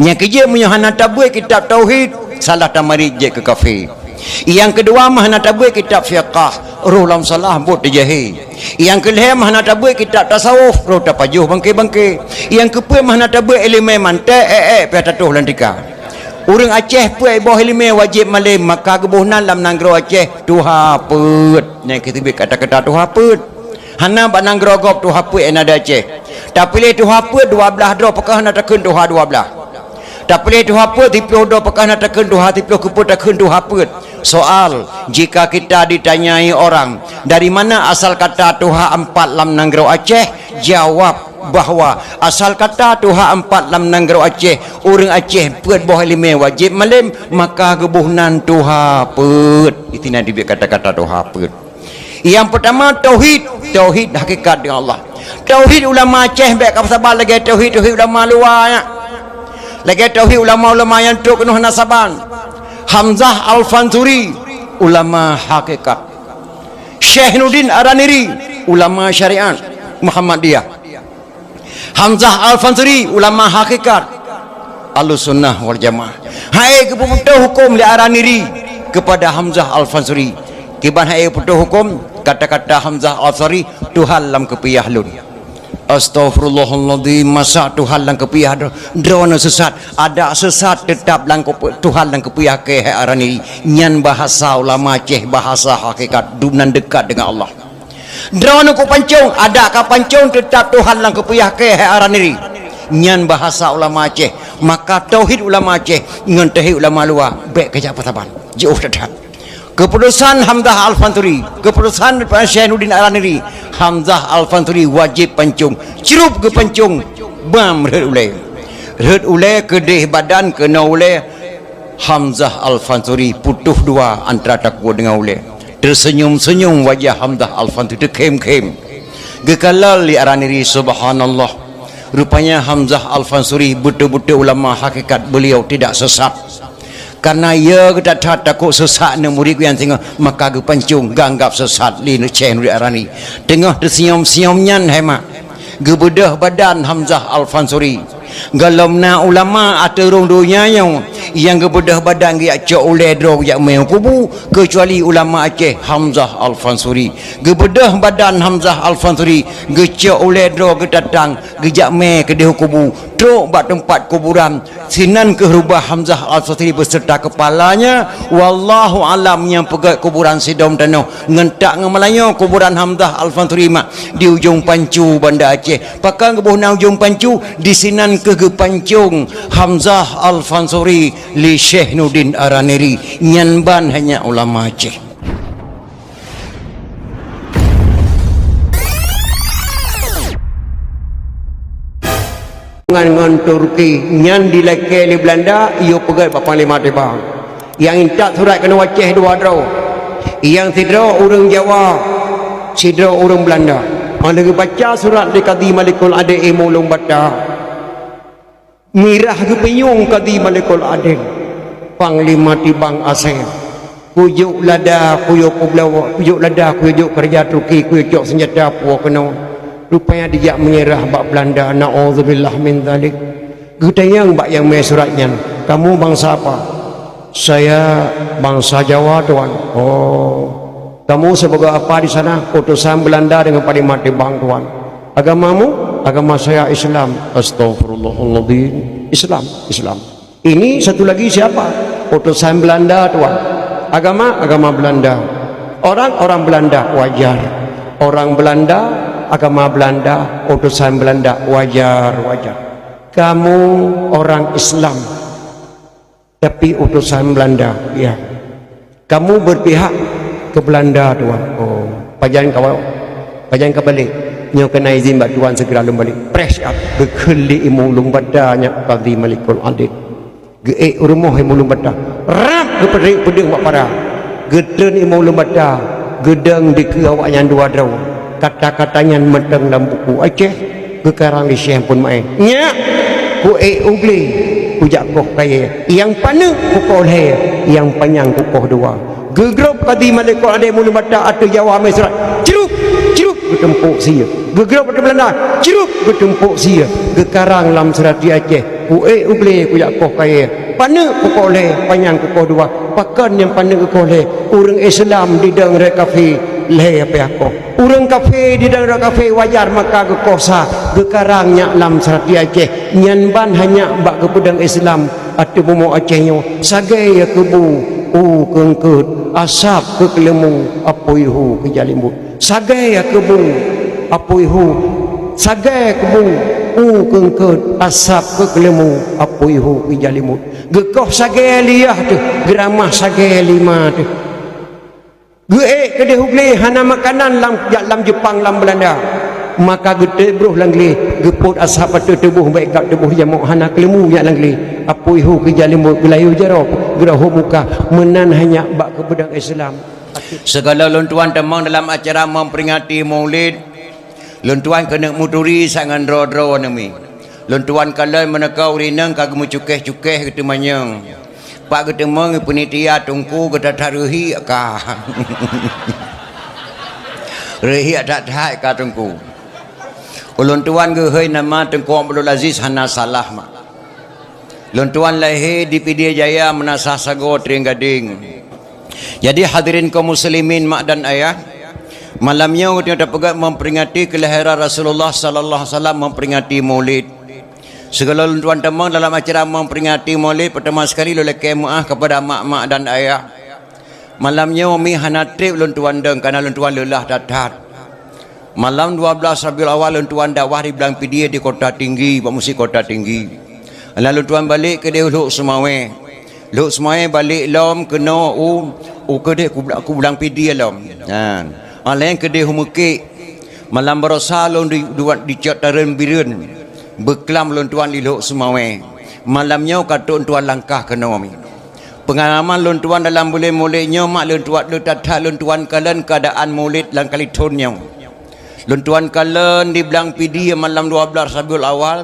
Yang kerja menyahana tabui kitab tauhid, salah tamari je ke kafir. Yang kedua mahana tabui kitab fiqh, roh lam salah bot dijahil. Yang kelima mahana tabui kitab tasawuf, roh tapajuh bangke-bangke. Yang keempat mahana tabui ilmu mantek petatuh lantika. Orang Aceh pun bawah ilmu wajib malim, maka kebunan lam nanggro Aceh tuha put. Yang kita kata-kata tuha put. Hana ba nanggro gop tuha put enada Aceh. Tak pilih tuha put 12 dro pakah nak takun tuha 12. Tak pilih tuha put 30 dro pakah nak takun tuha 30 keput takun tuha put. Soal, jika kita ditanyai orang dari mana asal kata tuha 4 lam nanggro Aceh, jawab bahawa asal kata tuha 4 lam nanggro Aceh, orang Aceh put bawah ilmu wajib malim, maka gebuhnan tuha put. Itu nanti kata-kata tuha put. Yang pertama tauhid, tauhid hakikat dengan Allah. Tauhid ulama Aceh baik kau sabar lagi tauhid ulama luar. Lagi tauhid ulama-ulama yang tu penuh nasaban. Hamzah Al-Fansuri ulama hakikat. Syekh Nudin Araniri ulama syariat Muhammadiyah. Hamzah Al-Fansuri ulama hakikat Ahlussunnah wal Jamaah. Hai keputusan hukum li Araniri kepada Hamzah Al-Fansuri. Kiban hai keputusan hukum kata-kata Hamzah Al-Fansuri Tuhan lam kepiyah lun. Astaghfirullahaladzim, masa Tuhan lang kepiyah drone sesat, ada sesat tetap lang Tuhan lang kepiyah ke Araniri. Nyan bahasa ulama Aceh, bahasa hakikat dunan dekat dengan Allah. Drone ku pancung, ada ka pancung tetap Tuhan lang kepiyah ke Araniri. Nyan bahasa ulama Aceh. Maka tauhid ulama Aceh ngan tauhid ulama luar baik kejap taban jauh tetap. Keputusan Hamzah Al-Fansuri, keputusan Syekh Nudin Araniri, Hamzah Al-Fansuri wajib pancung, cirup ke pancung, bam red ulai kedih badan kena ulai. Hamzah Al-Fansuri putuh dua antara takwa dengan ulai. Tersenyum-senyum wajah Hamzah Al-Fansuri terkem-kem. Gekalal li Araniri, subhanallah. Rupanya Hamzah Al-Fansuri betul-betul ulama hakikat, beliau tidak sesat. Karena ia kata takut sesat ne murid yang tengah maka ge pancung ganggap sesat li ne Syekh Nudin Arani tengah tersenyum-senyumnyan hemat ge bedah badan Hamzah Al-Fansuri galamna ulama aturung dunia yang ge bedah badan ge acok oleh dro yak meu kubu kecuali ulama Aceh Hamzah Al-Fansuri ge bedah badan Hamzah Al-Fansuri ge cok oleh dro ge datang ge jak me ke deh kubu truk bak tempat kuburan sinan ke rubah Hamzah Al-Fansuri beserta kepalanya. Wallahu alam yang pegat kuburan Sidom Tanoh ngentak ngemelayo kuburan Hamzah Al-Fansuri mak di ujung Pancu Banda Aceh. Pakang kebuhna ujung Pancu di sinan ke pancung Hamzah Al-Fansuri li Syekh Nudin Araniri nyanban hanya ulama Aceh. Dengan Turki nyan dileke di Belanda ia pegat Panglima Tebang yang intak surat kena Aceh dua draw yang sidra orang Jawa sidra orang Belanda ada baca surat di Qadi Malikul Adil Mulung Bata mirah ke penyung Qadi Malikul Adil Panglima Tebang Aceh kujuk lada kuyuk publawa kujuk lada kujuk kerja Turki kujuk senjata puak kena. Rupanya dia menyerah bak Belanda. Na'udzubillah min dzalik. Gudayang bak yang me suratnya. Kamu bangsa apa? Saya bangsa Jawa tuan. Oh. Kamu sebagai apa di sana? Utusan Belanda dengan Panglima Tebang tuan. Agamamu? Agama saya Islam. Astaghfirullahaladzim. Islam. Ini satu lagi siapa? Utusan Belanda tuan. Agama Belanda. Orang Belanda wajar. Orang Belanda agama Belanda, utusan Belanda wajar. Kamu orang Islam tapi utusan Belanda, ya. Kamu berpihak ke Belanda tuan. Oh, pajan kebalik. Nyo kena izin bak tuan segera lum balik. Press up bekeli imulung badanya Qadi Malikul Adil. Ge urmoh imulung bada. Rap ke peding bak para. Geden imulung bada. Gedeng di awak yang dua draw. Kata-katanya meteng dalam buku Aceh kekarang di Syekh pun main nya ku ugli ku jakoh kaya yang pana ku kolhe yang panjang ku koh dua gegrop Qadi Malikul Adil Mulung Bata atau Jawa Mesra ceruk ketempuk sia gegrop ke Belanda ceruk ketempuk sia gekarang lam serat di Aceh uble ku yak koh kaya pana ku koleh panjang ku koh dua pakan yang pana ku koleh urang Islam di dang rek kafe le apa aku urang kafe di dang rek kafe wajar maka ke kosa ke karangnya lam Serati Aceh nyan ban hanya bak ke pedang Islam atu bomo Acehnya sagai ya kebu kengkut asap ke kelemung apuihu ke jalimut sagai ya kebu apuihu sagai kebung kengkut asap ke kelemung apuihu ke jalimut gekoh sagai liyah tu geramah sagai lima tu ge kedeh hugli hana makanan lam Jepang lam Belanda maka gede bruh langli geput ashab atu tubuh baik kat tubuh jamu hana kelemu ya langli apuihu ke jalimut gelayu jarok gerahu muka menan hanya bak ke bedang Islam segala luntuan temang dalam acara memperingati Maulid luntuan kena muturi sangan ro-ro nami luntuan kalau menekau rinang kagemu cukeh-cukeh gitu manyang pak ketemang penitia tungku kita taruhi ka rehi tak tak ka tungku ulun tuan ke hei nama Tengku Abdul Aziz hana salah mak ulun tuan lahir di Pidia Jaya menasah sago Tering Gading jadi hadirin kaum muslimin mak dan ayah malamnya kita pegat memperingati kelahiran Rasulullah sallallahu alaihi wasallam memperingati Maulid segala ulun tuan temang dalam acara memperingati Maulid pertama sekali lelaki muah kepada mak-mak dan ayah malamnya umi hana trip ulun tuan deng kerana ulun tuan lelah datat malam 12 Rabiul Awal tuan dakwah di Belang Pidia di Kota Tinggi, Pak Musi Kota Tinggi. Lalu tuan balik ke dia Luk Semawe. Luk Semawe balik lom kena ke dia ku Belang Pidia lom. Kan. Alain ke dia humukik. Malam berosa lom di Cataran Biren. Beklam lom tuan di Luk Semawe. Malamnya katun tuan langkah kena kami. Pengalaman lom tuan dalam boleh-bolehnya mak lom tuan lom tuan kalian keadaan Maulid lang kali tonnya. Luntuan kalian di Belang Pidi malam 12 Rabiul Awal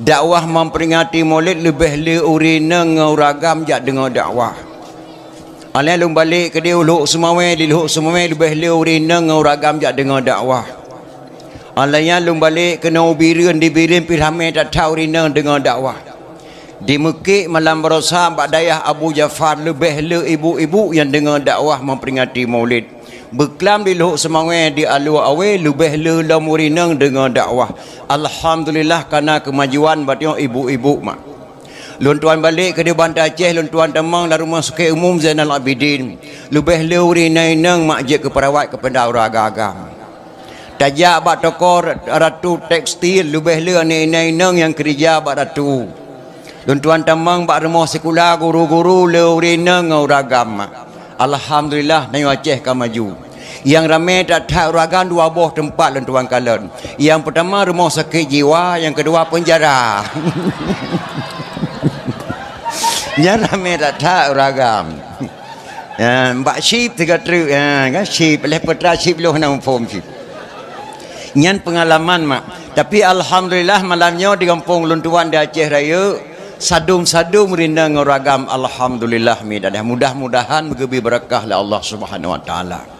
dakwah memperingati Maulid lebih le urina ngauragam jak dengar dakwah. Alai lum balik ke dia Luk Semawe di Luk Semawe lebih le urina ngauragam jak dengar dakwah. Alainya lum balik ke Biren di Biren pilhamai tak tahu urina dengar dakwah. Di Mekik malam berosa Pak Dayah Abu Jafar lebih le ibu-ibu yang dengar dakwah memperingati Maulid. Beklam di Luk Semawe di Alu Awe lebih le lamurinang dengan dakwah. Alhamdulillah karena kemajuan batio ibu-ibu mak. Lun tuan balik ke di Bandar Aceh, lun tuan temang dari Rumah Sakit Umum Zainal Abidin. Lebih le urinang makjid ke perawat kepada orang agam. Tajak bak toko ratu tekstil lebih le nang yang kerja bak ratu. Lun tuan temang bak rumah sekolah guru-guru le urinang orang agam mak. Alhamdulillah Nayu Aceh kan maju. Yang ramai tak tahu ragan dua buah tempat lentuan kalian. Yang pertama rumah sakit jiwa, yang kedua penjara. Yang ramai tak tahu ragam. Mbak Syib 3 truk kan Syib lepas Syib lu nak form Syib. Nyan pengalaman mak. Tapi alhamdulillah malamnya di kampung Luntuan di Aceh Raya sadum-sadum rindang ragam alhamdulillah mudah-mudahan bergebi berkah lah Allah Subhanahu wa taala.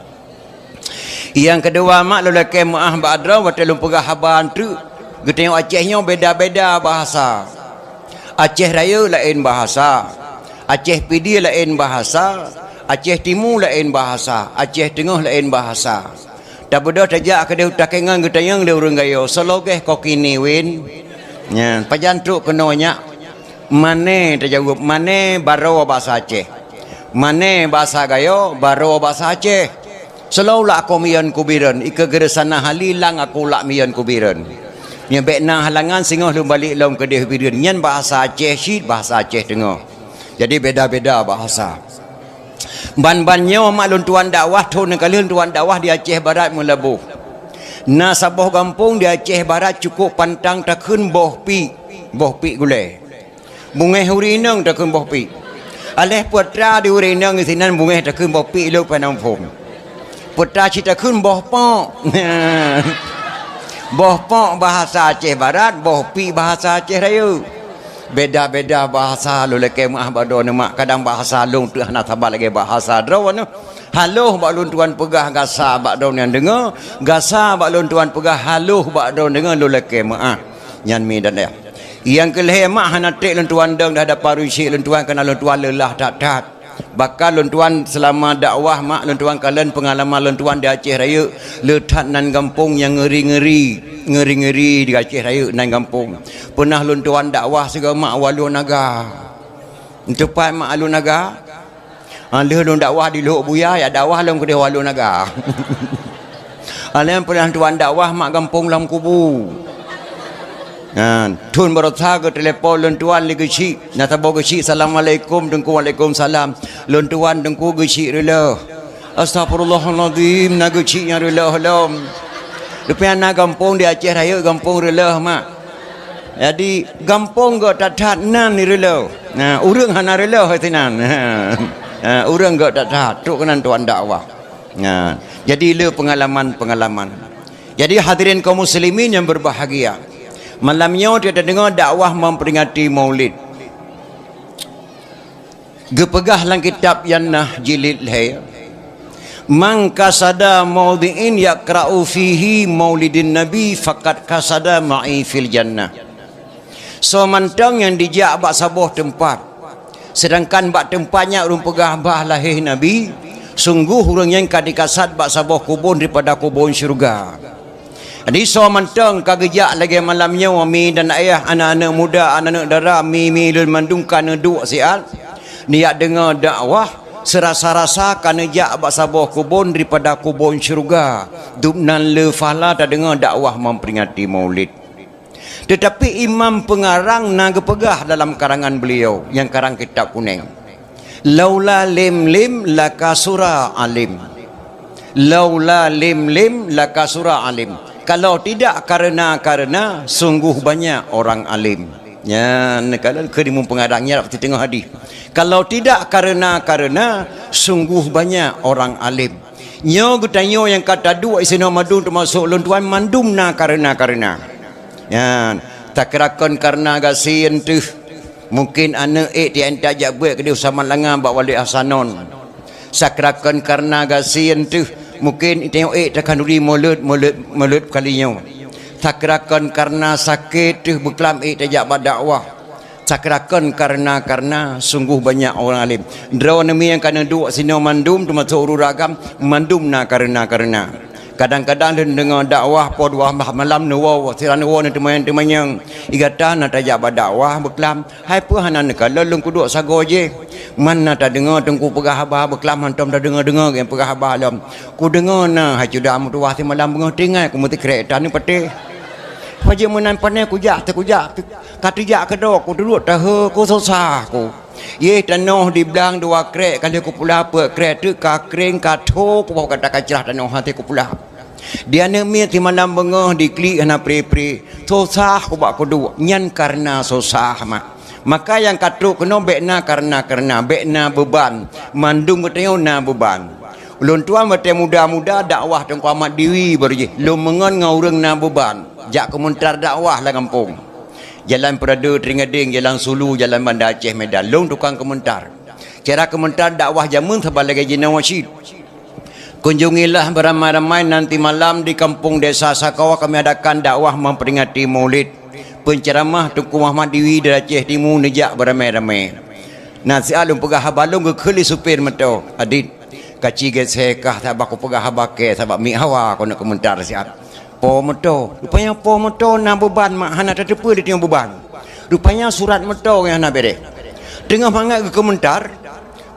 Yang kedua mak lelaki muah badra waktu lu pegah haban tu geteng Acehnya beda-beda bahasa. Aceh Raya lain bahasa, Aceh Pidi lain bahasa, Aceh Timur lain bahasa, Aceh Tengah lain bahasa. Tak beda tajak ke dia utakengan geteng dia urang gayo selogeh kokini win. Nya pajantruk kenanya mane terjawab mane baro bahasa Aceh. Mane bahasa gayo baro bahasa Aceh. Selalu aku mian kubiran ika geresana halilang aku lak mian kubiran nya bekna halangan singoh lu balik lom ke deh biran nyan bahasa Aceh Syid bahasa Aceh Tengah jadi beda-beda bahasa ban-bannya mak lun tuan dakwah tu kalian tuan dakwah di Aceh Barat melabuh na sabah kampung di Aceh Barat cukup pantang takun boh pi gulai bungai hurinang takun boh pi aleh putra di hurinang sinan bungai takun boh pi lu panang phom putra cita kun boh pok boh pok bahasa Aceh Barat boh pi bahasa Aceh Raya beda-beda bahasa lu leke muah bado mak kadang bahasa long tu hana sabar lagi bahasa drawan haluh bak lun tuan pegah gasa bak daun yang dengar gasa bak lun tuan pegah haluh bak daun dengar lu leke muah nyan mi dan ya Yang kelih mak hanatik lentuan deng dah dapat rusyik lentuan kena lentuan lelah tak bakal lentuan selama dakwah mak lentuan kalian pengalaman lentuan di Aceh Raya letak nan kampung yang ngeri-ngeri di Aceh Raya nan kampung pernah lentuan dakwah segala mak Walu Naga tempat mak Walu Naga leh dakwah di Lok Buya ya dakwah dalam kedai Walu Naga pernah lentuan dakwah mak kampung dalam kubu tun berotha ke telefon lentuan li geci nak tabo geci assalamualaikum dengku waalaikumsalam lentuan dengku geci rela astagfirullahalazim na geci nya rela halam depan na kampung di Aceh Raya kampung rela mak jadi kampung go tatat nan ni rela urang hana rela hatinan urang go tatat tuk kenan tuan dakwah jadi le pengalaman jadi hadirin kaum muslimin yang berbahagia malamnya kita dengar dakwah memperingati Maulid. Gepegah lang kitab Yannah jilid hai. Man kasada mawdi'in yaqra'u fihi Maulidin Nabi faqad kasada ma'i fil jannah. So mantang yang dijak bak sabuh tempat. Sedangkan bak tempatnya urang pegah bah lahir Nabi, sungguh urang yang kadikasat bak sabuh kubun daripada kubun syurga. Jadi so mantang kagejak lagi malamnya wami dan ayah anak-anak muda anak-anak dara mi lul mandungkan duk siat niat dengar dakwah serasa-rasa kan jak bak sabuh kubun daripada kubun syurga dubnan le fala tak dengar dakwah memperingati Maulid. Tetapi imam pengarang naga pegah dalam karangan beliau yang karang kitab kuning laula lim lakasura alim laula lim lakasura alim. Kalau tidak karena sungguh banyak orang alim. Ya, kalau kedimun pengarangnya dapat tengok hadis. Kalau tidak karena sungguh banyak orang alim. Nyo gutanyo yang kata dua isino madum termasuk lentuan mandum na karena. Ya, tak kerakan karena gasin tu. Mungkin anak di enta jak buat ke dia sama langan bak wali asanon. Sakrakan karena gasin tu. Mungkin tengok takkan duri mulut kalinya sakrakan karena sakit tu beklam tajak berdakwah sakrakan karena sungguh banyak orang alim draw nami yang kena duk sino mandum termasuk uragam mandum na karena kadang-kadang dengar dakwah po dua malam nuwa siran nuwa teman-teman igata na tajak berdakwah beklam hai pu hanan kalau lung kuduk sago je mana tak dengar tengku pegah abah beklam hantam tak dengar yang pegah abah alam ku dengar na hai juda mu tuah malam bengah tinggal ku mesti kereta ni pete paje menan panai ku jak katijak kedok ku duduk tah ku susah ku ye tanoh di belang dua krek kali ku pula pe krek tu ka kreng ka tho ku kata kacrah tanoh hati ku pula dia nemi ti malam bengah di klik ana pre susah ku bak ku duk nyan karena susah maka yang katuk kena bekna karena bekna beban mandung beteo na beban ulun tua mate muda-muda dakwah tengku amat diwi berje lu mengon ngaureng na beban jak komentar dakwah lah kampung Jalan Perada Teringading, Jalan Sulu, Jalan Bandar Aceh Medan. Long tukang komentar. Cara komentar dakwah jamun tebal lagi Jina Wasyid. Kunjungilah beramai-ramai nanti malam di kampung desa Sakawa kami adakan dakwah memperingati Maulid. Penceramah Tunku Muhammad Dewi dari Aceh Timur nejak beramai-ramai. Nasi alung pegah habalung ke keli supir meto. Adit kaci gesekah sabak ku pegah habake sabak mi hawa ko nak komentar siap. Po meto rupanya po meto na beban mak hana tetepa dia tengok beban rupanya surat meto yang hana bere tengah mangat ke komentar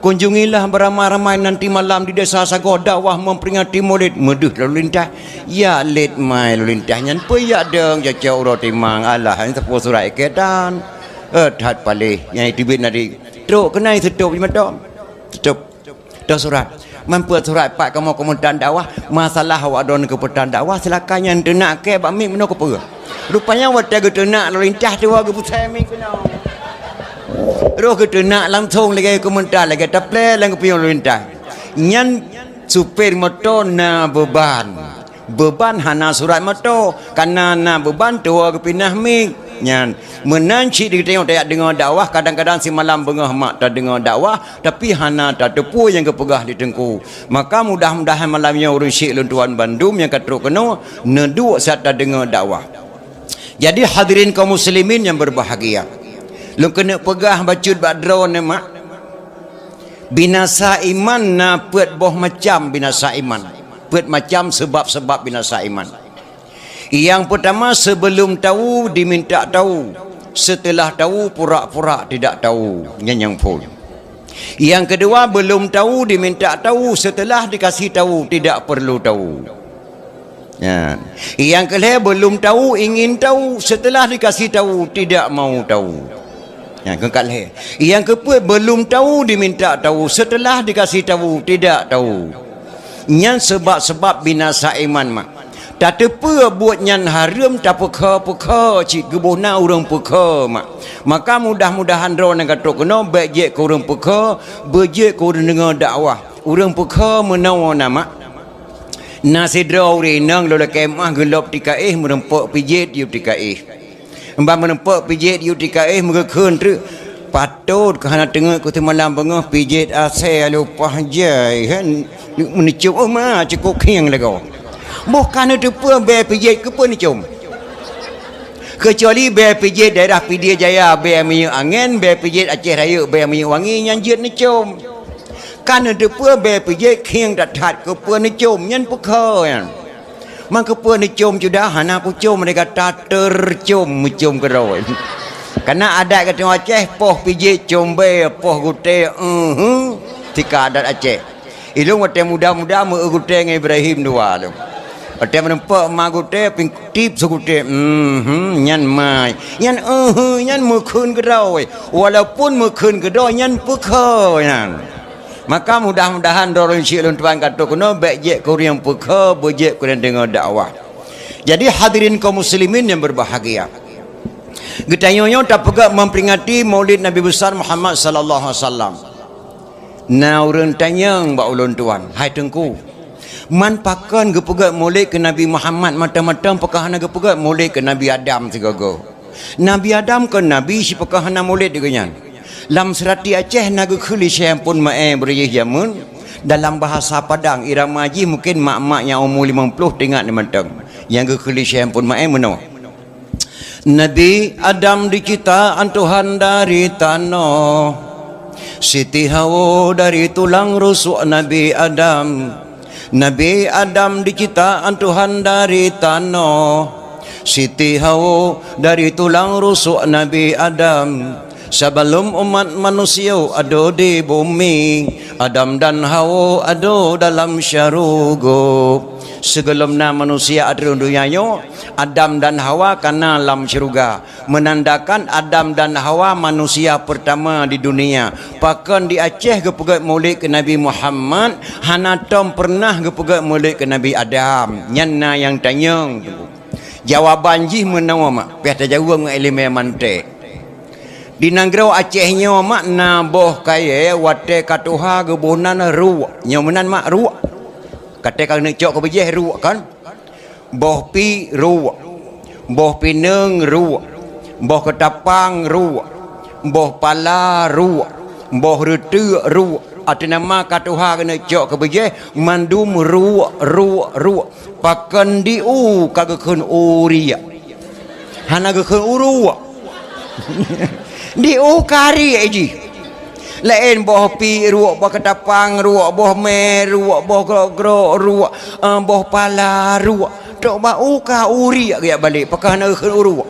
kunjungilah beramai-ramai nanti malam di desa Sago dakwah memperingati Maulid meduh lalu lintas ya let mai lalu lintas nyan pe ya deng jaca uro timang alah ni tepo surat iketan hat palih yang tibit nadi truk kenai tutup meto tutup dah surat membuat surat pak kamu komentar dakwah masalah awak don keputusan dakwah silakan yang tenak ke bak mik meno kepa rupanya awak tak tenak lalu lintas tu awak pusai mik kena roh ke tenak langsung lagi komentar lagi taple lang ke lalu lintas nyan supir motor na beban hana surat motor karena na beban tu ke pindah mik nyan menanci di tengok tak dengar dakwah kadang-kadang si malam bengah mak tak dengar dakwah tapi hana tak tepu yang kepegah di tengku maka mudah-mudahan malamnya urus syik lentuan Bandung yang katruk kena neduk saat tak dengar dakwah Jadi hadirin kaum muslimin yang berbahagia, lu kena pegah bacut badron ni mak. Binasa iman na puat boh macam binasa iman. Puat macam sebab-sebab binasa iman. Yang pertama, sebelum tahu diminta tahu, setelah tahu pura-pura tidak tahu. Yang pun. Yang kedua, belum tahu diminta tahu, setelah dikasih tahu tidak perlu tahu. Ya. Yang kedua, belum tahu ingin tahu, setelah dikasih tahu tidak mau tahu. Yang kedua, belum tahu diminta tahu, setelah dikasih tahu tidak tahu. Yang sebab-sebab binasa iman mak. Tak tepa buat nyan haram tak peka cik gebona urang peka mak. Maka mudah-mudahan ro nang katok kena baik je ke urang peka, beje ke urang dengar dakwah. Urang peka menawa nama. Nasidra urinang lola kemah gelap tikaih merempok pijit yu tikaih. Mbak merempok pijit yu tikaih mereken tu. Patut kerana tengok ku malam bengah pijit asal lupa je kan menicuk mah cukup kiang lego. Bukan itu pun bear pijit ke pun cium. Kecuali bear pijit daerah Pidia Jaya, bear minyak angin, bear pijit Aceh Raya, bear minyak wangi, nyanjit ni cium. Kan itu pun bear pijit kiang datat ke pun ni cium, nyan pekau kan. Maka pun ni cium sudah, hana ku cium, mereka tak tercium, cium keroi. Karena adat kata Aceh, poh pijit cium bear, poh gute, tika adat Aceh. Ilung kata muda-muda, gute dengan Ibrahim dua tu. Ada menempak magute pingtip segute nyan mai nyan nyan mekun kedau walaupun mekun kedau nyan peka nyan. Maka mudah-mudahan dorong syilun tuan kata kena baik je kau yang peka bejek kau yang dengar dakwah. Jadi hadirin kaum muslimin yang berbahagia, getanyonyo tak pegak memperingati Maulid Nabi besar Muhammad sallallahu alaihi wasallam. Nah urang tanyang ba ulun tuan, hai tengku man pakan gepegat mulai ke Nabi Muhammad macam-macam pekahana gepegat mulai ke Nabi Adam segago. Nabi Adam ke Nabi si pekahana mulai dengan lam serati Aceh naga khuli pun mae berjih jamun dalam bahasa Padang irama haji mungkin mak-mak yang umur 50 tengok ni matang yang ke khuli pun mae menau. Nabi Adam diciptaan Tuhan dari tanah, Siti Hawa dari tulang rusuk Nabi Adam. Nabi Adam diciptaan Tuhan dari tanah, Siti Hawa dari tulang rusuk Nabi Adam. Sebelum umat manusia ada di bumi, Adam dan Hawa ada dalam syurga. Sebelum manusia ada di dunia, Adam dan Hawa kena dalam syurga, menandakan Adam dan Hawa manusia pertama di dunia. Pakan di Aceh kepegat maulid ke Nabi Muhammad, hanatom pernah kepegat maulid ke Nabi Adam. Nyana yang tanyang jawaban jih menawa mak pihak tajawang ilmu mantek di nangrau Acehnya mak na boh kaya wate katuha gebunan ruak nyomenan mak ruak kata kang cok ke bejeh ruak kan boh pi ruak boh pineng ruak boh ketapang ruak boh pala ruak boh retu ruak atau nama katuha kena cok ke bejeh mandum ruak pakan diu kagakun uria hana gakun uruak diu kari aji lain boh pi ruak boh ketapang ruak boh me ruak boh gro ruak boh pala ruak tok ba uka uria gaya balik pakah hana gakun uruak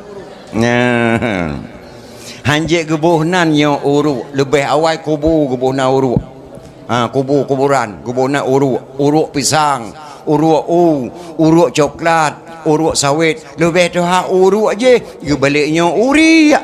nah hanjek gebuhnan yo uruk lebih awal kubu gebuhna uruk kuburan gebuhna uruk pisang uruk coklat uruk sawit lebih tu uruk je ge baliknya uria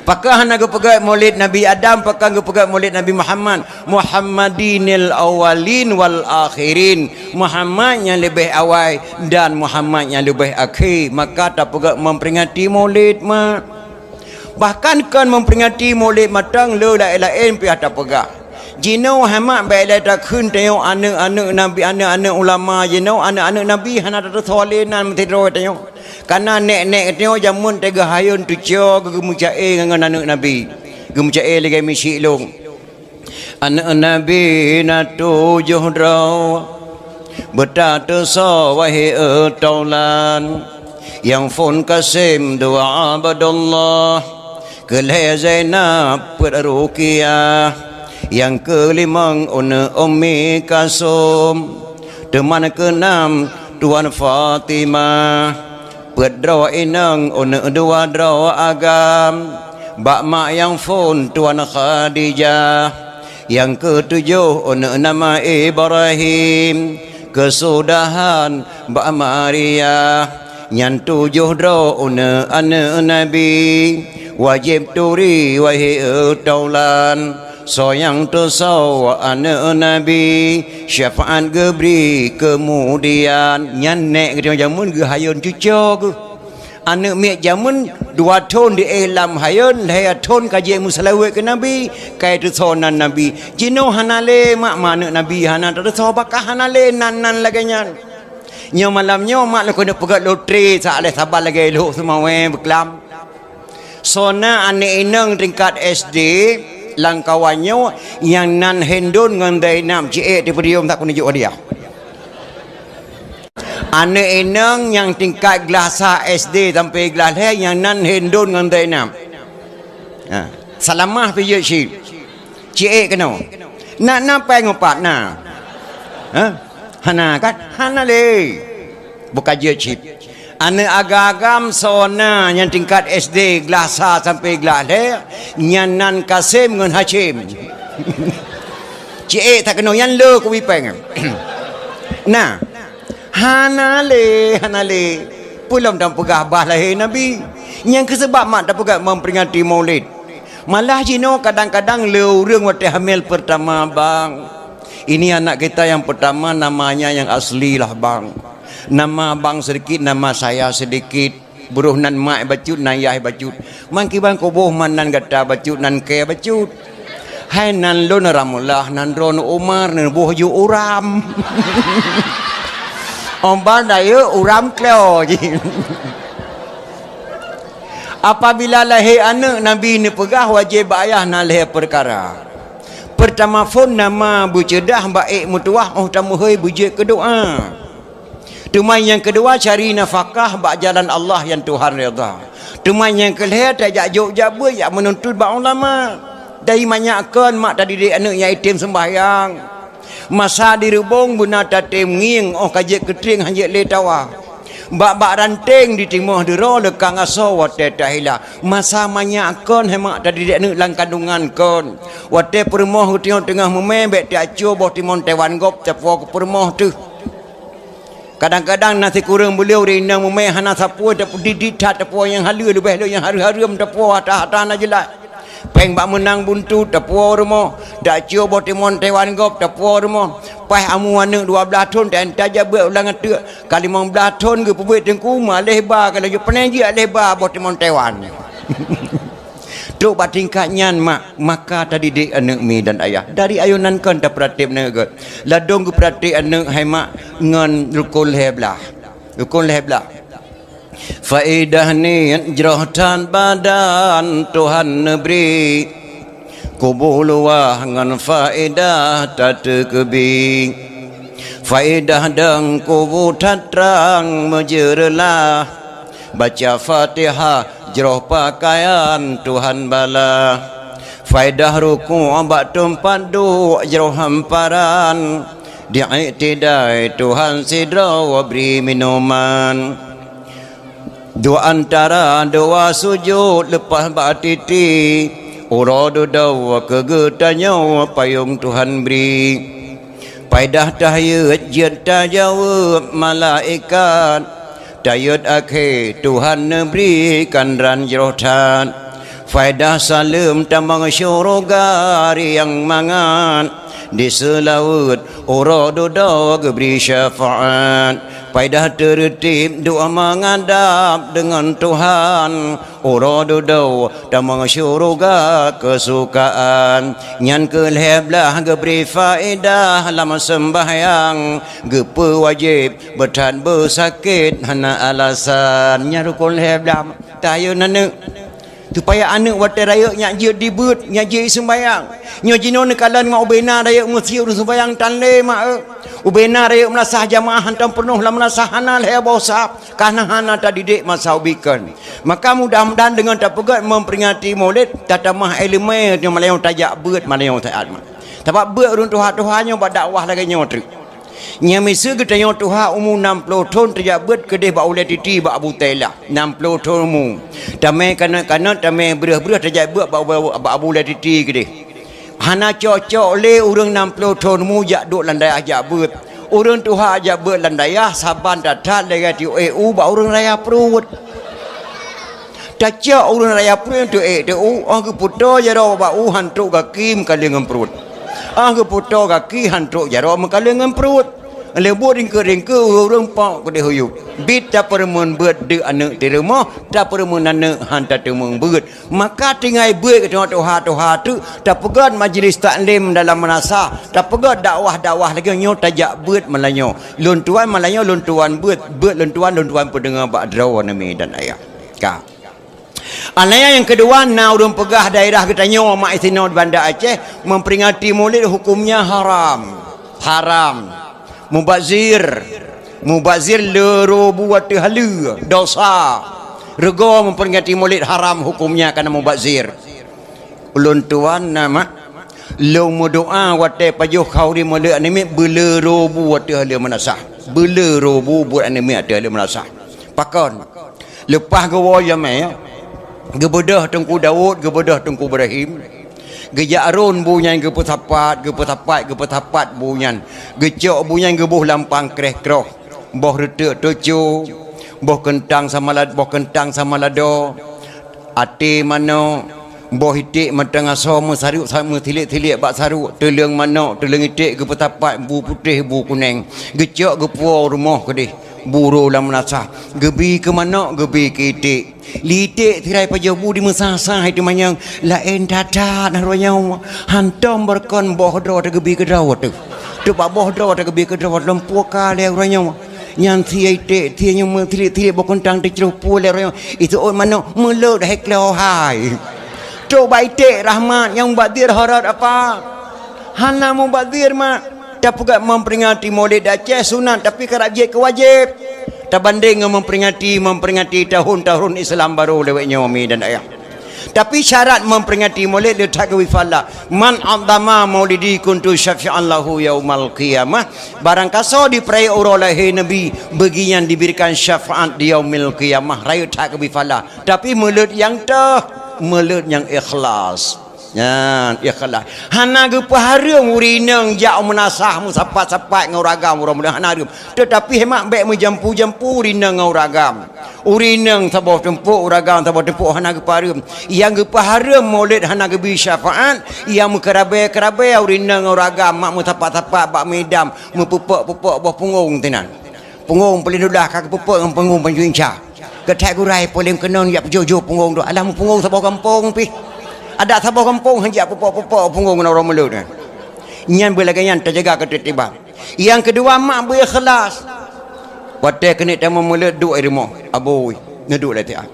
pakah nak pegat maulid Nabi Adam pakah pegat maulid Nabi Muhammad Muhammadinil awalin wal akhirin Muhammad yang lebih awal dan Muhammad yang lebih akhir maka tak pegat memperingati maulid mak bahkan kan memperingati maulid matang le lain pihak tak pegat jino hamak baiklah tak kun tengok anak-anak Nabi anak-anak ulama jino anak-anak Nabi hana tak solenan mentiro tengok karena nek-nek tengok jamun tega hayun tu cio gemucae dengan anak Nabi gemucae lagi misi long anak Nabi na 700 betata so wahai taulan Yang Fon Kasim dua Abdullah, Keleh Zainab Ruqiyah, yang kelimang Ummi Kasum, teman keenam Tuan Fatimah, Pedro inang dua draw agam, Bak mak yang Fon Tuan Khadijah, yang ketujuh nama Ibrahim, kesudahan Bak Maria, yang tujuh draw anak Nabi, wajib turi wahai taulan, soyang tersau anak Nabi, syafaat gebri kemudian nyanek ke jamun ke hayun cucu ke anak mek jamun dua ton di elam hayun laya ton kaji musalawat ke Nabi kai tersonan Nabi jino hanale mak mana Nabi hana terso bakah hanale nan laganya nyo malam nyo mak le kena pegat loteri sak le sabar lagi elok semua berkelam sona ane inang tingkat SD langkawannya yang nan hendon dengan dainam cik di podium tak kunjuk dia ane inang yang tingkat gelasa SD sampai gelas yang nan hendon dengan dainam salamah pergi cik kena nak pengopat nak hana kan hana le bukan je cip ane agam sona yang tingkat SD gelasa sampai gelas nyanan Kasim dengan Hashim cik tak kena yang le ku wipeng nah hana le pulang dan pegah bah lahir Nabi yang kesebab mak tak pegah memperingati maulid malah jino kadang-kadang leuរឿងwaktu hamil pertama bang ini anak kita yang pertama namanya yang asli lah bang. Nama bang sedikit, nama saya sedikit. Buruh nan mak bacut, nan yah bacut. Mangki bang kubuh man nan gata bacut, nan ke bacut. Hai nan lo naramullah, nan ron Umar, nan buh yu uram. Ombar daya uram kleo. Apabila lahir anak Nabi ni pegah wajib ayah nan lahir perkara. Pertama Fon nama bucedah baik mutuah tamu hei bujik kedoa. Tumai yang kedua cari nafkah bak jalan Allah yang Tuhan redha. Tumai yang kelih tajak jok jabe yak menuntut bak ulama. Dari manyakkan mak tadi didik anak yang itim sembahyang. Masa dirubung guna tatim nging kajik ketring hanjik le tawa. Bak ranting di timur dero lekang aso wate tahila masa manyakkan hemak tadi didik anak lang kandungan kon wate permoh tengah memebek dia acu boh timon tewan gop capo permoh tu kadang-kadang nasi kurang beliau rindang memeh hana sapu tapi diditat tapu yang halu lebih lo yang haru-harum tapu hata-hata na jelas peng bak menang buntu tapu rumah dak cio boh timon tewan gop tapu rumah pai amu anak 12 ton dan taja buat ulang tu kali 15 ton ke pubuit tengku malih ba kalau je peneji alih ba boh timon tewan tu batingkatnya mak maka tadi dik anak mi dan ayah dari ayunan kan tak pratip negat ladong ke pratip anak hai mak ngan rukun heblah faedah ni jrohtan badan Tuhan neberi kubuluah ngan faedah tak kebi faedah dang kubu tatrang menjeralah baca Fatihah jroh pakaian Tuhan bala faedah ruku abak tempat duk jroh hamparan diiktidai Tuhan sidra wa beri minuman dua antara dua sujud lepas batiti uradu dawa kegetanya payung Tuhan beri paidah tahiyat jid tajawab malaikat tayut akhir Tuhan berikan ranjrotan faidah salam tambang syurga yang mangan di selawat uradu dawa beri syafaat paidah tertib doa menghadap dengan Tuhan uradu daw damang syurga kesukaan nyan keleblah geberi faedah lama sembahyang gepe wajib bertan bersakit hana alasan nya rukun leblah tayo nane supaya anak watai raya nyak je dibut nyak je sembayang nyo jino nekalan mak ubena raya mesti urus sembayang tanle mak ubena raya melasah jamaah hantam penuh lah melasah hana leh bosa karena hana tak didik masa ubikan maka mudah-mudahan dengan tak pegat memperingati maulid tatamah elemen yang malayang tajak beut malayang taat mak sebab beut urun tuha-tuhannya buat dakwah lagi nyotrik nyamisa kita yang tuha umur 60 tahun terjak beut kedih bak ulai titi bak Abu Tailah 60 tahun umur tamai kanak-kanak tamai berah-berah terjak beut bak Abu Ulai titi kedih hana cocok le urang 60 tahun umur jak duk landai ajak beut urang tuha ajak beut landai saban datat lega ti EU bak urang raya perut Tacak urang raya perut tu tu ang puto jaro bak hantuk kaki mekalengan perut ang puto kaki hantuk jaro mekalengan perut lebur ringke urang pak kedih huyup bit tak permun beut de anak di rumah tak permun anak hantar temung beut maka tingai beut ke tuha tu tak pegat majlis taklim dalam menasa tak pegat dakwah lagi nyo tajak beut malanyo lun tuan malanyo lun tuan beut lun tuan pendengar bak draw nami dan ayah ka Anaya yang kedua, urang pegah daerah kita nyo mak istinau di Banda Aceh memperingati Maulid hukumnya haram. Mubazir lero buat halu dosa. Rego memperingati Maulid haram hukumnya karena mubazir. Ulun tuan nama lo doa wate pajuh khauri Maulid anime belero buat halu menasah. Belero buat anime halu menasah. Pakon. Lepas gawa jamai gebedah Tengku Daud, gebedah Tengku Ibrahim. Gejarun bunyan gepetapat bunyan. Gecok bunyan gebuh lampang kreh-kroh. Boh retek toco, boh kentang sama lado. Ate mano, boh itik matang asom saruk sama tilik-tilik bak saruk. Teleng mano, teleng itik gepetapat bu putih bu kuning. Gecok gepuau rumah kedih. Buru lah menasah gebi ke mana gebi ke itik litik tirai pajabu di mesasah itu manyang lain dadat narwanya hantam berkon bohdro tak gebi ke drawat tu pak bohdro tak gebi ke drawat lempu kali narwanya yang tiai itik tiai yang tilik-tilik bokontang tercerupu narwanya itu mana mulut dah klau hai tu baik itik rahmat yang badir harat apa hana mu badir mak tak pegat memperingati Maulid Aceh sunat tapi kerajaan kewajib tak banding memperingati tahun-tahun Islam baru lewatnya umi dan ayah tapi syarat memperingati Maulid letak wifala man azama maulidi kuntu syafi'an lahu yaumal qiyamah barang kaso diperaya oleh Nabi bagian diberikan syafaat di yaumil qiyamah raya tak wifala tapi mulut yang ikhlas ya ikhlas hana ge pahareum urinang jak menasah musapat-sapat ngauragam mudah-mudahan hareum tetapi hemat baik menjampu-jampu urinang ngauragam urinang sabah tempuk uragam sabah tempuk hana ge pahareum yang ge pahareum maulid hana ge bi syafaat yang mekerabe-kerabe urinang ngauragam mak musapat-sapat bak medam mepupuk-pupuk bawah punggung tenan punggung pelindulah kak pupuk dengan punggung panjuinca ketek gurai polim kenon yak jojo punggung tu alah punggung sabah kampung pi ada sabah kampung hanya pupuk-pupuk punggung orang mulut ni. Nyan belagayan terjaga ketertiban. Yang kedua mak berikhlas. Watai kena tamu mulut duk air rumah. Aboi, ngeduk lah tiap.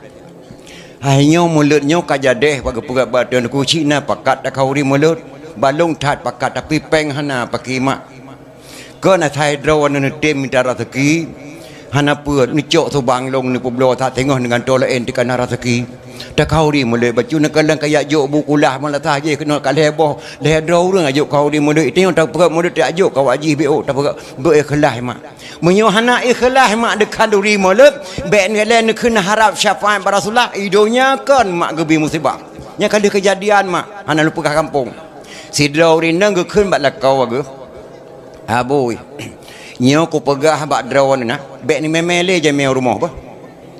Hanya mulutnya kajadeh bagi pegat badan ku Cina pakat tak kauri mulut. Balung tat pakat tapi peng hana pakai mak. Kau nak thai drawan ni tim minta rezeki. Hana puat ni cok tu bang long ni publo tak tengok dengan tolain tekan rezeki. Tak kau di mulai baju nak kalang kayak jok bukulah malah tak je kena kat leboh ledro orang ajak kau di mulai itu yang tak perak mulai tak ajak kau aji bo tak perak berikhlas mak menyohana ikhlas mak dekat duri mulai baik ni lain kena harap syafaat para Rasulullah idonya kan mak gebi musibah nya kali kejadian mak hana lupa ke kampung sidro rinang ge keun bak lakau ge aboi nyo ku pegah bak drawan na baik ni memele je me rumah apa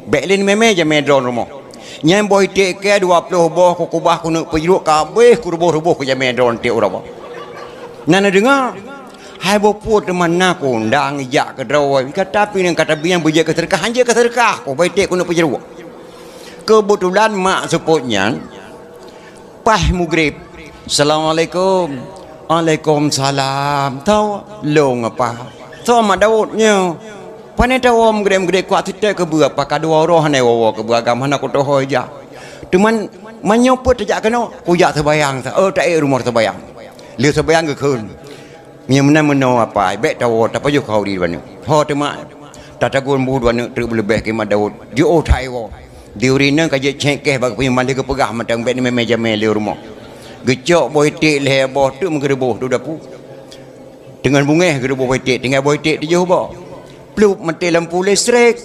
baik ni memele je me drone rumah nyai boy tek ke 20 boh ku kubah ku nak perjuk kabeh ku rubuh-rubuh ku jamai drone tek urang nana dengar hai bo put mana ku ndang ijak ke draw kata pi nang kata biang bejak ke terkah hanje ke terkah ku boy tek ku nak perjuk kebetulan mak seputnya pas maghrib assalamualaikum waalaikumsalam tahu long apa tahu mak Daudnya Pane tahu om gede kuat tidak ke berapa kadua roh ne wawa ke beragam mana ku toh aja. Teman menyopot tajak kena kujak terbayang tak rumah terbayang. Lihat terbayang ke kun. Nya mana apa baik tahu tak payah kau di mana. Ho teman tata gun bu dua terlebih ke Daud. Di otai wo. Di urina kaje cengkeh bagi punya mali ke pegah matang baik ni meja meli rumah. Gecok boy tik leh boh tu menggereboh tu dapu. Dengan bunga gereboh boy tik tinggal boy tik di jauh boh. Plup mati lampu listrik.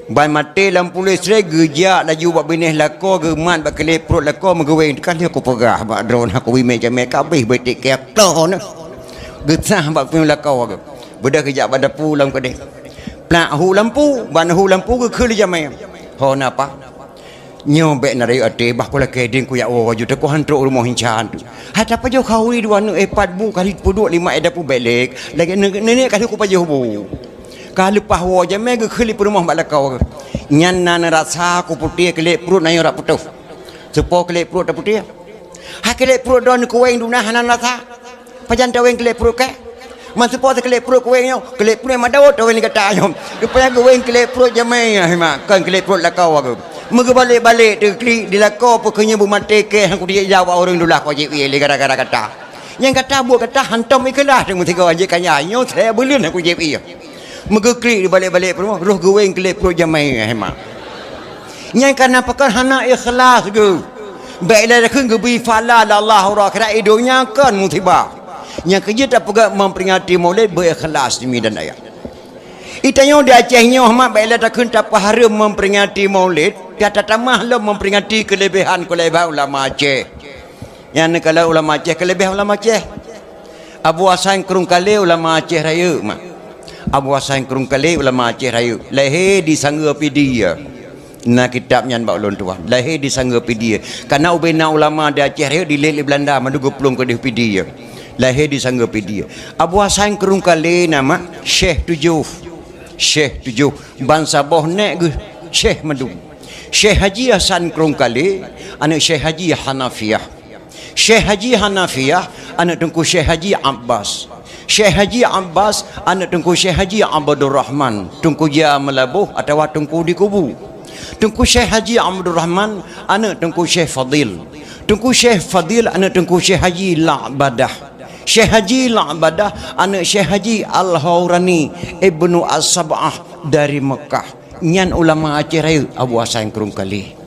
Ban mati lampu listrik gejak laju buat benih lako geman bak keleput lako megaweng kali aku pegah bak drone aku wi meja me kabeh boy tik ke ton. Gesah bak punya lako aku. Bedah kejak pada pulang ke dek. Plak hu lampu, ban hu lampu ke keli jamai. Ho napa? Nyobek nari ate bah kula keding ku ya o ju te ko hantruk rumah hincan tu. Hata pa jo khawi dua nu epat bu kali puduk lima eda pu belek. Lagi nenek kali ku pa jo bu. Kali pah wo jamai ke keli rumah mak lakau. Nyan nan rasa ku putih kelek perut nayo rak putuh. Sepo kelek perut dak putih. Ha kelek perut don ku weng dunah nan rasa. Pajan taweng kelek perut ke? Masa po kelek perut ku weng yo, kelek perut madawot taweng kata yo. Rupanya ku weng kelek perut jamai mak kan kelek perut lakau aku. Mereka balik-balik terklik dilakau pokoknya bu mati ke aku dia jawab orang dulu aku je pilih gara-gara kata. Yang kata buat kata hantam ikhlas dengan tiga aja kanya nyo saya belum aku je pilih. Mereka klik balik-balik rumah roh goweng kelip pro jamai hemat. Yang karena pakai hana ikhlas ke. Baiklah kun gebi fala Allah ora kira idonya kan mutiba. Yang kerja tak pegak memperingati Maulid berikhlas demi dan ayat. Itanya di Acehnya Ahmad baiklah tak kun tak pahara memperingati Maulid. Kata tamah lo memperingati kelebihan ulama Aceh. Yang kalau ulama Aceh kelebihan ulama Aceh. Abu Hasan Kerungkali ulama Aceh Raya mak. Abu Hasan Kerungkali ulama Aceh Raya. Lahir di Sanggapedia. Nah kitabnya bak ulun tuan. Lahir di Sanggapedia. Karena ubena ulama di Aceh Raya di Lele Belanda menduga pelung ke Pedia. Lahir di Sanggapedia. Abu Hasan Kerungkali nama Syekh Tujuh. Syekh Tujuh. Bangsa boh nek ke Syekh Madu. Syekh Haji Hasan Kerungkali anak Syekh Haji Hanafiyah. Syekh Haji Hanafiyah anak tengku Syekh Haji Abbas. Syekh Haji Abbas anak tengku Syekh Haji Abdul Rahman. Tengku dia melabuh atau tengku di kubu. Tengku Syekh Haji Abdul Rahman anak tengku Syekh Fadil. Tengku Syekh Fadil anak tengku Syekh Haji La'badah. Syekh Haji La'badah anak Syekh Haji Al-Hawrani Ibnu As-Sab'ah dari Mekah. Nyan ulama Aceh Raya Abu Hasan Kerungkali.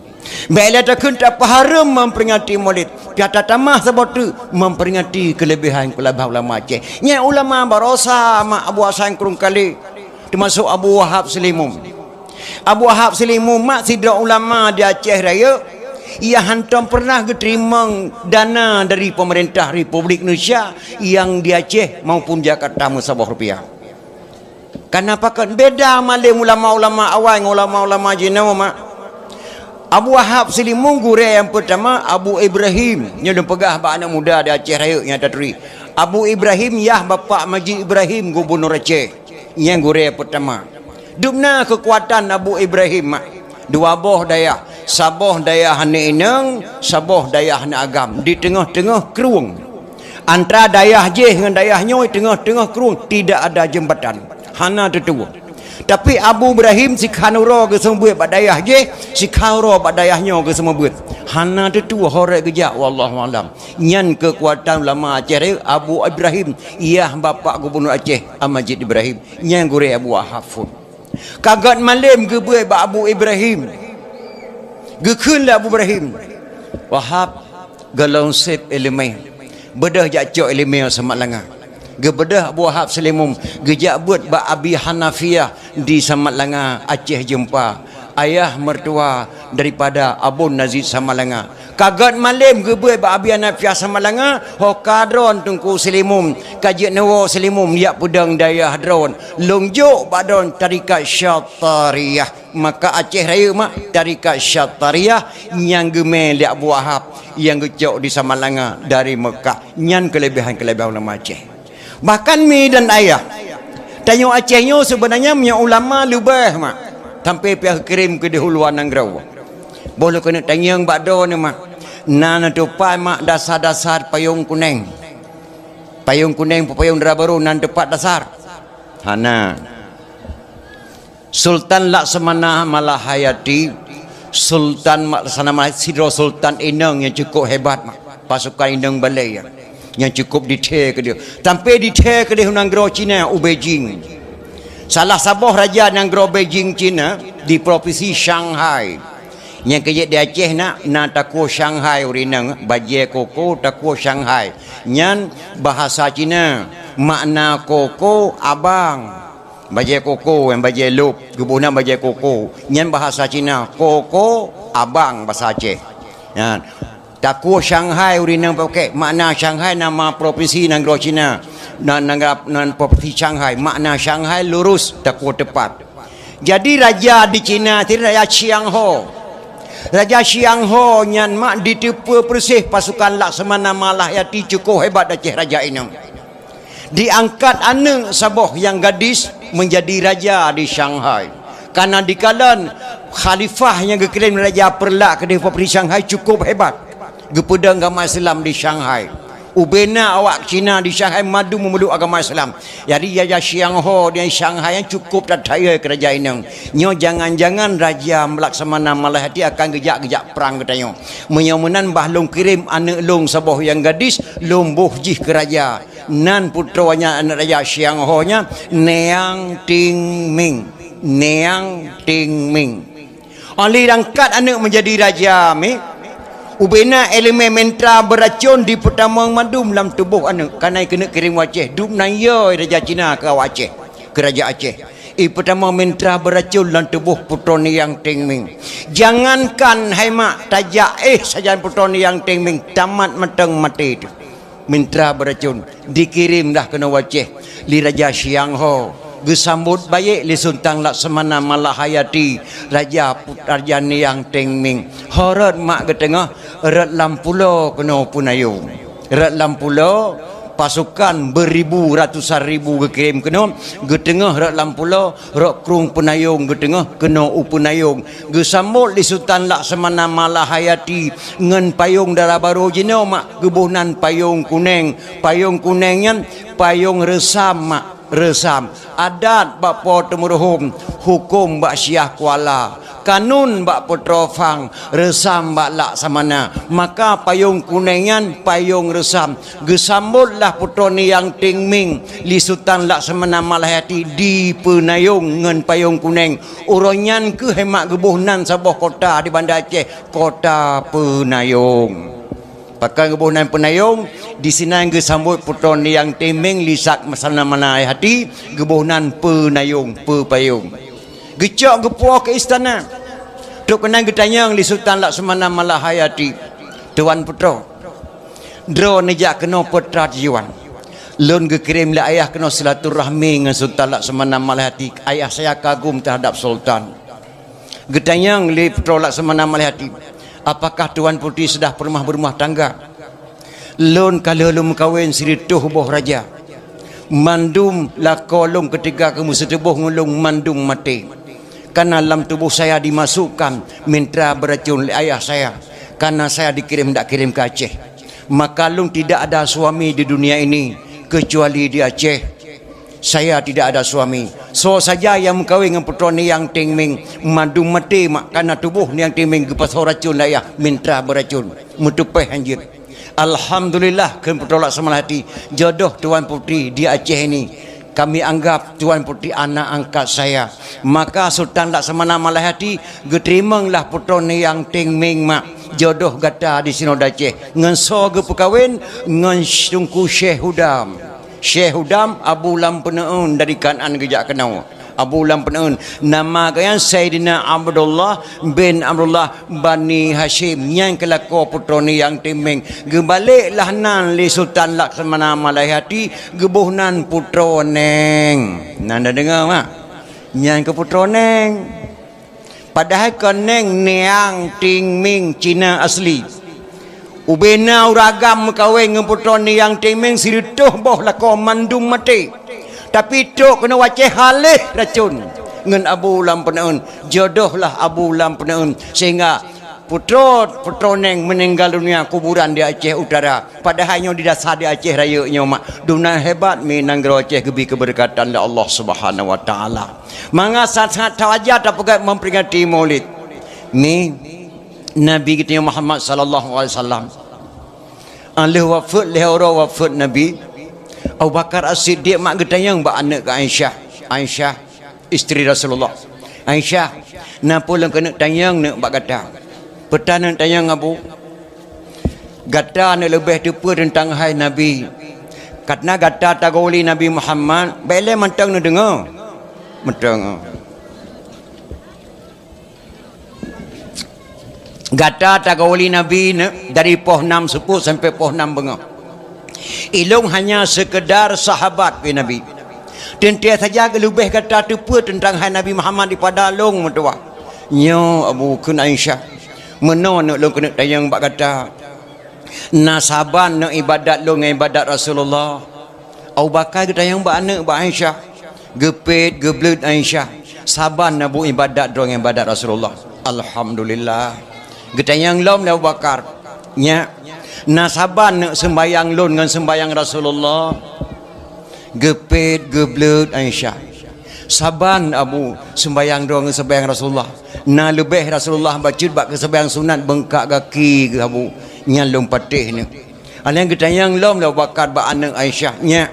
Baiklah tak kun tak pahara memperingati Maulid. Kata tamah sebab tu memperingati kelebihan ulama Aceh. Nyan ulama barosa mak Abu Hasan Kerungkali termasuk Abu Wahab Selimum. Abu Wahab Selimum mak sidra ulama di Aceh Raya. Ia hantam pernah terima dana dari pemerintah Republik Indonesia yang di Aceh maupun Jakarta musabah rupiah. Kenapa kan beda malim ulama-ulama awal dengan ulama-ulama jenama mak. Abu Wahab Selimung gure yang pertama Abu Ibrahim yang pegah bak anak muda di Aceh Raya yang taturi. Abu Ibrahim yah bapa Majid Ibrahim gubernur Aceh yang gure yang pertama. Dubna kekuatan Abu Ibrahim mak. Dua boh daya, saboh daya hana inang, saboh daya hana agam di tengah-tengah kerung. Antara dayah je dengan dayah nyoy tengah-tengah kerung tidak ada jembatan. Hana tetua. Tapi Abu Ibrahim si khanuro ke semua buat badayah je, si khanuro badayahnya ke semua buat. Hana tetua horek gejak wallahu alam. Nyan kekuatan ulama Aceh Abu Ibrahim, ia bapa gubernur Aceh Majid Ibrahim. Nyan gure Abu Wahab. Kagat malam ke buat Abu Ibrahim. Gekunlah Abu Ibrahim. Wahab galau sep elemen. Bedah jak cok elemen sama langa. Gebedah Abu Wahab Selimum gejak buat bak Abi Hanafiyah di Samalanga Aceh jumpa ayah mertua daripada Abu Nazid Samalanga. Kagat malam gebuat bak Abi Hanafiyah Samalanga hokadron tungku Selimum kajian nawa Selimum yak pudang dayah dron longjuk badon tarikat Syatariyah. Maka Aceh Raya mak tarikat Syatariyah yang gemel di Abu Wahab yang gecok di Samalanga dari Mekah. Nyan kelebihan-kelebihan ulama Aceh. Bahkan mi dan ayah tanya Acehnya sebenarnya punya ulama lebih mak sampai pihak kirim ke dahuluan Nangrau boleh kena tanya yang bakdo ni mak nana depan mak dasar-dasar payung kuning payung dera baru nan depan dasar hana Sultan Laksamana Malahayati Sultan Laksana Malahati Sidro Sultan Ineng yang cukup hebat mak. Pasukan Ineng Balai yang cukup detail ke dia. Sampai detail ke dia negara Cina Beijing. Salah sabah raja negara Beijing Cina di provinsi Shanghai. Yang kerja di Aceh nak takuh Shanghai urinang bajai koko takuh Shanghai. Nyan bahasa Cina makna koko abang. Bajai koko yang bajai lup gebunan bajai koko. Nyan bahasa Cina koko abang bahasa Aceh. Nyan takuh Shanghai urinang pakai makna Shanghai nama provinsi negara Cina. Negara provinsi Shanghai makna Shanghai lurus takuh tepat. Jadi raja di Cina itu Raja Xiang Ho. Raja Xiang Ho nyan mak ditipu persih pasukan Laksamana Malahati cukup hebat Aceh raja ini. Diangkat anak sabah yang gadis menjadi raja di Shanghai. Karena di kalan khalifah yang dikirim raja perlak ke di Shanghai cukup hebat. Gepedang agama Islam di Shanghai. Ubena awak Cina di Shanghai madu memeluk agama Islam. Jadi Raja Xiang Ho di Shanghai yang cukup tertaya kerajaan ini. Nyo jangan-jangan Raja Laksamana Malahati akan gejak-gejak perang katanya. Menyamunan bah long kirim anak long sabah yang gadis long boh jih ke raja. Nan putranya anak Raja Xiang Ho nya Neang Ting Ming. Neang Ting Ming. Oleh angkat anak menjadi raja Ubena elemen mentra beracun di pertama madum dalam tubuh anak karena kena kirim Aceh dum naya raja Cina ke Aceh ke raja Aceh pertama mentra beracun dalam tubuh putra yang Tingming. Jangankan hai mak tajak saja putra yang Tingming tamat mateng mati itu mentra beracun dikirim dah kena Aceh li Raja Xiang Ho gesambut baik li Sultan Laksamana Malahayati Raja Niang Tingming. Horat mak ke tengah rat lampulo kena punayung. Rat lampulo pasukan beribu ratusan ribu kekirim kena ke tengah rat lampulo rat krung punayung ke tengah kena upunayung. Gesambut li Sultan Laksamana Malahayati ngan payung darah baru jino mak gebunan payung kuningnya payung resam mak resam adat bapa temuruhum hukum bak Syah Kuala kanun bak Petrofang resam bak Laksamana maka payung kuningan payung resam gesambutlah putra ni yang Tingming li Sultan Laksamana Malahati di penayung ngan payung kuning uronyan ke hemat gebuhnan sabah kota di Bandar Aceh kota Penayung. Pakai gebunan penayung di sini yang gesambut putra yang Tingming lisak masalah mana hati gebunan penayung pepayung gecok gepuah ke istana tok kena getanyang li Sultan Laksamana Malahayati tuan putra dro nejak kena putra jiwan lun gekirim la ayah kena silaturahmi dengan Sultan Laksamana Malahati ayah saya kagum terhadap sultan getanyang li putra Laksamana Malahati apakah Tuan Putri sudah berumah tangga? Lun kalau lum kahwin sirituh boh raja. Mandum lakolong ketika kamu setubuh ngulung mandum mati. Karena dalam tubuh saya dimasukkan mentra beracun oleh ayah saya. Karena saya dikirim tak kirim ke Aceh. Maka lum tidak ada suami di dunia ini kecuali di Aceh. Saya tidak ada suami. So saja yang mengkawin dengan putra ni yang Tingming mandum mati mak karena tubuh ni yang Tingming gepas racun dah ya mentra beracun mutupai anjir. Alhamdulillah kan putra Laksamana Malahati jodoh Tuan Putri di Aceh ini. Kami anggap Tuan Putri anak angkat saya. Maka Sultan Laksamana Malahati geterimanglah putra ni yang Tingming mak jodoh gata di Sinoda Aceh. Ngan so ge perkawin ngan Tunku Syekh Hudam. Syekh Hudam Abu Lam Penaun dari Kanan gejak kenau. Abu Lam Penaun nama kaya Sayyidina Abdullah bin Abdullah Bani Hashim yang kelako putra ni yang Tingming gebaliklah nan li Sultan Laksamana Malahati gebuhnan putra neng. Nanda dengar mak yang ke putra neng padahal ke neng Neang Tingming Cina asli ubena uragam kawin dengan putra ni yang Tingming sirituh boh lako mandum mati tapi tok kena waceh halih racun dengan Abu Lam Penaun jodohlah Abu Lam Penaun sehingga putra neng meninggal dunia kuburan di Aceh Utara padahal di dasar di Aceh Raya mak dunia hebat menanggara Aceh gebi keberkatan Allah Subhanahu Wa Taala manga saat tawajat apa memperingati Maulid ni Nabi kita Muhammad sallallahu alaihi wasallam alih wafat lehoro wafat Nabi Abu Bakar As-Siddiq mak getayang ba anak ke Aisyah isteri Rasulullah Aisyah na pulang kena tayang nak bak gata petana tayang abu gata nak lebih depa tentang hai Nabi katna gata tagoli Nabi Muhammad bele mentang nak dengar mentang gata tagoli Nabi dari poh 6 seput sampai poh 6 bengah ilung hanya sekedar sahabat Nabi dan dia saja lebih kata tepa tentang hai Nabi Muhammad di pada long metua nyo abu kun Aisyah meno nak long kena tayang bak kata nasaban nak ibadat long ibadat Rasulullah Abu Bakar kita tayang bak anak bak Aisyah gepet geblut Aisyah saban nabu ibadat dong ibadat Rasulullah alhamdulillah kita yang lom Abu Bakar nya nasaban nak sembayang lon dengan sembayang Rasulullah gepet geblut Aisyah saban abu sembayang dong sembayang Rasulullah na lebih Rasulullah baca bak ke sembayang sunat bengkak kaki ke abu nyalung patih ni yang kita yang lom Abu Bakar bak anak Aisyah nya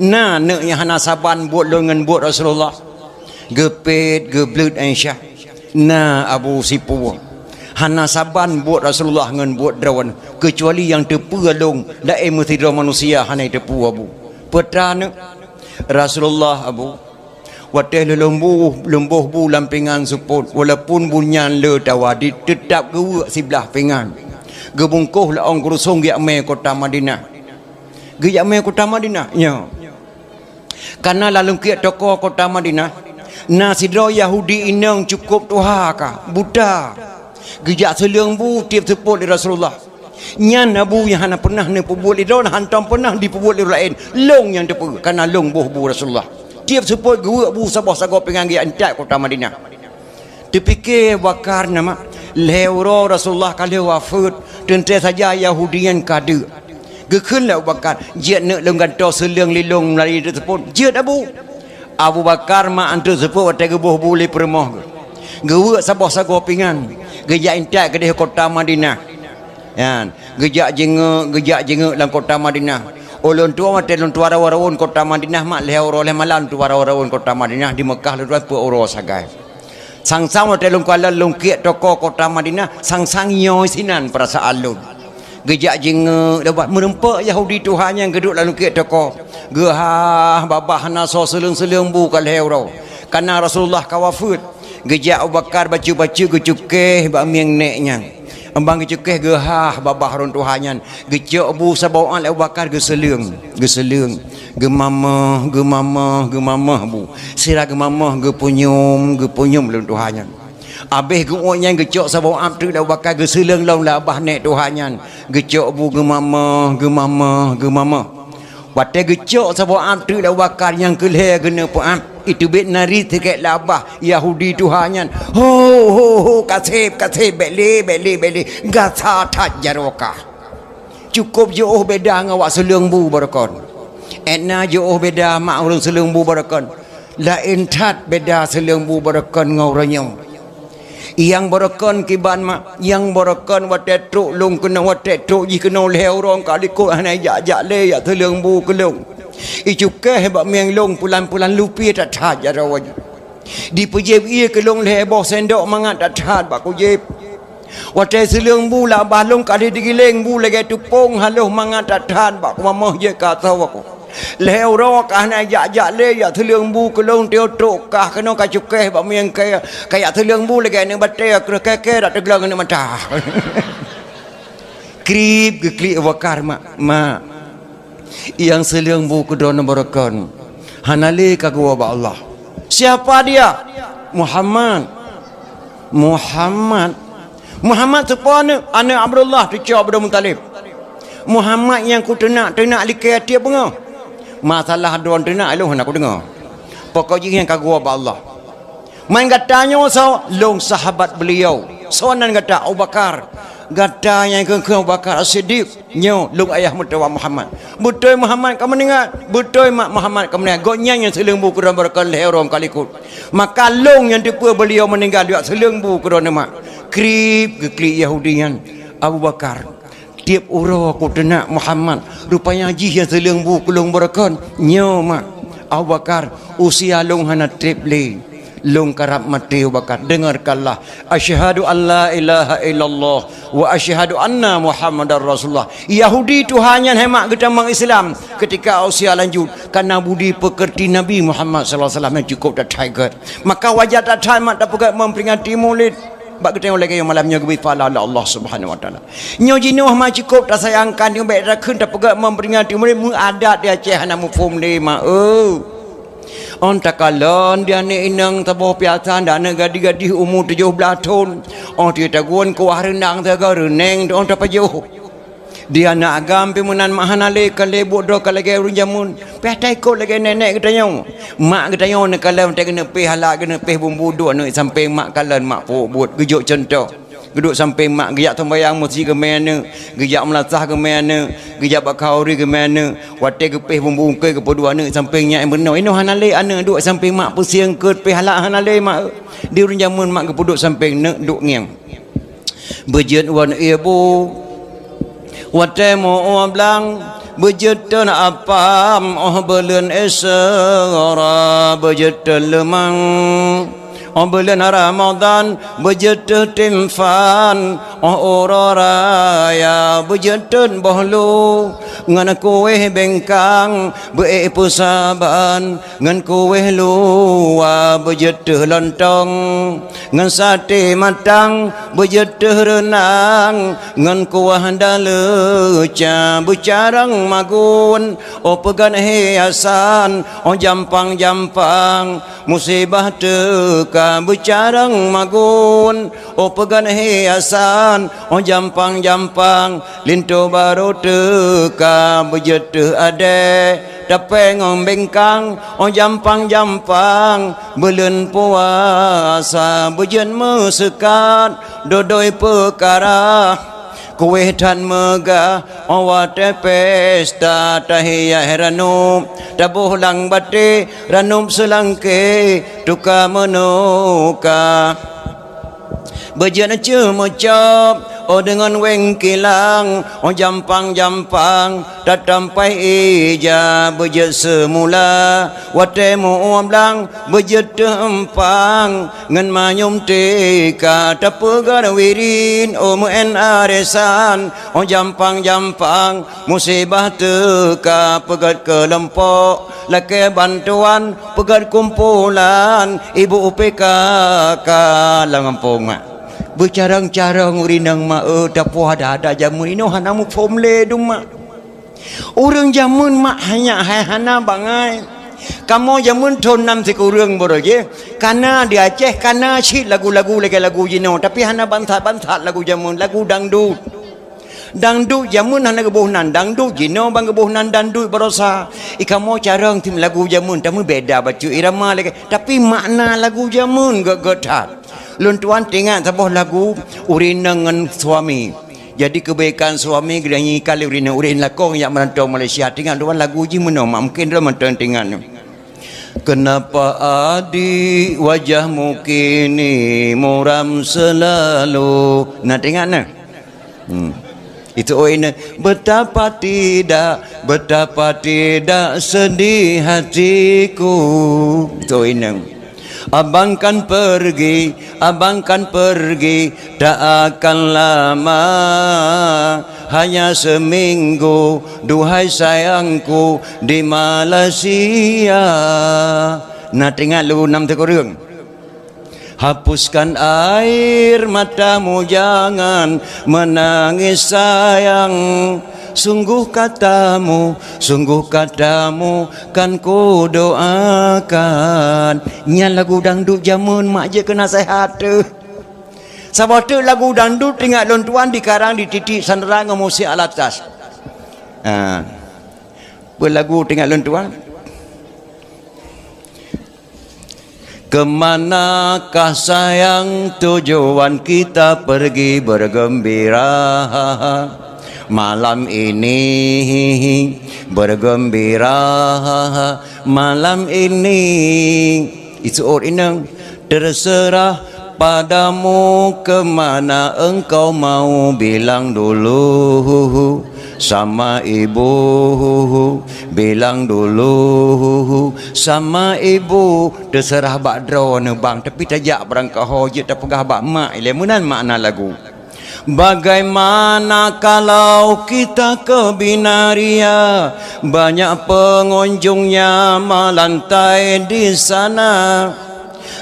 na nak yang hana saban buat lon dengan buat Rasulullah gepet geblut Aisyah na abu sipu hana saban buat Rasulullah dengan buat drawan kecuali yang tepu alung dae mesti manusia hana tepu abu petana Rasulullah abu wateh lembuh bu lampingan suput walaupun bunyan le tawadi tetap gewa sebelah pingan gebungkuh la ong kurusong gi ame kota Madinah gi ame kota Madinah nya karena lalu ke toko kota Madinah na sidro Yahudi inang cukup tuha ka buta gejak seleung bu tiap seput di Rasulullah nyan abu yang hana pernah ne pebut di daun hantam pernah dipebut di lain long yang tepu karena long bu Rasulullah tiap seput gua bu sabah sago pengangi antak kota Madinah dipikir Bakar nama lewro Rasulullah kali wafat tentu saja Yahudian kada gekun lah Bakar jiat nak lenggan to seleung lilung lari tersebut jiat Abu Bakar ma antu seput watai gebuh boleh permoh gua sabah sago pengan gejak antak ke kota Madinah yan gejak jenguk dalam kota Madinah ulun tua mate lun tua rawan kota Madinah mak leh oro leh malan tua rawan kota Madinah di Mekah lu pu oro sagai sang-sang mate lun kuala lun kiat toko kota Madinah sang-sang nyoy sinan perasaan lun gejak jenguk dapat merempak Yahudi Tuhan yang geduk lalu kiat toko gehah babah na so selung-selung bu ka leh oro karena Rasulullah kawafut gejak Abu Bakar baca-baca gecukeh ba mieng neknya ambang gecukeh gehah babah run Tuhannya gecuk bu sabawaan Abu Bakar geselung gemamah bu sira gemamah gepunyum lun Tuhannya abeh guonya gecuk sabawaan tu Abu Bakar geselung long la abah nek Tuhannya gecuk bu gemamah wate gecuk sabawaan tu Abu Bakar yang keleh gena puam itu bet nari tiket labah Yahudi Tuhannya ho kasih beli gasa tat jaroka cukup jauh beda ngawak selung bu barakon etna jauh beda mak urang selung bu barakon lain tat beda selung bu barakon ngauranyong yang barakon kiban mak yang barakon wate truk lung kena wate truk ji kena leh orang kali ko hanai jak le ya selung bu kelung icuke hebak miang long pulan lupi tak hat ya rawaj di pejeb ia ke long leboh sendok mangat tak hat bak kujeb watai seleung bu la balong kali digileng bu lagi tupung haluh mangat tak hat bak mamah je ka tahu aku leh ro ka na jak le ya seleung bu ke long teo tok kah kena ka cuke bak miang kayak seleung bu lagi ne batai ke dak teglang ne mata krip gekli wakar mak yang seleung bu kedona barakon hanali kagua ba Allah siapa dia Muhammad sepana anak Abdullah tu cak Abdul Muttalib Muhammad yang ku tenak likai tiap benga masalah don tenak lu nak ku dengar pokoknya yang kagua ba Allah main katanya so long sahabat beliau soalan kata Abu Bakar gata yang ke Abu Bakar As-Siddiq nyo lung ayah mutawa Muhammad betul Muhammad kamu dengar betul mak Muhammad kamu dengar gonya yang selung bu kurang berkal herom kalikut maka long yang depa beliau meninggal dia selung bu kurang mak Krip ke klik Yahudian Abu Bakar tiap ura aku tenak Muhammad rupanya haji yang seleng bu kulung berakon nyo mak Abu Bakar usia long hana triple long karab mati Abu Bakar dengarkanlah asyhadu an la ilaha illallah wa asyhadu anna Muhammadar Rasulullah. Yahudi Tuhannya hemat kita mang Islam ketika usia lanjut karena budi pekerti Nabi Muhammad sallallahu alaihi wasallam yang cukup dah tiger maka wajar tak tamat tak pegat memperingati Maulid bak kita oleh yang malamnya gebi pala Allah Subhanahu wa taala. Nyo jinuh mah cukup tak sayangkan yang baik dah keun tak pegat memperingati Maulid mu adat dia Aceh hana mufhum ni mak on takalon dia ni inang taboh piatan dan gadis-gadis umur 17 tahun on dia taguan ku renang taga reneng on tapajuh dia nak agam pimunan mahanale kale bodoh kale ge runjamun petai ko lagi nenek katanya mak katanya nak kalau tak kena pe halak kena pe bumbu duk nak sampai mak kalan mak po buat gejuk contoh geduk sampai mak gejak sembahyang mesti ke mana gejak melatah ke mana gejak bakauri ke mana wate ke peh bumbu ke kedua anak sampai nya benar ino hanale anak duk sampai mak pusiang ke peh halak hanale mak di urang jamun mak ke puduk sampai nak duk ngiang bejet wan ibu wate mo blang bejet na apam belen esara bejet lemang bulan Ramadan berjatuh timfan oraya berjatuh bahlu ngan kuih bengkang beepusaban ngan kuih luwa berjatuh lontong ngan sate matang berjatuh renang ngan kuah daleca bercarang magun pegan hiasan jampang-jampang musibah teka bercarang magun pegan hiasan jampang-jampang lintu baru teka berjatuh ade tapi ngombengkang jampang-jampang bulan puasa berjen mesekat dodoi perkara kuih tan megah awate pesta tahiyah ranum tabuh lang bate ranum selangke tuka menuka berjana cemocop dengan weng kilang jampang-jampang tak sampai ija berjet semula wate muamlang berjet empang ngan manyum teka tak pegar wirin muen aresan jampang-jampang musibah teka pegat ke lempok laki bantuan pegat kumpulan ibu PKK langampung bercarang-carang urinang mak tak puas ada jamun ini hana mu formule dum mak urang jamun mak hanya hana bangai kamu jamun thon nam si urang boro je kana di Aceh kana sit lagu-lagu lagu jino tapi hana bantat-bantat lagu jamun lagu dangdut jamun hana gebuhnan dangdut jino bang gebuhnan dangdut berosa ikamu carang tim lagu jamun tamu beda baca irama lagi tapi makna lagu jamun gegetat luntuan tengah sebuah lagu urina dengan suami jadi kebaikan suami geranyi kali urina urin lakong yang merantau Malaysia tengah luan lagu ji mana mungkin dia merantau tengah kenapa adik wajahmu kini muram selalu nah tengah nah itu ini betapa tidak sedih hatiku itu ini abang kan pergi tak akan lama hanya seminggu duhai sayangku di Malaysia nah tengok lu nam tekurung hapuskan air matamu jangan menangis sayang sungguh katamu kan ku doakan nya lagu dangdut jamun mak je kena sehat tu sebab tu lagu dangdut tinggal lontuan dikarang di titik sanderang musik alatas berlagu tinggal lontuan kemanakah sayang tujuan kita pergi bergembira malam ini bergembira malam ini itu orang terserah padamu kemana engkau mau bilang dulu sama ibu, bilang dulu sama ibu. Terserah bak drone bang, tapi tajak berangkat hoje tak pegah bak mak lemunan makna lagu. Bagaimana kalau kita ke Binaria, banyak pengunjungnya melantai di sana.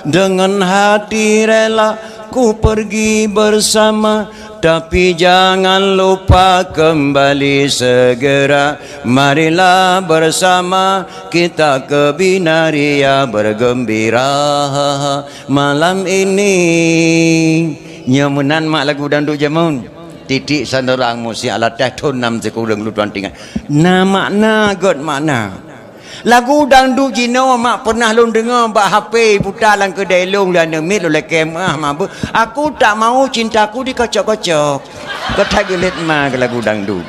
Dengan hati rela ku pergi bersama, tapi jangan lupa kembali segera. Marilah bersama kita ke Binaria bergembira malam ini. Nyamunan mak lagu dandut jamun titik sandarang musi alat tahun 6 sekurang lu tuan tinggal. Na makna god makna lagu dangdut jino mak pernah lu dengar bak HP putar lang ke dailung dan demit oleh kemah mabuk. Aku tak mau cintaku dikocok-kocok. Kata gelit mah ke lagu dangdut.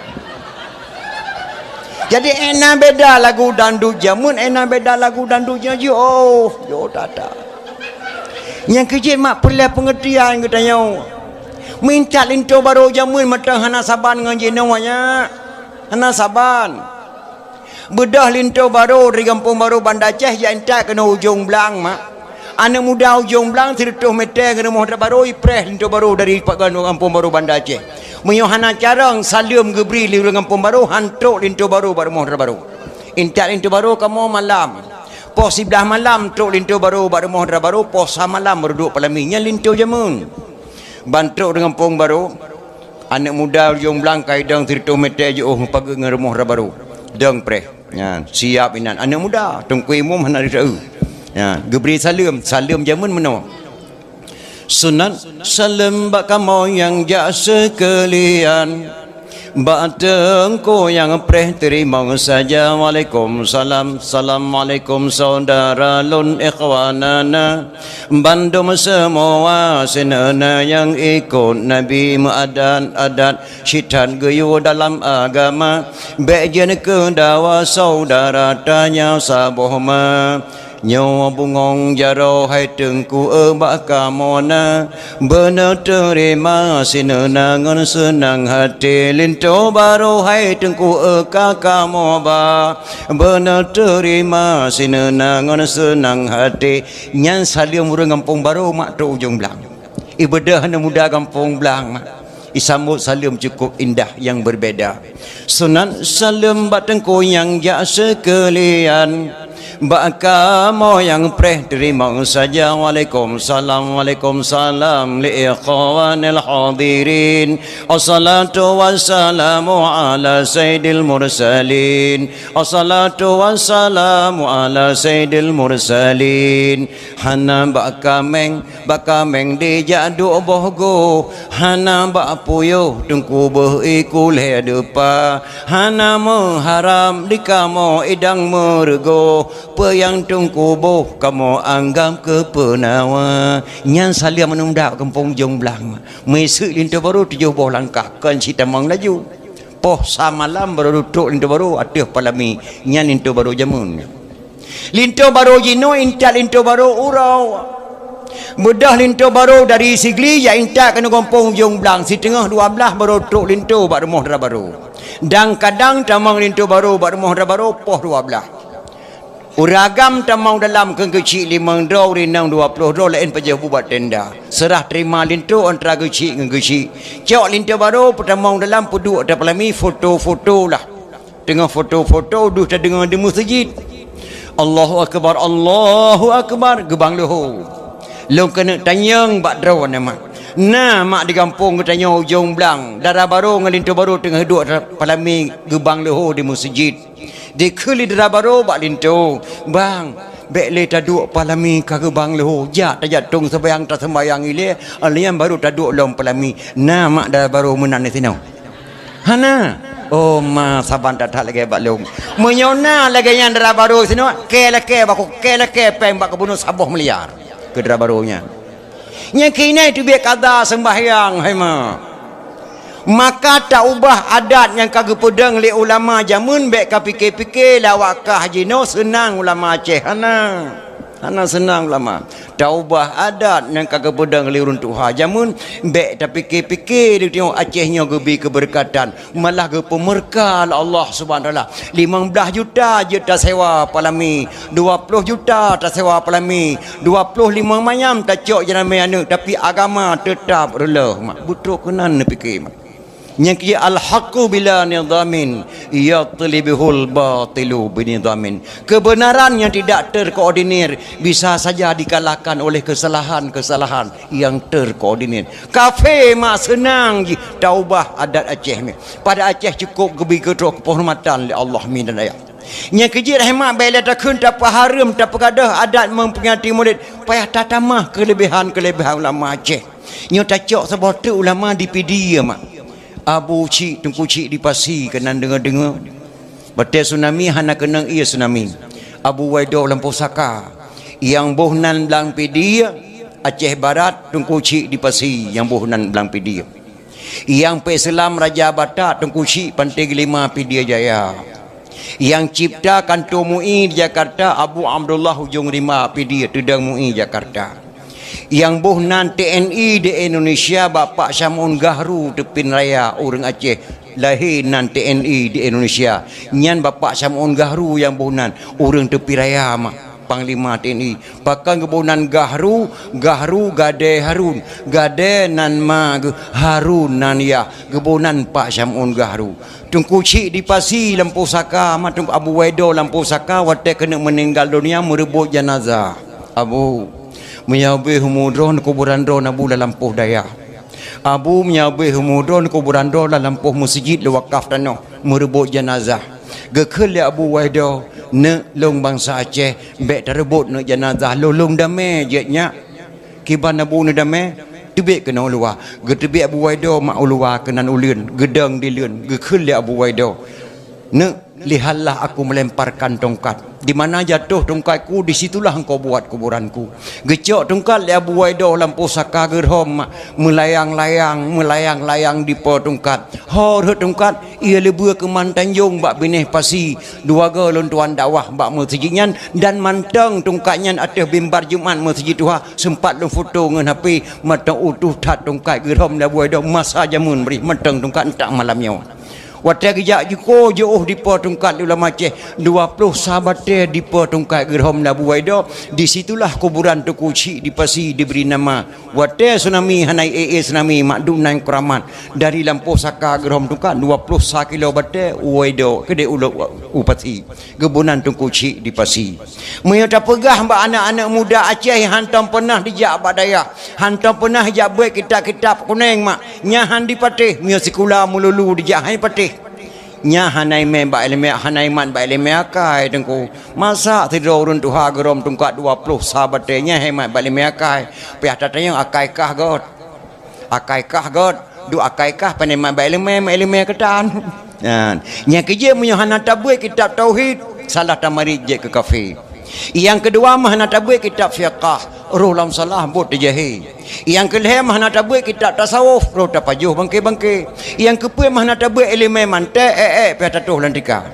Jadi enak beda lagu dangdut jamun, enak beda lagu dangdutnya yo tata. Yang kecil mak perlu pengertian katanya. Minta linto baru jamun mata hana saban dengan jenawanya. Hana saban. Bedah linto baru dari kampung baru Bandar Aceh yang tak kena ujung belang mak. Anak muda ujung belang tertuh meter kena mohon baru ipreh linto baru dari kampung baru Bandar Aceh. Menyohana carang salim gebri di kampung baru hantuk linto baru mohon baru. Intak linto baru kamu malam. Pos sebelah malam truk lintu baru mohon baru pos malam berduduk palaminya lintu jamun. Bantuk dengan pong baru. Anak muda ujung belang kaidang 3 meter je pagi dengan rumah baru. Deng preh. Ya, siap inan anak muda tungku imum hana dirau. Ya, gebri salim jamun meno. Sunat salam bak kamu yang jak sekalian. Batengku yang preh terima saja. Waalaikumsalam. Assalamualaikum saudara lun ikhwanana. Bandum semua senana yang ikut Nabi muadan adat syitan geyu dalam agama. Bejen ke dawa saudara tanya sabohma. Nyawa bungong jaro hai tengku ebak kamona. Benar terima sinenangan senang hati. Linto baru hai tengku kakamoba. Benar terima sinenangan senang hati. Nyan salim urang kampung baru mak tu ujung belang. Ibadah anak muda kampung belang mak. Isambut salim cukup indah yang berbeza. Sunat salim batengku yang jak sekalian. Bakamu yang preh terima saja. Waalaikumsalam. Waalaikumsalam li ikhwanil hadirin. Assalatu wassalamu ala sayyidil mursalin. Assalatu wassalamu ala sayyidil mursalin. Hana bakameng di jadu bohgo. Hana bak puyuh tungku behiku le depa. Hana mengharam di kamu idang mergo. Yang tungku boh kamu anggap kepenawa. Nyan salia menundak kampung jong belang. Mesuk lintu baru 7 langkah kan cita mang laju. Poh samalam baru duduk lintu baru aduh palami. Nyan lintu baru jamun. Lintu baru jino intak lintu baru urau. Bedah lintu baru dari Sigli ya intak kena kampung jong belang. Si tengah 12 baru duduk lintu baru mohra baru. Dan kadang tamang lintu baru mohra baru poh 12. Uragam tamau dalam kecil 5 dolar rinang 20 dolar lain pajak buat tenda. Serah terima lintu antara kecil dengan kecil. Cok lintu baru pertamau dalam puduk ada pelami foto-foto lah. Tengah foto-foto duh tak dengar di masjid. Allahu akbar, Allahu akbar gebang lohor. Lo kena tanyang bak draw nama. Nah mak di kampung ke tanya ujung belang. Darah baru dengan lintu baru tengah duduk pelami gebang lohor di masjid. Di kuli darah baru bak lintu. Bang, bekle taduk palami kage bang leho. Ja tajat tung sembayang tak sembayang ile. Alian baru taduk lom palami. Nah mak darah baru menan di sini. Hana. Oh ma saban tak lagi bak leho. Menyona lagi yang darah baru sini. Keleke baku keleke peng bak kebunuh sabuh meliar. Ke darah barunya. Nya kini itu biar kada sembahyang hai ma. Maka tak ubah adat yang kagak pedang le ulama jamun bek ka fikir-fikir lawakah jino senang ulama Aceh hana. Hana senang lama. Taubah adat yang kagak pedang lirun Tuhan. Jamun bek tak fikir-fikir dia tengok Acehnya gebi keberkatan. Malah ke pemerkah Allah Subhanahu Wa Taala. 15 juta je tak sewa palami. 20 juta tak sewa palami. 25 mayam tak cok jenama anak. Tapi agama tetap rela. Mak butuh kenan fikir mak. Yang kia al-haqqu bila nizamin yatlibihul batilu binizamin. Kebenaran yang tidak terkoordinir bisa saja dikalahkan oleh kesalahan-kesalahan yang terkoordinir. Kafe mak senang je taubah adat Aceh ni. Pada Aceh cukup gebi ketuk penghormatan oleh Allah min dan ayat. Yang kejir hemat baiklah tak kun tak haram tak pergadah adat memperingati Maulid payah tatamah kelebihan-kelebihan ulama Aceh. Nyo tak cok sebab tu ulama di pedia mak. Abu cik tungku cik di pasi kenan dengar-dengar. Betul tsunami hana kenang ia tsunami. Abu Waido Lampau Saka yang bohnan belang pedia Aceh Barat tungku cik di pasi yang bohnan belang pedia. Yang Peselam Raja Batak tungku cik Pantai Gelima Pedia Jaya. Yang cipta Kantor MUI di Jakarta Abu Abdullah Hujung Rima Pedia Tedang MUI Jakarta. Yang bohnan TNI di Indonesia Bapak Syamun Gahru Tepin Raya orang Aceh lahir nan TNI di Indonesia. Nyan Bapak Syamun Gahru yang bohnan orang Tepi Raya mak Panglima TNI. Bahkan kebohnan Gahru Gade Harun Gade nan ma Harun nan ya kebohnan Pak Syamun Gahru. Tungku cik di pasi Lampau Saka mak tungku Abu Waido Lampau Saka wate kena meninggal dunia merebut jenazah. Abu menyabih humudron kuburan ron Abu dalam poh daya. Abu menyabih humudron kuburan ron dalam poh masjid wakaf tanah merebut jenazah. Gekel Abu Waido ne long bangsa Aceh bek terebut ne jenazah lolong damai je nya. Kiban Abu ne damai tebik kena ulua. Getebik Abu Waido mak ulua kenan ulun gedang dilun. Gekel Abu Waido ne lihatlah aku melemparkan tongkat. Di mana jatuh tongkatku, di situlah engkau buat kuburanku. Gecok tongkat li Abu Waido Lampau Saka gerhom melayang-layang di po tongkat. Hor tongkat ia lebih ke Mantanjung bak bineh pasi. Dua galon tuan dakwah bak masjidnya dan mantang tongkatnya atas bimbar Jumat masjid tuha sempat lu foto ngan HP matang utuh tat tongkat gerhom li Abu Waido masa jamun beri mantang tongkat tak malamnya. Wadah kejak juko jauh di potongkat ulama Aceh 20 sahabat di potongkat gerhom Abu Waido. Di situlah kuburan Tuku Cik di pasi diberi nama. Wadah tsunami hanai tsunami makdum naik keramat dari Lampau Saka gerhom tongkat 20 kilo batai Waido kedai upati kebunan Tuku Cik di pasi. Mereka pegah mbak anak-anak muda Aceh hantam pernah dijak badaya hantam pernah jak buat kitab-kitab kuning mak nyahan di patih mia sekolah mululu dijak hai patih nya hanai men ba ilmu hanai man ba ilmu akai tengku masa tidur urun tuha gerom tungkat 20 sahabatnya hemat ba ilmu akai piah tatanya akai kah god du akai kah paneman ba ilmu ketan nya kerja punya hana tabuih kitab tauhid salah tamari je ke kafe. Yang kedua mah nak tabuih kitab fiqh roh lam salah bot jahi. Yang kelima mah nak tabuih kitab tasawuf roh tapajuh bangke-bangke. Yang keempat mah nak tabuih ilmu mantek pe tatuh lantika.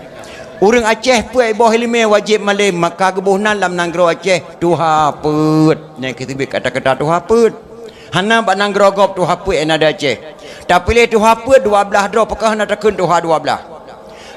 Orang Aceh puai boh ilmu wajib malim maka gebuhnan lam nanggro Aceh tuha put. Nek kita kata-kata tuha put. Hana bak nanggro gop tuha put enada Aceh. Tapi le tuha put 12 dro pakah nak takun tuha 12.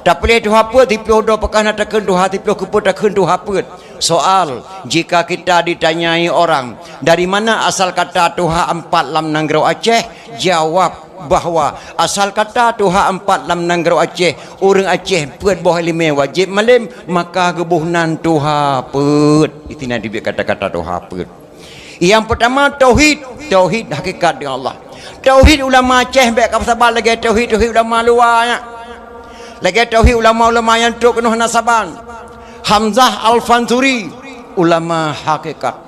Tak boleh tu apa tiploh do pakai nak tekan tu hati tiploh keput tekan tu apa. Soal jika kita ditanyai orang dari mana asal kata Tuha 4 lam nanggro Aceh, jawab bahawa asal kata Tuha 4 lam nanggro Aceh orang Aceh put boh lime wajib malim maka gebuhnan Tuha put. Itu nanti kata-kata Tuha put. Yang pertama tauhid hakikat dengan Allah. Tauhid ulama Aceh baik kau sabar lagi tauhid ulama luarnya. Lagi tauhid ulama-ulama yang tuk penuh nasaban. Hamzah Al-Fansuri ulama hakikat.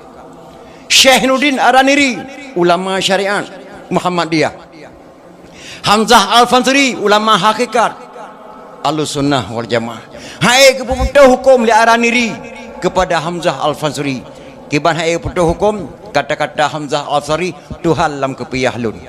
Syekh Nudin Araniri ulama syariat Muhammadiyah. Hamzah Al-Fansuri ulama hakikat Ahlussunnah wal Jamaah. Hai keputusan hukum li Araniri kepada Hamzah Al-Fansuri. Kiban hai keputusan hukum kata-kata Hamzah Al-Fansuri Tuhan lam kepiyahlun.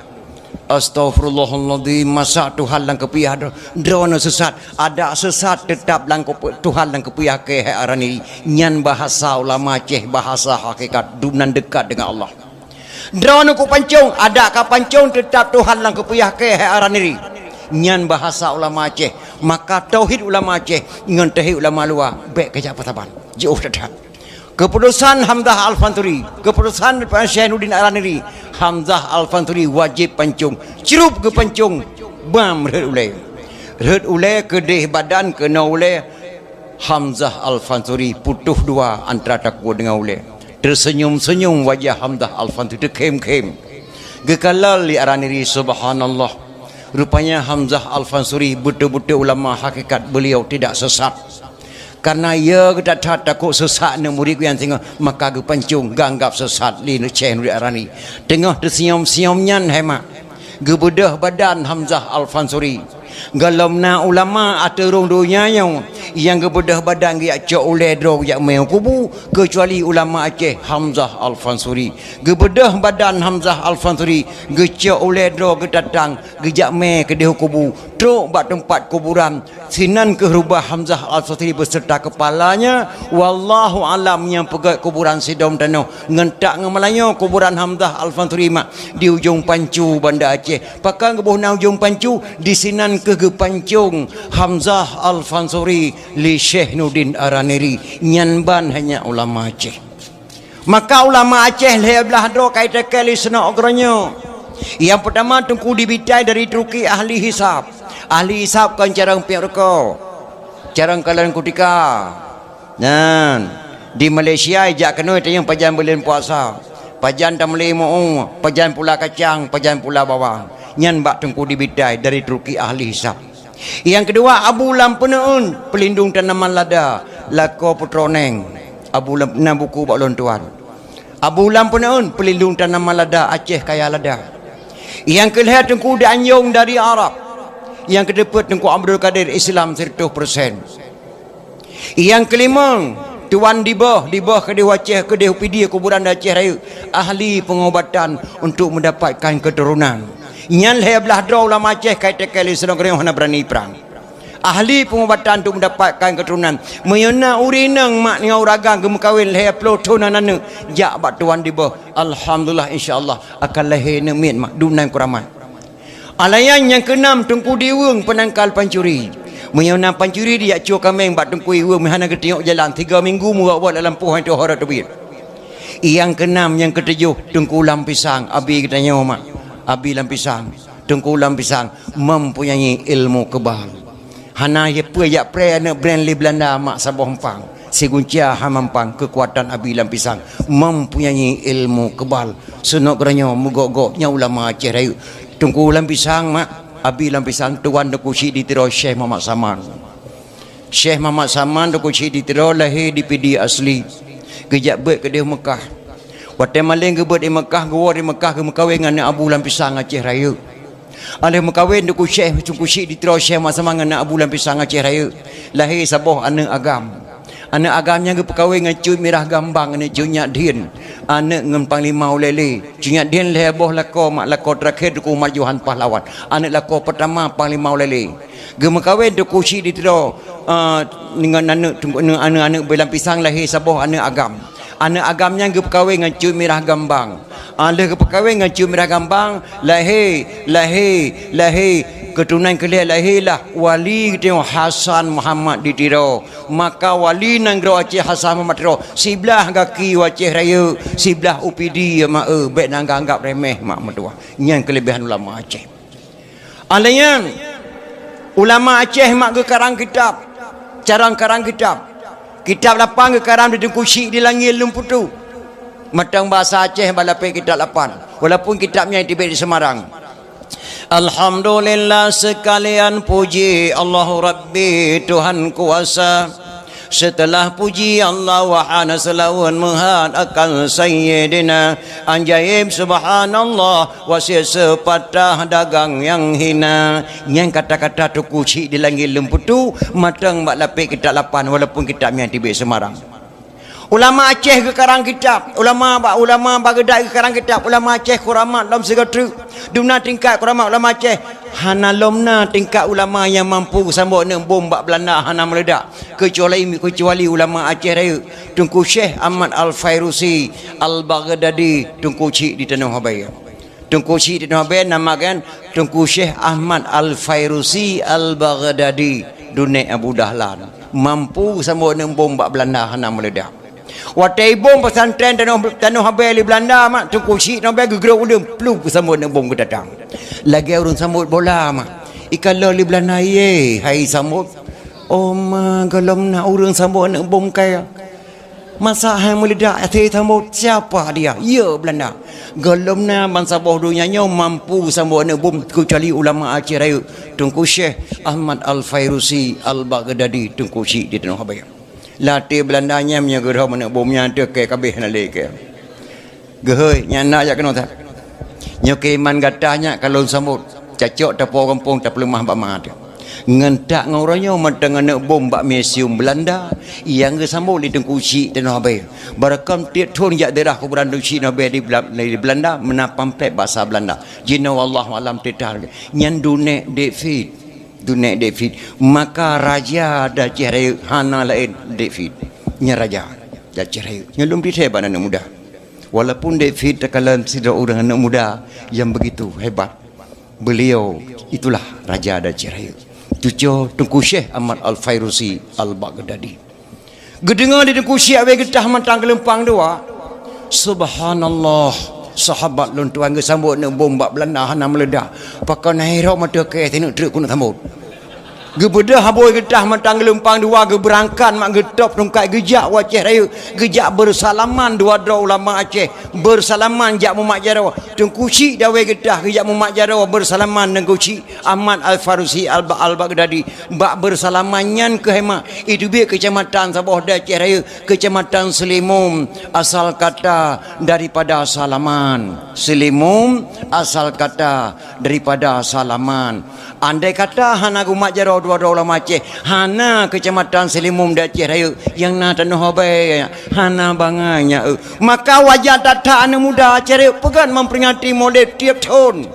Astaghfirullahaladzim, masa Tuhan lang kepiah drone sesat, ada sesat tetap lang Tuhan lang kepiah ke arani nyan bahasa ulama ceh bahasa hakikat dunan dekat dengan Allah. Drone ku pancung, ada ka pancung tetap Tuhan lang kepiah ke arani nyan bahasa ulama ceh, maka tauhid ulama ceh ngan tauhid ulama luar baik ke jabatan jauh tetap. Keputusan Hamzah Al-Fanturi, keputusan Syainuddin Araniri, Hamzah Al-Fanturi wajib pancung, cerup ke pancung, bam red ule kedih badan kena ule. Hamzah Al-Fanturi putuh dua antara takwa dengan ule. Tersenyum-senyum wajah Hamzah Al-Fanturi terkem-kem. Gekalal li Araniri, subhanallah. Rupanya Hamzah Al-Fanturi betul-betul ulama hakikat, beliau tidak sesat. Karena ia kita takut sesat ni murid yang tengah maka ge pancung ganggap sesat li nu ceh nu arani tengah tersiom-siomnyan hemat ge bedah badan Hamzah Al-Fanturi galamna ulama aturung dunia yang ge bedah badan ge acok oleh dro yak meu kubu kecuali ulama Aceh Hamzah Al-Fanturi ge bedah badan Hamzah Al-Fanturi ge cok oleh dro ge datang ge jak me ke deh kubu truk bak tempat kuburan sinan ke rubah Hamzah Al-Fanturi beserta kepalanya wallahu alam yang pegat kuburan sidom tano ngentak ngemelayo kuburan Hamzah Al-Fanturi mak di ujung Pancu Banda Aceh pakang ke na ujung Pancu di sinan ke pancung Hamzah Al-Fanturi li Syainuddin Araniri nyanban hanya ulama Aceh. Maka ulama Aceh lebelah do kait kali sena ogronyo. Yang pertama tungku dibitai dari Turki ahli hisab. Ahli hisab kan carang piarko. Carang kalian kutika. Dan di Malaysia jak kena yang pajan bulan puasa. Pajan tamli mo, pajan pula kacang, pajan pula bawang. Nyan bak tungku dibitai dari Turki ahli hisab. Yang kedua Abu Lampeneun pelindung tanaman lada lako petroneng. Abu Lampeneun buku bak lontuan. Abu Lampeneun pelindung tanaman lada Aceh kaya lada. Yang kelima tungku Danyong dari Arab. Yang kedepan tungku Abdul Qadir Islam 100%. Yang kelima Tuan Dibah kedih Aceh kedih PD kuburan Aceh Raya ahli pengobatan untuk mendapatkan keturunan. Nyan belah draw ulama Aceh kait kali senang kena hana berani perang. Ahli pengobatan untuk mendapatkan keturunan. Menyona urinang mak ni uragang gemkawin leh plotona nana jak bat Tuan Dibah. Alhamdulillah insyaallah akan lahir nemin mak dunan kuramat. Alayan yang keenam tungku diwung penangkal pancuri. Menyona pancuri dia cuak kameng bat tungku iwung mehana ketengok jalan 3 minggu buat dalam pohon tu hara tebir. Yang keenam yang ketujuh tungku lampisang abi katanya mak. Abi lampisang tungku lampisang mempunyai ilmu kebal. Hana ye pe yak pre ana brand li Belanda mak Sabah Hempang. Seguncia hamampang kekuatan abi lampisang mempunyai ilmu kebal. Sunok geranyo mugok-goknya ulama Aceh Raya. Tungku lampisang mak abi lampisang tuan dokusi di tiro Syekh Muhammad Saman. Syekh Muhammad Saman dokusi di tiro lahir di PD asli. Kejak bet ke dia Mekah. Waktu maling gebet di Mekah, gua di Mekah ke Mekawin dengan Abu Lampisang Aceh Raya. Alih Mekawin duku Syekh cungkusi di tiro Syekh Muhammad Saman dengan Abu Lampisang Aceh Raya. Lahir Sabah anak agam. Anak agamnya ke Pekawin dengan cuy mirah gambang dengan cuy nyak din. Anak dengan panglima ulele. Cuy nyak din leh boh lako mak lako terakhir duku majuhan pahlawan. Anak lako pertama panglima ulele. Gemekawin duku si di tiro dengan anak belampisang lahir Sabah anak agam. Anak agamnya ke Pekawin dengan cuy mirah gambang. Ada ke Pekawin dengan cuy mirah gambang lahir keturunan kelih lahirlah wali tengok Hasan Muhammad di tiro. Maka wali nanggro Aceh Hasan Muhammad tiro sebelah kaki Aceh Raya sebelah UPD mak baik nang anggap remeh mak mertua. Yang kelebihan ulama Aceh. Alayan ulama Aceh mak ke karang kitab. Carang karang kitab. Kitab lapang ke karam di Tengkusyik di Langit Lemputu. Matang bahasa Aceh balapai kitab lapan. Walaupun kitabnya diberi di Semarang. Alhamdulillah sekalian puji Allah Rabbi Tuhan kuasa. Setelah puji Allah wahana selawun muhad akan Sayyidina anjaib subhanallah wasir sepatah dagang yang hina. Yang kata-kata tu kucik di Langit Lemputu matang bak lapik kitab lapan walaupun kitabnya tibik Semarang. Ulama Aceh ke karang kitab, ulama Baghdad ke karang kitab, ulama Aceh kuramat dalam segala dumna tingkat kuramat ulama Aceh hana lomna tingkat ulama yang mampu sambut dengan bom bak Belanda hana meledak kecuali ulama Aceh raya Tunku Syekh Ahmad Al-Fairusi Al-Baghdadi Tunku Cik di Tanah Habaya. Tunku Cik di Tanah Habaya namakan Tunku Syekh Ahmad Al-Fairusi Al-Baghdadi Dunia Abu Dahlan mampu sambut dengan bom bak Belanda hana meledak. Watai bom pesantren Tanah Habaya di Belanda mak Tunku Cik Tanah Habaya gegeruk undang peluk sambut dengan bom ke datang. Lagi orang sambut bola mak. Ikan loli Belanda ye hai sambut. Oh ma galom na orang sambut dengan bom kaya. Masa hai meledak hati sambut siapa dia? Ya Belanda. Galom na bangsa bawah dunia mampu sambut dengan bom kecuali ulama Aceh raya Tunku Syekh Ahmad Al-Fairusi Al-Baghdadi Tunku Cik di Tanah Habaya. Latih Belandanya punya gerah mana bomnya ada ke kabeh nak leke. Gehoi nyana jak kena tak. Nyoke iman gatahnya kalau sambut cacok tapo kampung tak lemah bak mat. Ngentak ngoranya matang anak bom bak museum Belanda yang ke sambut di Tunku Cik Tanah Habaya. Barakam tiap tahun jak daerah kuburan Tunku Cik Tanah Habaya di Belanda menapam pek bahasa Belanda. Jina wallahu alam tetah. Nyan dunek David Dunia David maka raja dah cerai hana lain David nya raja dah cerai nyelum di hebat anak muda walaupun David terkalan tidak orang anak muda yang begitu hebat beliau itulah raja dah cerai cucu Tunku Syekh Ahmad Al-Fairusi Al-Baghdadi gedengar di Tunku Syekh awe getah mantang kelempang dua subhanallah sahabat lon tuan ke sambut nak bom bak Belanda hana meledak pakai nairo mata ke tengok truk kuna sambut gebedah haboi getah matang gelempang dua ge berangkan mak getop tungkai gejak waceh raya gejak bersalaman dua ulama Aceh bersalaman jak Muhammad Jarawa Tunku Cik dawe getah gejak Muhammad Jarawa bersalaman dengan Cik Ahmad Al-Fairusi Al-Baghdadi bak bersalamannya ke hema itu biar kecamatan Sabah Aceh raya kecamatan Selimum asal kata daripada salaman Selimum asal kata daripada salaman andai kata hana Muhammad Jarawa dua ulama Aceh hana kecamatan Selimum Aceh raya yang na Tanah Habaya hana banganya maka wajah tata anak muda Aceh raya pegan memperingati model tiap tahun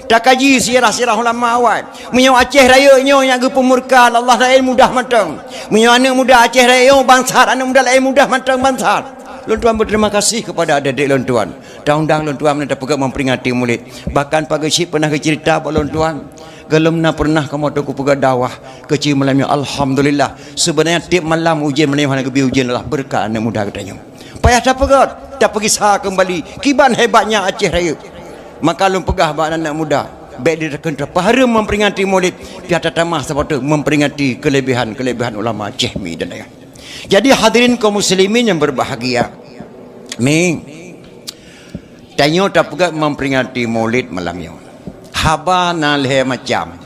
tak kaji sirah-sirah ulama awal menyo Aceh raya nyo yang ge pemurka Allah lain mudah matang menyo anak muda Aceh raya bangsar anak muda lain mudah matang bangsar Lontuan berterima kasih kepada adik-adik Lontuan tahun-tahun Lontuan mendapat pegang memperingati maulid bahkan pagi Syed pernah cerita buat Lontuan Gelemna pernah kamu tu ku dakwah kecil malamnya alhamdulillah sebenarnya tiap malam ujian malam hana gebi ujian adalah berkah anak muda katanya payah tak pegat tak pergi sah kembali kiban hebatnya Aceh raya maka lu pegah bak anak muda baik dia terkentra pahara memperingati maulid pihak tatamah seperti memperingati kelebihan ulama Aceh mi dan lain. Jadi hadirin kaum muslimin yang berbahagia mi tanyo tak pegat memperingati maulid malamnya haba na leh macam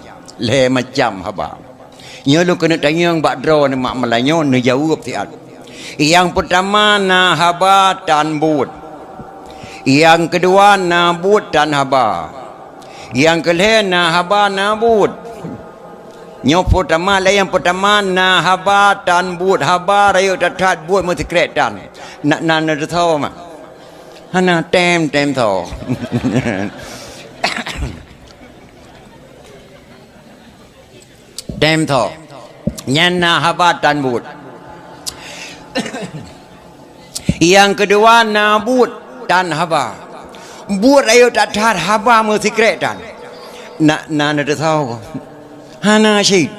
haba nya lu kena tanya yang bak draw ni mak Melanyo ne jawab tiat yang pertama na haba tan but yang kedua na but tan haba yang kelih na haba na but nya pertama lah yang pertama na haba tan but haba rayo tatat but mesti kretan nak nan ada tahu mak hana tem tahu Dem tho nyana haba tan but yang kedua nabut tan haba but ayo tak tar haba mesti kretan nak ada tahu hana syid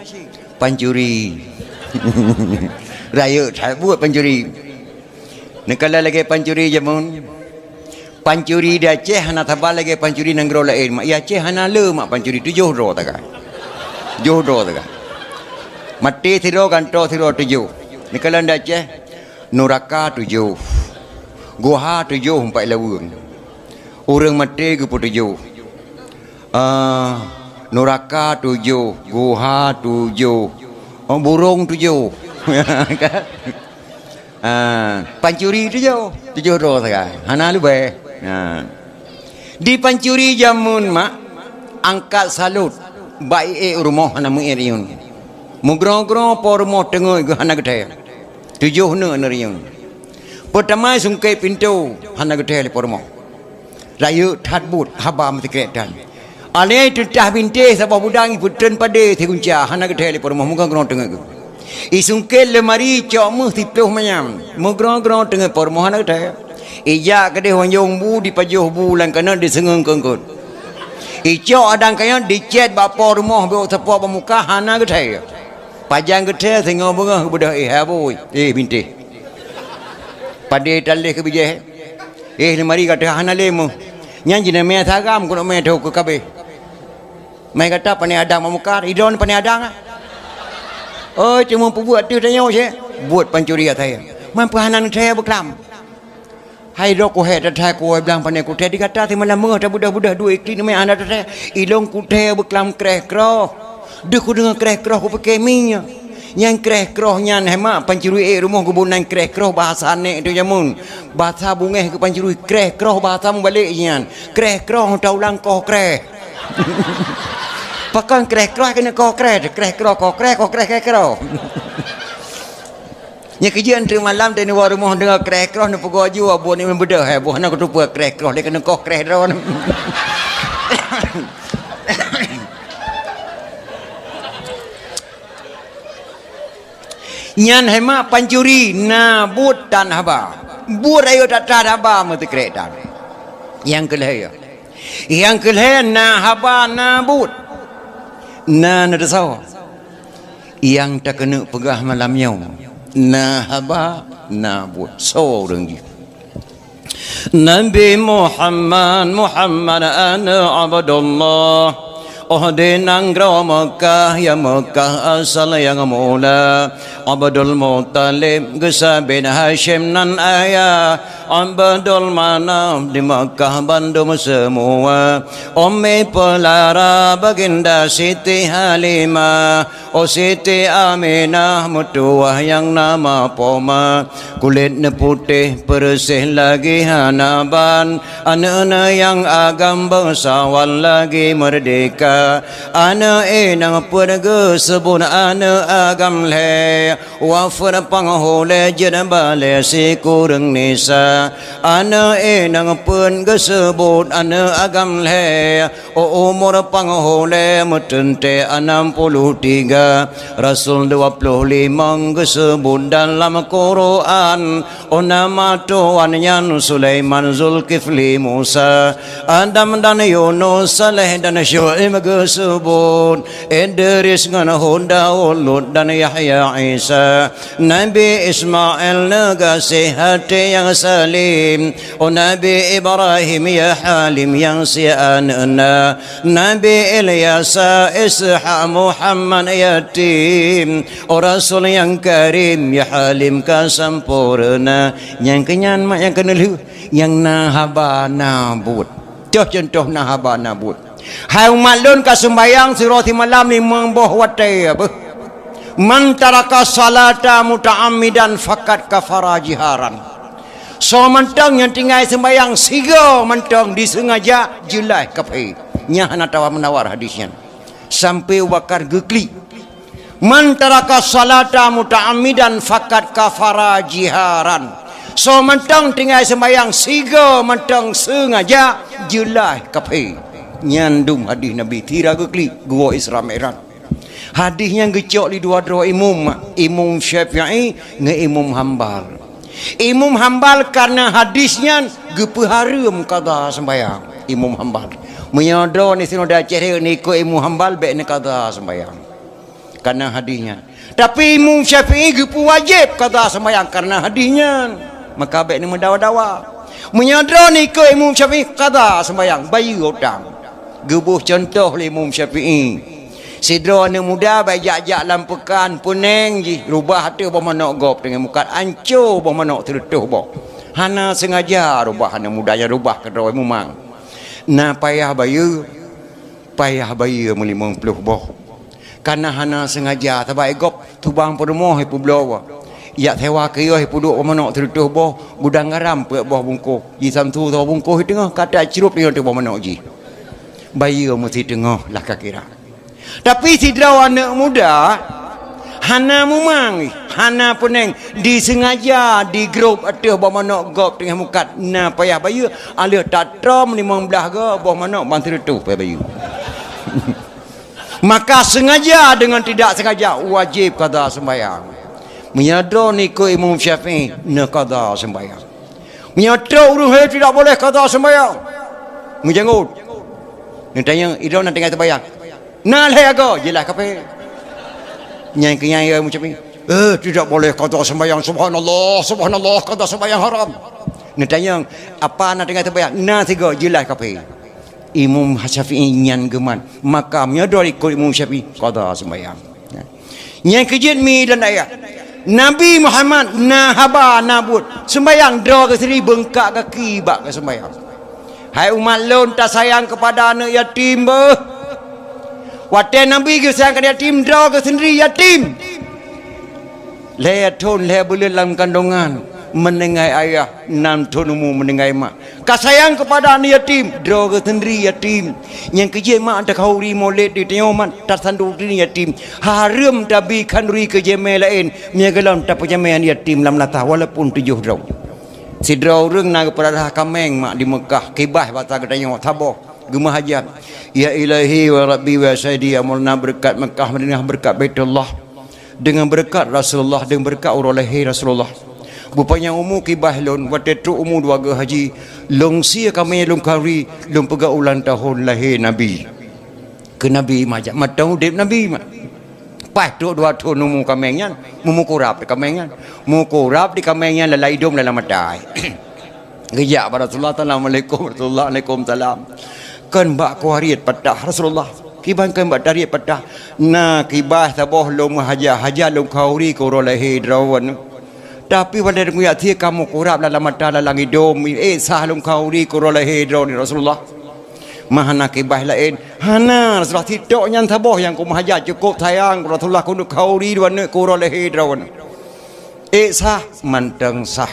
pancuri rayo tak buat pancuri nekala lagi pancuri jamun pancuri di Aceh hana tabal lagi pancuri nanggro lain mak ya Aceh hana le mak pancuri tu jodoh tak jodoh tak mati tiro kanto tiro 7 ni kalau ndak Aceh Nuraka 7 Goha 7 empat lawung orang mati ke 7 Nuraka 7 Goha 7 burung 7 pancuri 7 ro tak hana lu be di pancuri jamun mak angkat salut baik rumah hana muiriun mugro-gro por rumah tengok ke hana gede 7 ne neriun Pertama sungkai pintu hana gede le pormo. Rayu that but haba mati kretan. Ale tu tah binte sabah budang putren pade ti kunca hana gede le pormo muka gron tengah. Isungkai lemari cok mu tipluh mayam. Mu gron tengah pormo hana gede. Ija gede honyong bu di pajuh bulan kana di sengeng kengkut. Ijo adang kaya dicet bapa rumah bawa tepuk pemuka hana gede. Pajang gede tengok bunga budak haboi. Binti. Pada talih ke bijih. Lemari kata hana lemu. Nyan jina me thagam kuno me thau ke kabe. Mai kata pane adang memukar, idon pane adang. Oh cuma buat tu tanya je. Buat pancuri saya. Mampu hanan saya beklam. Hai rok ko he ta ko blang pane ku te dikata ti malam mengah budak-budak dua ikli me anda ta ilong ku te beklam kreh kroh. Dek ku dengan kreh kroh ku pakai minyak. Yang kreh kroh nyan hemat pancuri rumah kebunan kreh kroh bahasa nek tu jamun. Bahasa bungeh ke pancuri kreh kroh bahasa balik nyan. Kreh kroh tau lang koh kreh. Pakan kreh kroh kena koh kreh kroh kroh. Nya kejian tu malam tadi war rumah dengar kreh kroh nak pegau ju abu ni membedah hai buah nak tu puak kreh kroh dia kena koh kreh ron. Nyan hemat pancuri nabut dan haba. Bur ayo tak haba mesti kereta. Yang kelih na haba nabut. Na nadasau. Yang tak kena pegah malamnya. Na haba nabut. So orang ni. Nabi Muhammad ana abdullah. Uhdinang graw Mekah ya Mekah asal yang mula Abdul Muttalib Gesa bin Hashim nan ayah Abdul Manaf di Mekah bandum semua Ummi Pelara baginda Siti Halimah Oh Siti Aminah mutuah yang nama Poma Kulitnya putih bersih lagi hanaban Anak-anak yang agam bangsawan lagi merdeka Ana enang perga sebun ana agam le wafar panghole jenabale si kurang nisa ana enang perga sebut ana agam le o umur panghole metente 63 Rasul 25 disebut dalam Quran o nama Tuhan yang Sulaiman Zulkifli Musa Adam dan Yunus Saleh dan Syuaib gesebut Idris dengan Daud dan Yahya Isa Nabi Ismail negasi hati yang salim oh Nabi Ibrahim ya Halim yang si'anna Nabi Ilyas Ishaq Muhammad yatim oh Rasul yang karim ya Halim kasempurna yang kenyan mak yang kenal yang nahaba nabut contoh nahaba nabut hai umat lun ka sembayang sirati malam ni memboh watai apa man taraka salata mutaammidan fakat kafara jiharan so mentang yang tinggal sembayang siga mentang disengaja jelai kafe nya hana tawa menawar hadisnya sampai wakar gekli man taraka salata mutaammidan fakat kafara jiharan so mentang tinggal sembayang siga mentang sengaja jelai kafe nyandung hadis Nabi tira gekli gua Isra Mi'raj hadisnya gecok di dua imam Syafi'i dengan imam Hambal karena hadisnya gepeharum kada sembayang imam Hambal menyodor ni sino dah cari ni ko imam Hambal baik ni kada sembayang karena hadisnya tapi imam Syafi'i gepu wajib kada sembayang karena hadisnya maka baik ni mendawa-dawa menyodor ni ko imam Syafi'i kada sembayang bayi utang gebuh contoh le Imam Syafi'i sidra anak muda baik jak-jak lampekan puneng ji rubah hati bah manok gop dengan muka ancur bah manok tertuh bah hana sengaja rubah anak muda yang rubah kedua memang na payah bayu muli 50 bah karena hana sengaja tabai gop tubang permoh ipu blawa ya tewa kaya ipu duk bah manok tertuh bah gudang garam pe bah bungkuh ji samtu tahu bungkuh tengah kata cirup dengan tu bah manok ji bayi mesti tengah lah kira tapi sidra anak muda Hana mumang, hana puneng disengaja di grup atau bawa mana gop tengah mukat na payah bayu alih tatram 15 ke bawa mana bantu tu payah bayu. Maka sengaja dengan tidak sengaja wajib qada sembahyang. Menyadar ni ko Imam Syafi'i nak qada sembahyang. Menyadar urus tidak boleh qada sembahyang. Menjanggut. Ni tanya ida nak tengah sembahyang. Nah lego jelas kape. Nyai kenyai macam ni. Tidak boleh qada sembahyang, subhanallah, subhanallah, qada sembahyang haram. Ni tanya apa nak tengah sembahyang? Nah tiga jelas kape. Imam Syafi'i nyan geman, maka menyadar ikut Imam Syafi'i qada sembahyang. Nyai kejit mi dan ayat. Nabi Muhammad na haba nabut sembahyang dra ke sendiri bengkak kaki bak ke sembahyang. Hai umat lon tak sayang kepada anak yatim bah. Waten Nabi ke sayang kepada yatim dra ke sendiri yatim. Le thon le boleh dalam kandungan menengai ayah nam tonumu menengai mak. Kau sayang kepada anak yatim dra ke sendiri yatim. Yang kerja mak tak kau ri molek di tioman tak sandu diri yatim. Haram tabi kanduri kerja lain miagalam tak pejamai yatim lam latah walaupun 7 dra. Sidra urang na kepada kameng mak di Mekah kibah bata katanya tabah gemah hajat. Ya ilahi wa rabbi wa sayyidi amulna berkat Mekah Madinah berkat Baitullah dengan berkat Rasulullah dengan berkat urulahi Rasulullah. Bupanya umur kibah lon watetu umur 2 ge haji long sia kami long kari long pega ulang tahun lahir Nabi. Ke Nabi majak matau dep Nabi mak. Pas tu 2 tahun umur kamengnya mumukurap di kamengnya. Mukurap di kamengnya lalai dom dalam matai. Gejak pada Rasulullah Assalamualaikum Rasulullah Waalaikumsalam. Kan bak kuariat patah Rasulullah. Kiban kan bak tariat patah. Na kibah taboh lom haja lom kauri ko lahir drawan. Tapi pada denguya dia kamu kurap dalam mata dalam hidung sah lum kauri kurala hidro ni Rasulullah. Mahana kibah lain. Hana Rasulullah tidak yang taboh yang ku mahajat cukup sayang Rasulullah ku kauri dua ne kurala hidro. Sah manteng sah.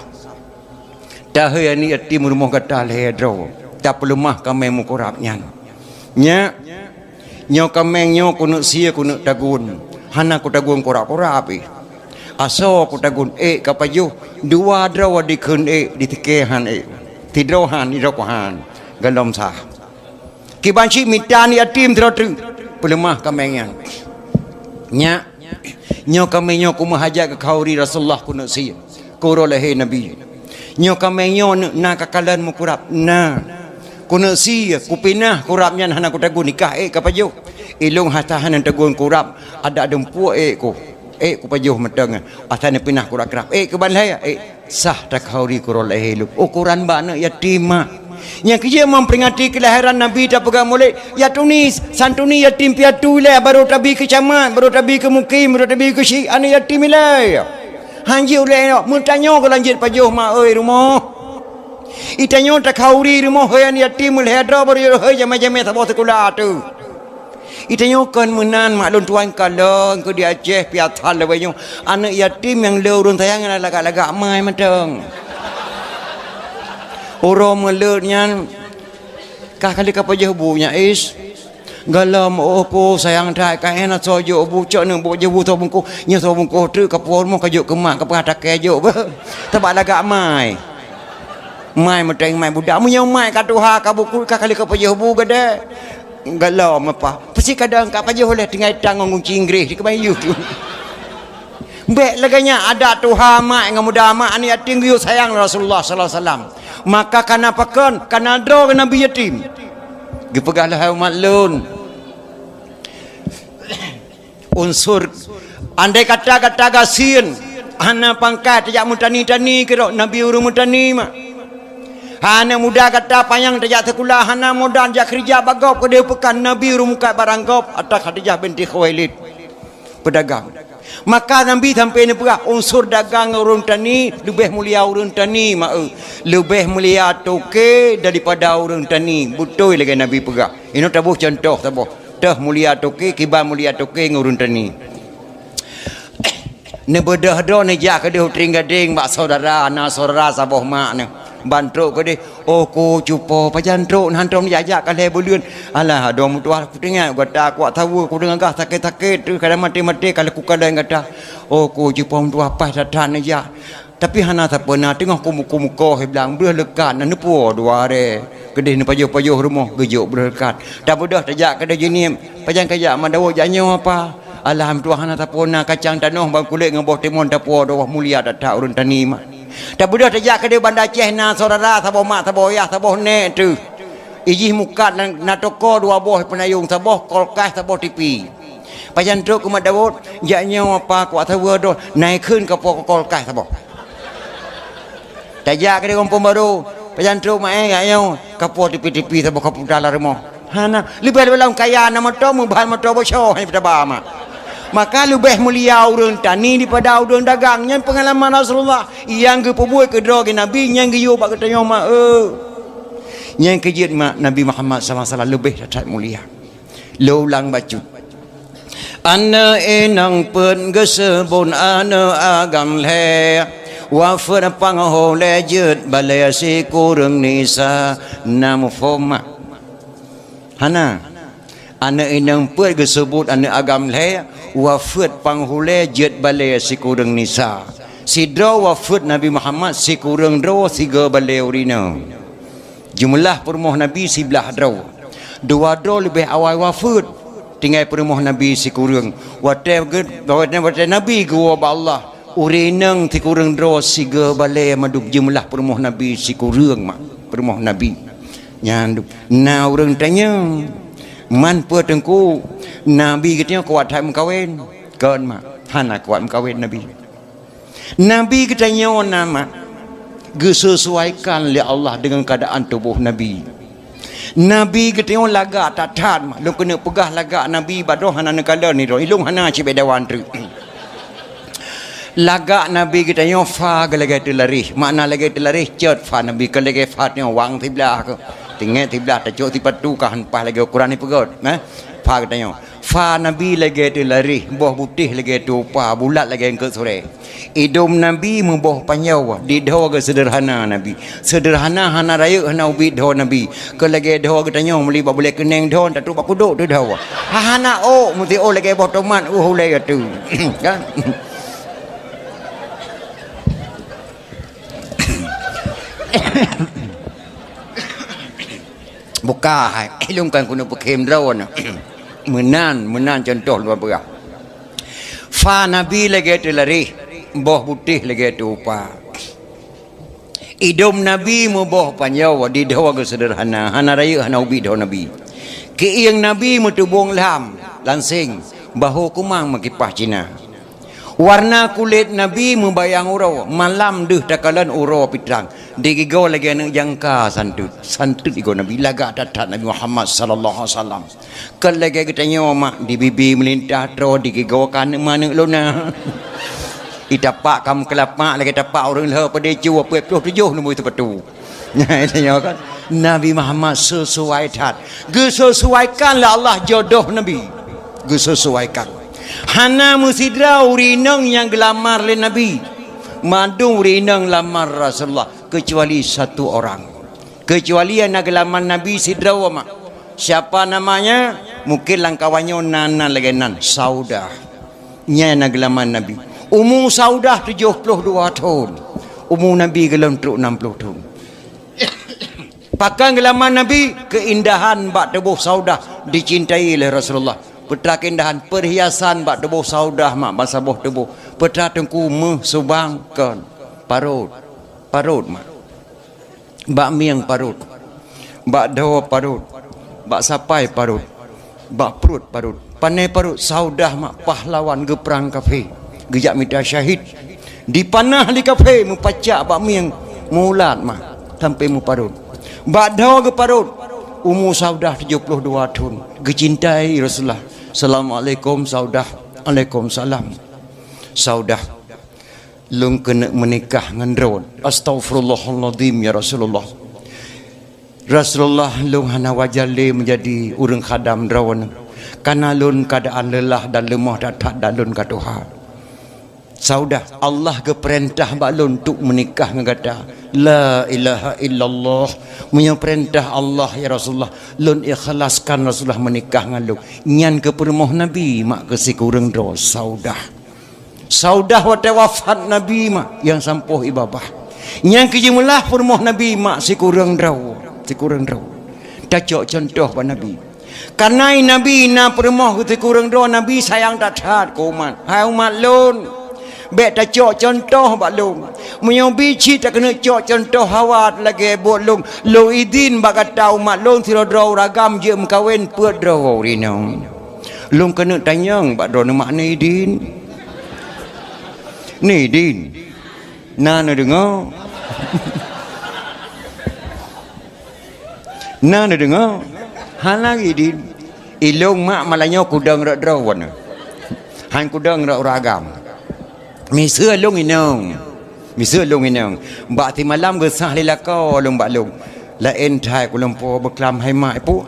Dah ni ati rumah kata hidro. Tak perlu mah kami mu kurapnya. Nya nyo kameng nyo kuno sia kuno tagun. Hana ku tagun kurap-kurap aso ku tagun kapayu 2 draw di kun di tikehan tidrohan irokohan galom sah kibanci mitani atim trotu pelemah kamengyan nya nyo kamenyo ku mahajak ke kauri Rasulullah kuno sia kuro lehe nabi nyo kamenyo na kakalan mu kurap na kuno sia ku pinah kurapnya hana ku tagun nikah kapayu ilung hatahan tagun kurap ada dempu ku ku pajuh matang asane pinah kurap kerap ke banlaya sah tak kauri kurol heluk ukuran bana yatim yang kerja memperingati kelahiran Nabi tak pegang mulai ya tunis santuni yatim piatu le baru tabi ke camat baru tabi ke mukim baru tabi ke syik ane yatim le hanji ule mutanyo ko lanjut pajuh ma oi rumah itanyo tak kauri rumah hoyan yatim le hadra baru hoy jama-jama tak sekolah tu itanyo kan menan maklum tuan kalong ke di Aceh piatan lebayong anak yatim yang leurun sayang lagak-lagak mai matang orang melutnya kah kali kapajah bunya galam ko sayang tak ka ena sojo bu cok nang bu jebu to bungku nya to bungku tu kapur mo kajuk kemak kapah tak kejo ba tabak lagak mai matang mai budak mu yang mai katuha ka buku ka kali kapajah bu gede galau apa pasti kadang kat pajah oleh tinggal tang ngunci Inggeris di kebayu tu baik laganya ada Tuhan mak dengan muda mak ni yatim biu sayang Rasulullah sallallahu alaihi wasallam maka kana pakon kana dro ke nabi yatim gepegahlah umat lun unsur andai kata gasin ana pangkat tidak mutani-tani kira nabi urung mutani mak hana muda kata payang tajak sekolah hana muda jak kerja bagop ke dia pekan Nabi rumkat barang gop atas Khadijah binti Khuwailid pedagang maka Nabi sampai ni pula unsur dagang urun tani lebih mulia urun tani lebih mulia toke daripada urun tani betul lagi Nabi pegah ini tabuh contoh tabuh dah mulia toke kibar mulia toke ngurun tani ne bedah do ne jak ke dia tring gading bak saudara anak saudara saboh mak ne bantruk ke dia oh ku cupo pajantruk hantam jajak kale bulian alah dom tua aku dengar kata aku tahu aku dengar gah sakit-sakit tu kadang mati-mati kalau ku kadang kata oh ku cupo tua apa datan aja tapi hana tak pernah tengok kumu-kumu bilang berlekat nan puo dua re kedih ni pajuh-pajuh rumah gejuk berlekat dah budah tajak kada jenim pajan kajak madawo janyo apa alhamdulillah hana tak pernah kacang tanah bang kulit ngeboh timon tak puo doh mulia tak urun tani mak dah budah tajak kada bandar Aceh na saudara saboh mak saboh ayah saboh nek tu iji mukat na toko dua boh penayung saboh kolkas saboh tipi pajan truk kumat dawud janyo apa kuat tahu doh naik keun ke kolkas saboh tajak kada kompon baru pajan truk mak gakyo kapo tipi-tipi saboh kapu dalam rumah hana lebih dalam kaya nama to mubah motor bosho hai pada bama maka lebih mulia urang tani daripada urang dagangnya pengalaman Rasulullah yang ke pebuat ke drogi Nabi yang ke yo bak katanya mak yang kejit mak Nabi Muhammad sallallahu alaihi wasallam lebih tak mulia lo ulang baju ana enang pen gesebon ana agam le wa fer pang ho le jut balai si kurang nisa nam foma hana ana enang pen gesebut ana agam le wafat panghule jet balai si kurang nisa sidro wafat Nabi Muhammad si kurang dro tiga balai urina jumlah permoh Nabi 11 dro dua dro lebih awal wafat tinggal permoh Nabi si kurang wate Nabi gua ba Allah urinang ti kurang dro tiga balai maduk jumlah permoh Nabi si kurang mak permoh Nabi nyanduk na urang tanya man pua tengku Nabi katanya kuat hai mengkawin kan mak hana kuat mengkawin Nabi katanya nama disesuaikan oleh Allah dengan keadaan tubuh Nabi katanya lagak tatan mak lu kena pegah lagak Nabi badoh hana nekala ni ilung hana cibedawan tu lagak Nabi katanya fa galage telarih makna lagi telarih cet fa Nabi galage fatnya wang tiblah ke tinggal tiblah tajuk tipatu kan pas lagi Quran ni pegot fa katanya fa Nabi lagi tu lari boh putih lagi tu pa bulat lagi ke sore hidung Nabi memboh panjau di doa ke sederhana Nabi sederhana hana raya hana ubi doa Nabi ke lagi doa katanya meli boleh keneng doa tak tu aku duk tu doa hana mesti lagi boh tomat lagi tu kan buka ilungkan kuno pekem drawn menan contoh luar berah fa Nabi lagi tu lari boh putih lagi tu pa hidung Nabi boh panjau di doa ke sederhana hana raya hana ubi doa Nabi ke yang Nabi metubung lam langsing bahu kumang makipah Cina warna kulit Nabi membayang urau malam deh takalan urau pitrang digigau lagi anak jangka santut igo Nabi lagak datat Nabi Muhammad sallallahu alaihi wasallam kan lagi katanya mak di bibi melintah tro digigau kan mana lona itapak kam kelapa lagi tapak orang le pada cu apa 27 nombor itu betul tanya kan Nabi Muhammad sesuai tat gesesuaikanlah Allah jodoh Nabi gesesuaikan hana musidra urinang yang gelamar le Nabi madu urinang lamar Rasulullah kecuali satu orang kecuali yang nak gelamar Nabi sidra mak siapa namanya mungkin langkawannya nana lagi nan Saudah nya nak gelamar Nabi umur Saudah 72 tahun umur Nabi gelam 60 tahun pakai gelamar Nabi keindahan bak tubuh Saudah dicintai oleh Rasulullah petra keindahan perhiasan bak tubuh Saudah mak bahasa boh tubuh petra tengku subangkan parut mak bak miang parut bak dawa parut bak sapai parut bak perut parut panai parut Saudah mak pahlawan ge perang kafir gejak mita syahid dipanah di kafe mempacak bak miang mulat mak sampai mu parut bak dawa ge parut umur Saudah 72 tahun gecintai Rasulullah Assalamualaikum Saudah Waalaikumsalam Saudah lung kena menikah dengan rawan astagfirullahaladzim ya Rasulullah lung hana wajali menjadi urang khadam rawan karena lun keadaan lelah dan lemah datat dan lun katuha Saudah Allah ke perintah balun untuk menikah dengan kata la ilaha illallah. Punya perintah Allah ya Rasulullah, lun ikhlaskan Rasulullah menikah dengan lu. Nyan ke permoh Nabi mak ke si kurang do saudah. Saudah wafat Nabi mak yang sampuh ibabah. Nyan ke jumlah permoh Nabi mak si kurang do. Si kurang do. Dacok contoh pada Nabi. Karena Nabi na permoh si kurang do Nabi sayang tatat ke umat. Hai umat lun. Bek tak cok contoh bak lung. Munyo bici tak kena cok contoh hawat lagi buat lung. Lu idin bak kata umat lung siro draw ragam je mkawin puat draw rinong. Lung kena tanyang bak draw makna idin. Ni idin. Nana dengar. Nana dengar. Hal lagi idin. Ilung mak malanya kudang rak draw wana. Han kudang rak ragam. Misal long inang, misal long inang. Bak ti malam gesah lelaka long bak long. Lain thai ku lompo beklam hai mai pu.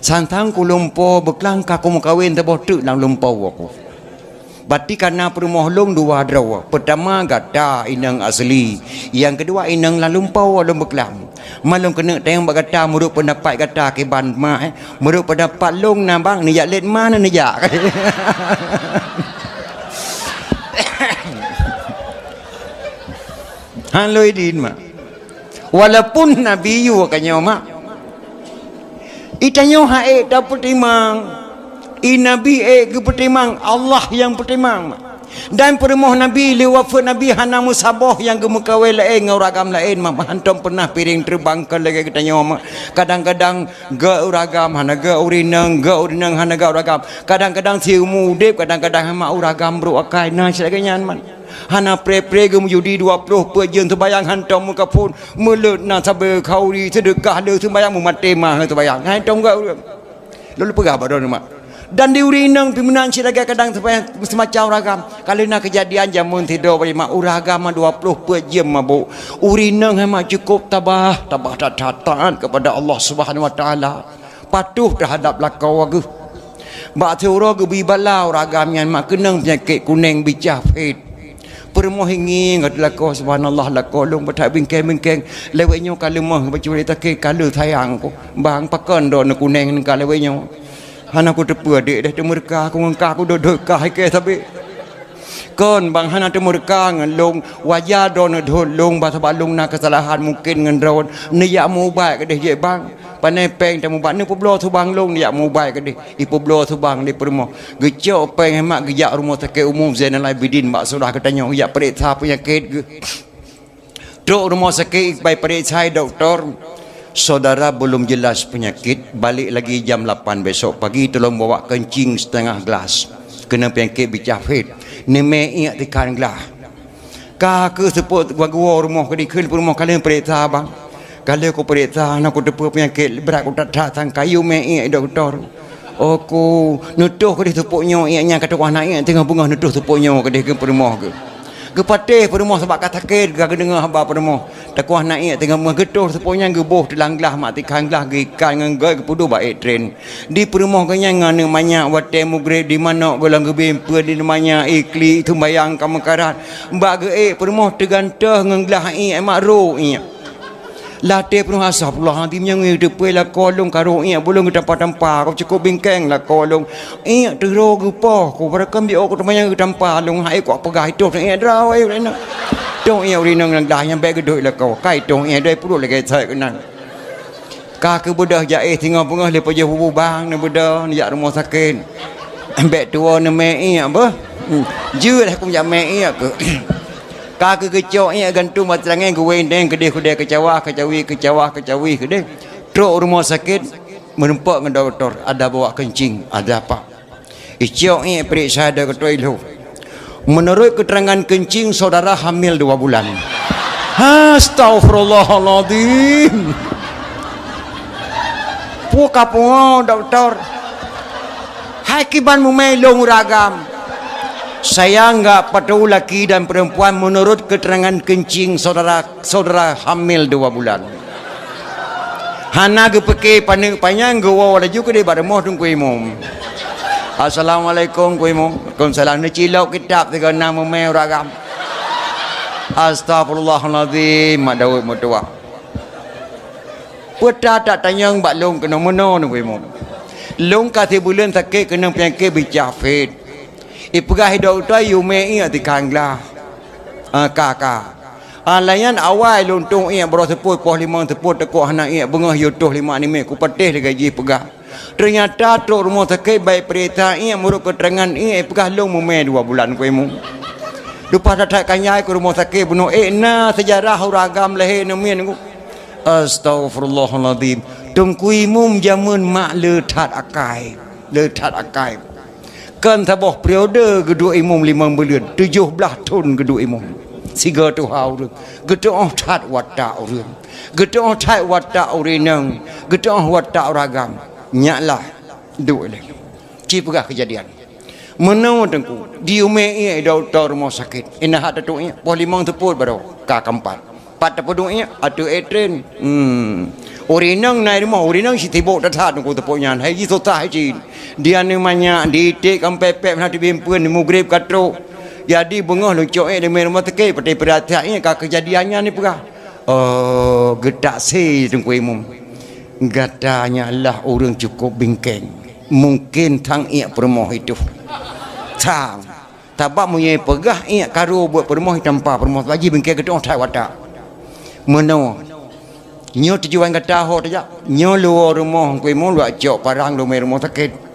Santang ku lompo beklang ka ku kawin teboh tu lang lompo aku. Berarti karena permoh long dua draw. Pertama gata inang asli, yang kedua inang lang lompo long beklam. Malong kena tayang bak kata muruk pendapat kata ke ban mai. Muruk pendapat long nambang ni yak let mana ni yak. Haloi din mak. Walaupun Nabi yu kanyo mak. Itanyo hae tak pertimang. I Nabi ke pertimang, Allah yang pertimang mak. Dan permoh Nabi liwafat Nabi hana musabah yang gemukawai lain nguragam lain mak. Hantam pernah piring terbang ke lagi katanya mak. Kadang-kadang ga uragam hana ga urinang hana ga uragam. Kadang-kadang si umudip kadang-kadang mak uragam bro akai nah sebagainya mak. Hana pre-pre gem judi 20 perjun terbayang hantam muka pun melut na sabar kauri sedekah le sembayang mumatema terbayang hantam ga lalu pegah badon mak. Dan di urinang pimpinan siraga kadang semacam ragam. Kalau nak kejadian jamun tidur bagi mak uragam 20 perjam mabuk. Urinang mak cukup tabah taat kepada Allah Subhanahu Wa Taala. Patuh terhadap lakau aku. Bak teuro ke bibalau ragam yang mak kenang penyakit kuning bicah fit. Permoh ingin adalah kau subhanallah lah kolong batak bingkeng lewetnya kalau mah baca cerita ke kalau sayang ko bang pakan do nak kuning kalau lewetnya hana aku tepu adik dah temurka aku ngangka aku dodok kah ke tapi kon bang hana temurka ngalong wajah do nak dolong bahasa balung nak kesalahan mungkin ngendron ni yak mu baik ke dia bang panai peng temu bak ni poblo tu bang long ni yak mu baik ke dia i poblo tu bang di permoh gecok peng hemat gejak rumah sakit umum Zainal Abidin mak sudah katanya yak periksa penyakit ke dok rumah sakit baik periksa doktor saudara belum jelas penyakit balik lagi jam 8 besok pagi tolong bawa kencing setengah gelas kena penyakit bicafit ni meiak tikan gelas ka ke seput gua rumah ke dikun rumah kalian periksa bang kalau aku periksa aku depu penyakit berat aku tak datang kayu meiak doktor aku nutuh ke sepuknya iaknya kata wah naik tengah bunga nutuh sepuknya ke dia ke rumah ke patih perumah sebab kata sakit ke dengar hamba perumah tak kuah naik tengah mengetuh sepunya geboh telang gelah mak tikang gelah gikan ngenggai ke pudu baik train di perumah kanya ngana banyak wate mugre di mana golang gebempe di namanya ikli tu bayang kamu karat mbak ge perumah tergantah ngenggelah mak ro latih penuh asap Allah nanti menyangui depai lah kolong karo belum kita tampa kau cukup bingkeng lah kolong terus gupa kau berakam dia kau temayang tampa long hai kau pegah itu draw nak dong urinang nang dah yang baik gedoi lah kau kai dong dai perlu lagi saya kenal ka ke budak jaih tinggal pengah lepas je bubu bang ni budak ni jak rumah sakit ambek tua ni mei apa je dah aku jak mei ke kaki kecok ni gantung matrangan ke wendeng ke dia kecewa kecawi ke dia truk rumah sakit menempok dengan doktor ada bawa kencing ada apa icok ni periksa ada ke toilet menurut keterangan kencing saudara hamil 2 bulan astagfirullahaladzim puka pungo doktor hakiban mumelong ragam saya enggak patuh laki dan perempuan menurut keterangan kencing saudara hamil 2 bulan. Hana ke peke paneng panjang ke wawa laju ke dia pada moh tunggu imum. Assalamualaikum ku imam. Waalaikumsalam. Ni cilok kitab 36 memel ragam. Astagfirullahalazim. Mak Daud mutua. Peta tak tanya bak long kena meno ni ku imam. Long kata bulan sakit kena penyakit bijafit. Ipegah doktor yume ia di kangla. Kakak. Layan awal lontung ia bro seput poh 5 seput tekuk anak ia bengah yutuh 5 ni me ku petih de gaji pegah. Ternyata tok rumah sakit baik perita ia muruk keterangan ia pegah long mume 2 bulan ku imam. Lupa datang kanyai ke rumah sakit bunuh na sejarah ragam lahir nemin ku. Astagfirullahalazim. Tungku imam jamun mak letat akai. Letat akai. Kan taboh periode kedua imam 5 bulan 17 tahun kedua imam. Siga tu hau tu. Gedong tat watak urang. Gedong tat watak urinang. Gedong watak ragam. Nyaklah duk le. Ci pegah kejadian. Menau tengku. Di ume ia doktor rumah sakit. Ina hat tu ia. Poh 5 teput baru ka keempat. Pat teput ia atu etren. Urinang naik rumah. Urinang si tibuk tat tengku tepuknya. Hai ji sotah ji. Dia ni banyak ditik sampai pep nak dibimpun mugrib katro. Jadi bengah luncuk di rumah sakit peti perhatiannya ka kejadiannya ni pegah. Oh, gedak si tengku imam. Gatanya lah orang cukup bingkeng. Mungkin tang ia permoh itu. Tang. Tabak punya pegah ia karu buat permoh tanpa permoh lagi bingkeng gedong tai watak. Meno. Nyo tujuan kata ho saja. Nyo luar rumah ku imam luak jok parang rumah sakit.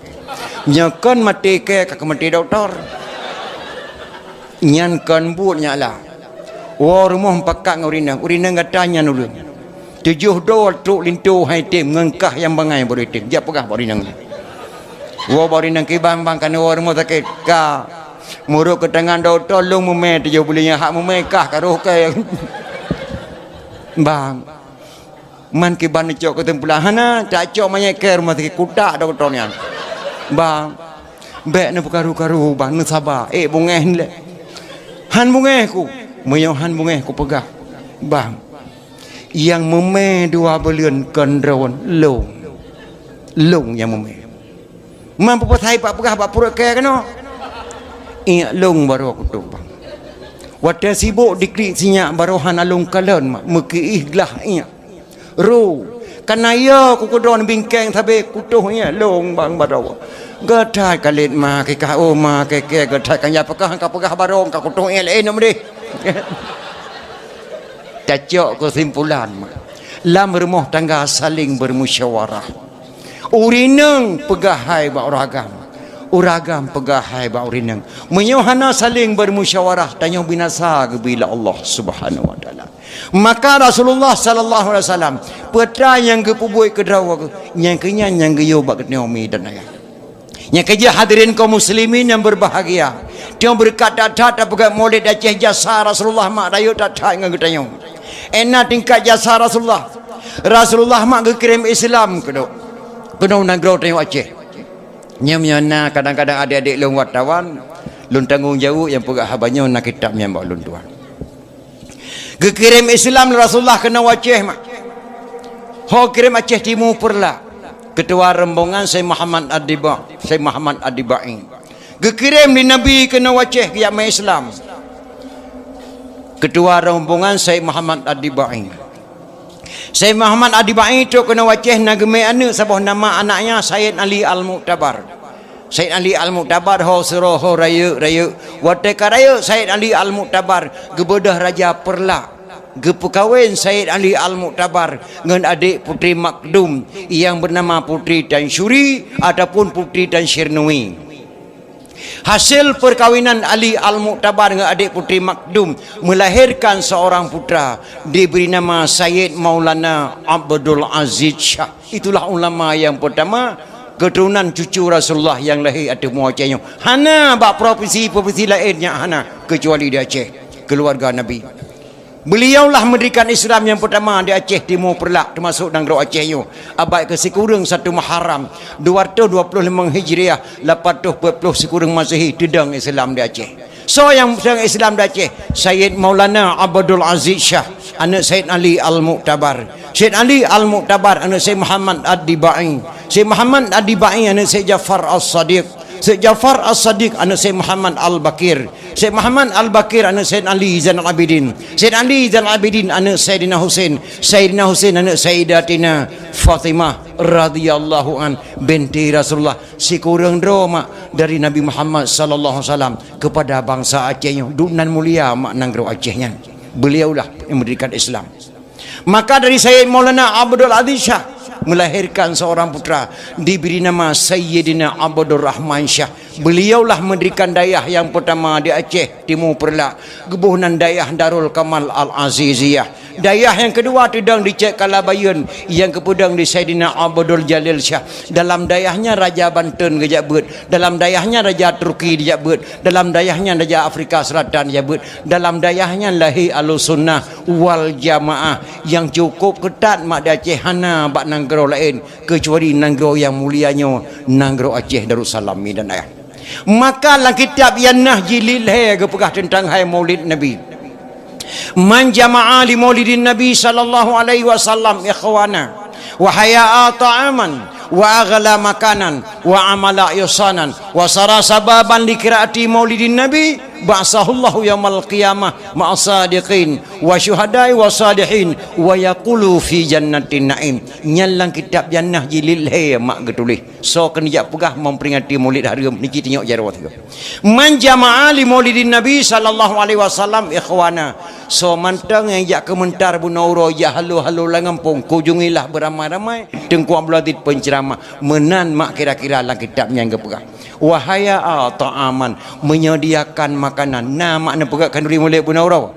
Nyakan mati ke mati doktor. Nyankan buatnya lah. Wah rumah pakat ngurinang. Urinang katanya nulun. 7 dolar truk lintu hai tim ngengkah yang bangai boleh tim. Dia pegah urinang. Wah urinang kibang bang kan rumah sakit. Ka muruk ke tangan doktor long memeh 7 bulan hak memekah karuh ke. Bang. Man kiban cok ke tempulah hana tak cok manya ke rumah sakit kutak doktornya. Bang, bek ni karu-karu bang, ni sabar. Bungeh ni le. Han bungeh ku. Meyo han bungeh ku pegah. Bang, yang memeh 2 bulan kendron long. Long yang memeh. Mampu patai pak pegah pak puruk ke kena. Iya long baru aku tu bang. Wadah sibuk dikrik sinyak baru han alung kalen mak. Meki ihlah iya. Ru. Kanaya ku kudon bingkeng tabe kutuh ia long bang barawa. Gatai kalit ma ke ka o ma ke gatai kanya pekah ka pegah barong ka kutuh ia lain nomde. Tacok kesimpulan lam rumah tangga saling bermusyawarah. Urinang pegahai ba uragam. Uragam pegahai ba urinang. Menyohana saling bermusyawarah tanya binasa bila Allah Subhanahu wa taala. Maka Rasulullah sallallahu alaihi wasallam putra yang kepubuai kedrawa yang kenyan yang geyo bak Naomi dan ayah. Yang kerja hadirin kaum muslimin yang berbahagia. Dia berkata tak pegang maulid Aceh jasa Rasulullah mak dayu tak dengan ketanya. Enak tingkat jasa Rasulullah. Rasulullah mak kirim Islam kedok. Kedok negara tengok Aceh. Nyamnyana kadang-kadang adik-adik long wartawan lun tanggung jauh yang pegak habanya nak kitabnya mbak lun tuan. Kirim Islam Rasulullah kena Aceh mak. Ho kirim Aceh Timur perla. Ketua rombongan Syekh Muhammad Adibai. Kirim di Nabi kena Aceh ke Yama Islam. Ketua rombongan Syekh Muhammad Adibai. Syekh Muhammad Adibai itu kena Aceh nagme anu sabah nama anaknya Sayyid Ali Al-Mu'tabar. Sayyid Ali Al-Mu'tabar ho suruh ho raya wateka raya Sayyid Ali Al-Mu'tabar gebedah raja perla gepukawin Sayyid Ali Al-Mu'tabar dengan adik putri Makdum yang bernama Putri Tan Syuri ataupun Putri Tan Syirnui. Hasil perkawinan Ali Al-Mu'tabar dengan adik putri Makdum melahirkan seorang putra diberi nama Sayyid Maulana Abdul Aziz Shah. Itulah ulama yang pertama keturunan cucu Rasulullah yang lahir ada muacanya. Hana bak provinsi lainnya hana kecuali di Aceh keluarga Nabi. Beliaulah mendirikan Islam yang pertama di Aceh Timur Perlak termasuk negara Aceh itu. Abad ke sekurang 1 Muharram 225 Hijriah 840 sekurang Masehi dedang Islam di Aceh. So yang Islam di Aceh Sayyid Maulana Abdul Aziz Shah anak Sayyid Ali Al-Mu'tabar. Sayyid Ali Al-Mu'tabar anak Sayyid Muhammad Adibai. Sayyid Muhammad Adibai anak Sayyid Jafar As-Sadiq. Syed Jafar As-Sadiq anak Syed Muhammad Al-Bakir, Syed Muhammad Al-Bakir anak Syed Ali Zainal Abidin, Syed Ali Zainal Abidin anak Sayyidina Husain, Sayyidina Husain anak Sayyidatina Fatimah radhiyallahu an binti Rasulullah. Si kurang mak dari Nabi Muhammad sallallahu alaihi wasallam kepada bangsa Acehnya, dunan mulia mak nanggro Acehnya. Beliaulah yang mendirikan Islam. Maka dari Sayyid Maulana Abdul Aziz Shah melahirkan seorang putra diberi nama Sayyidina Abdul Rahman Shah. Beliaulah mendirikan dayah yang pertama di Aceh Timur Perla, Gebunan Dayah Darul Kamal Al-Aziziyah. Dayah yang kedua tidang di Cek Kalabayun, yang kepudang di Sayyidina Abdul Jalil Shah. Dalam dayahnya Raja Banten gejabut, dalam dayahnya Raja Turki dijabut, dalam dayahnya Raja Afrika Selatan dijabut, dalam dayahnya Lahir Al-Sunnah wal Jamaah yang cukup ketat mak di Aceh hana bak nanggro lain kecuali nanggro yang mulianya nanggro Aceh Darussalam dan ayah. Maka dalam kitab yang Nahji Lilhe kepegah tentang hai Maulid Nabi. Man jama'a li Maulidin Nabi sallallahu alaihi wasallam ikhwana wa haya'a ta'aman wa aghla makanan wa amala ihsanan wa sara sababan li qiraati Maulidin Nabi ba'sahullahu yaumal qiyamah ma'asadiqin wa syuhada'i wa salihin wa yaqulu fi jannatin na'im. Nyalang kitab jannah jilil he mak getulis so kena jak pegah memperingati Maulid hari niki tengok jarawat tu. Man jama'a li Maulidin Nabi sallallahu alaihi wasallam ikhwana. So mantang yang jak kementar bu nauro ya halu-halu langampung kunjungilah beramai-ramai tengku abladit penceramah menan mak kira-kira dalam kitabnya yang kepegah. Wahaya ta'aman menyediakan makanan. Nah makna pegak kanduri mulai bu nauro.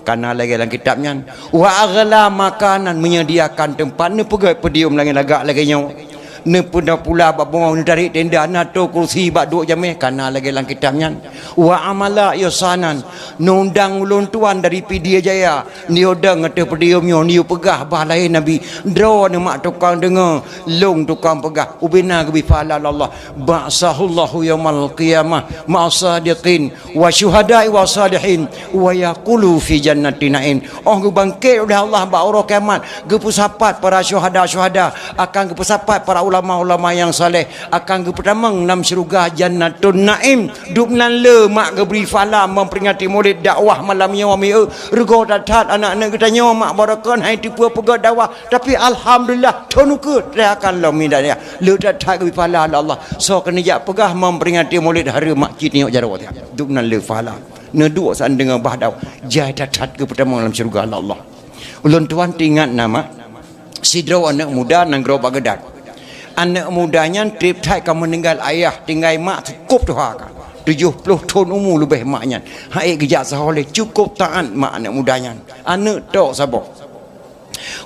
Karena lagi dalam kitabnya wa aghla makanan menyediakan tempat ne pegak pedium lagi lagak lagi nyo. Ne pula bak bawang dari tenda nato kursi bak duk jameh kana lagi dalam kitabnya wa amala ihsanan nundang ulun tuan dari Pidia Jaya ni odang ngate pediumnya ni pegah balai Nabi dro ne mak tukang dengar long tukang pegah ubina gebi fala Allah ba'sahullahu yaumal qiyamah ma'asadiqin wa syuhada'i wa salihin wa yaqulu fi jannatin na'im. Oh gebangkit oleh Allah ba ora kiamat gepusapat para syuhada akan gepusapat para ulama-ulama yang saleh akan kepertamang dalam syurga Jannatun Naim dubnan le mak geberi fala memperingati Maulid dakwah malamnya wa mi'u rego datat anak-anak kita nyawa mak barakan hai tipu pegak dakwah tapi alhamdulillah tonuke akan lo midanya le datat geberi fala Allah so kena jak pegah memperingati Maulid hari mak cit tengok jarawat dubnan le fala neduk san dengan bahdaw jai datat kepertamang dalam syurga Allah. Ulun tuan ingat nama Sidro anak muda nanggro Baghdad. Anak mudanya trip thai kamu meninggal ayah tinggal mak cukup tu hak 70 tahun umur lebih maknya hai gejak saholeh cukup taat mak anak mudanya anak tok sabok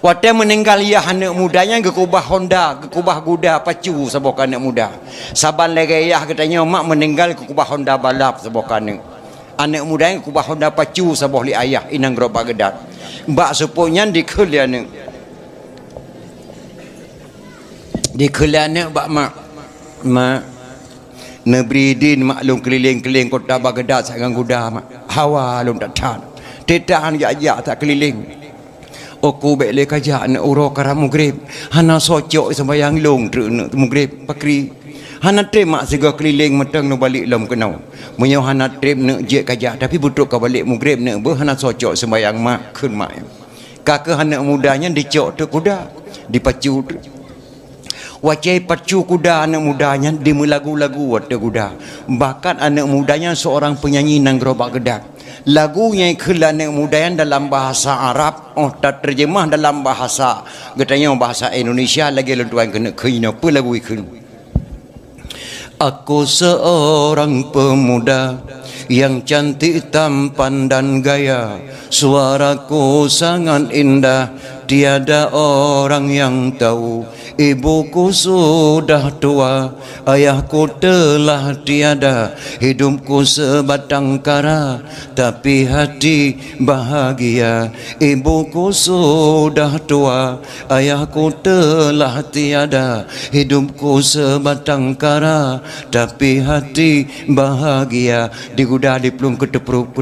waktu meninggal ayah anak mudanya gekubah Honda gekubah kuda pacu sabok anak muda saban lagi ayah katanya mak meninggal gekubah Honda balap sabok anak mudanya gekubah Honda pacu sabok li ayah inang gerobak gedat mbak sepunya dikulian di kelana bak mak nebridin maklum keliling-keliling kota Baghdad sangang kuda mak hawa lum tak tan tetahan ya tak keliling aku bek le kaja nak uro karam maghrib hana socok sembayang long nak maghrib pakri hana trip mak sega keliling metang no balik lom kenau menyo hana trip nak je kaja tapi butuh ka balik maghrib nak ber hana socok sembayang mak kun mak kakak anak mudanya dicok tu kuda dipacu tu wajai pacu kuda anak mudanya di melagu-lagu wadah kuda bahkan anak mudanya seorang penyanyi nang gerobak gedak lagunya iklan anak mudanya dalam bahasa Arab tak terjemah dalam bahasa katanya bahasa Indonesia lagi lentuan kena kena apa lagu iklan. Aku seorang pemuda yang cantik tampan dan gaya, suaraku sangat indah, tiada orang yang tahu. Ibuku sudah tua, ayahku telah tiada, hidupku sebatang kara, tapi hati bahagia. Ibuku sudah tua, ayahku telah tiada, hidupku sebatang kara, tapi hati bahagia. Di kuda di pelung kutepruk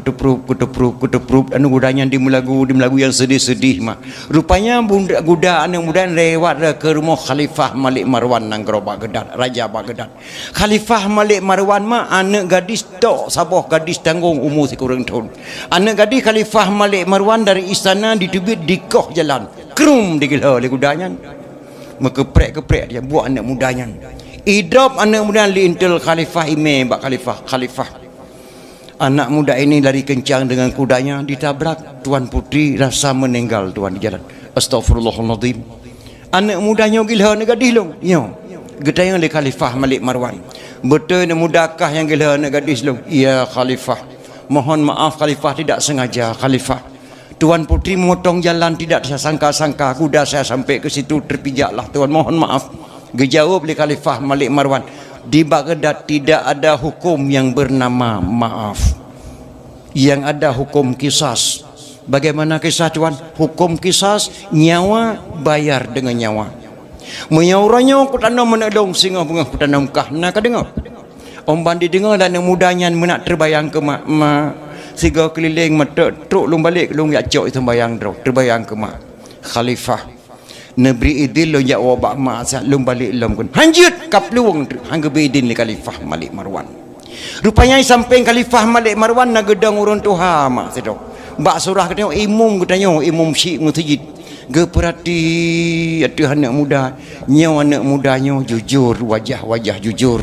anu kudanya di melagu yang sedih-sedih mah. Rupa Rupanya bunda guda anak muda lewat ke rumah Khalifah Malik Marwan nang Baghdad, Raja Baghdad. Khalifah Malik Marwan mah anak gadis tok, sabah gadis tanggung umur sekurang tahun. Anak gadis Khalifah Malik Marwan dari istana ditubit dikoh jalan. Krum digila oleh gudanya. Keprek dia buat anak mudanya. Hidup anak muda lintel Khalifah Imam bak Khalifah. Anak muda ini lari kencang dengan kudanya, ditabrak tuan putri, rasa meninggal tuan di jalan. Astaghfirullahaladzim. Anak mudanya gila nak gadis long. Yo. Gedayang oleh Khalifah Malik Marwan. Betul nak mudakah yang gila nak gadis long? Ya Khalifah. Mohon maaf Khalifah, tidak sengaja Khalifah. Tuan putri memotong jalan, tidak saya sangka-sangka kuda saya sampai ke situ terpijaklah tuan, mohon maaf. Dijawab oleh Khalifah Malik Marwan. Di Baghdad tidak ada hukum yang bernama maaf. Yang ada hukum kisas. Bagaimana kisah tuan? Hukum kisas, nyawa bayar dengan nyawa. Menyauranya aku tanam menadong singa bunga aku tanam kah. Nak dengar? Om bandi dengar dan mudanya menak terbayang ke mak. Siga keliling mata truk lung balik lung ya cok itu bayang drok terbayang ke mak. Khalifah Nebri idin lo ya wabak masa lum balik lum kun hanjut kap luang hangga bidin li Khalifah Malik Marwan. Rupanya sampai Khalifah Malik Marwan na gedang urun tuha mak sedok. Bak surah katanya imum katanya imum Syekh Mutijid. Ge perhati atuh anak muda, nyaw anak mudanya jujur, wajah jujur.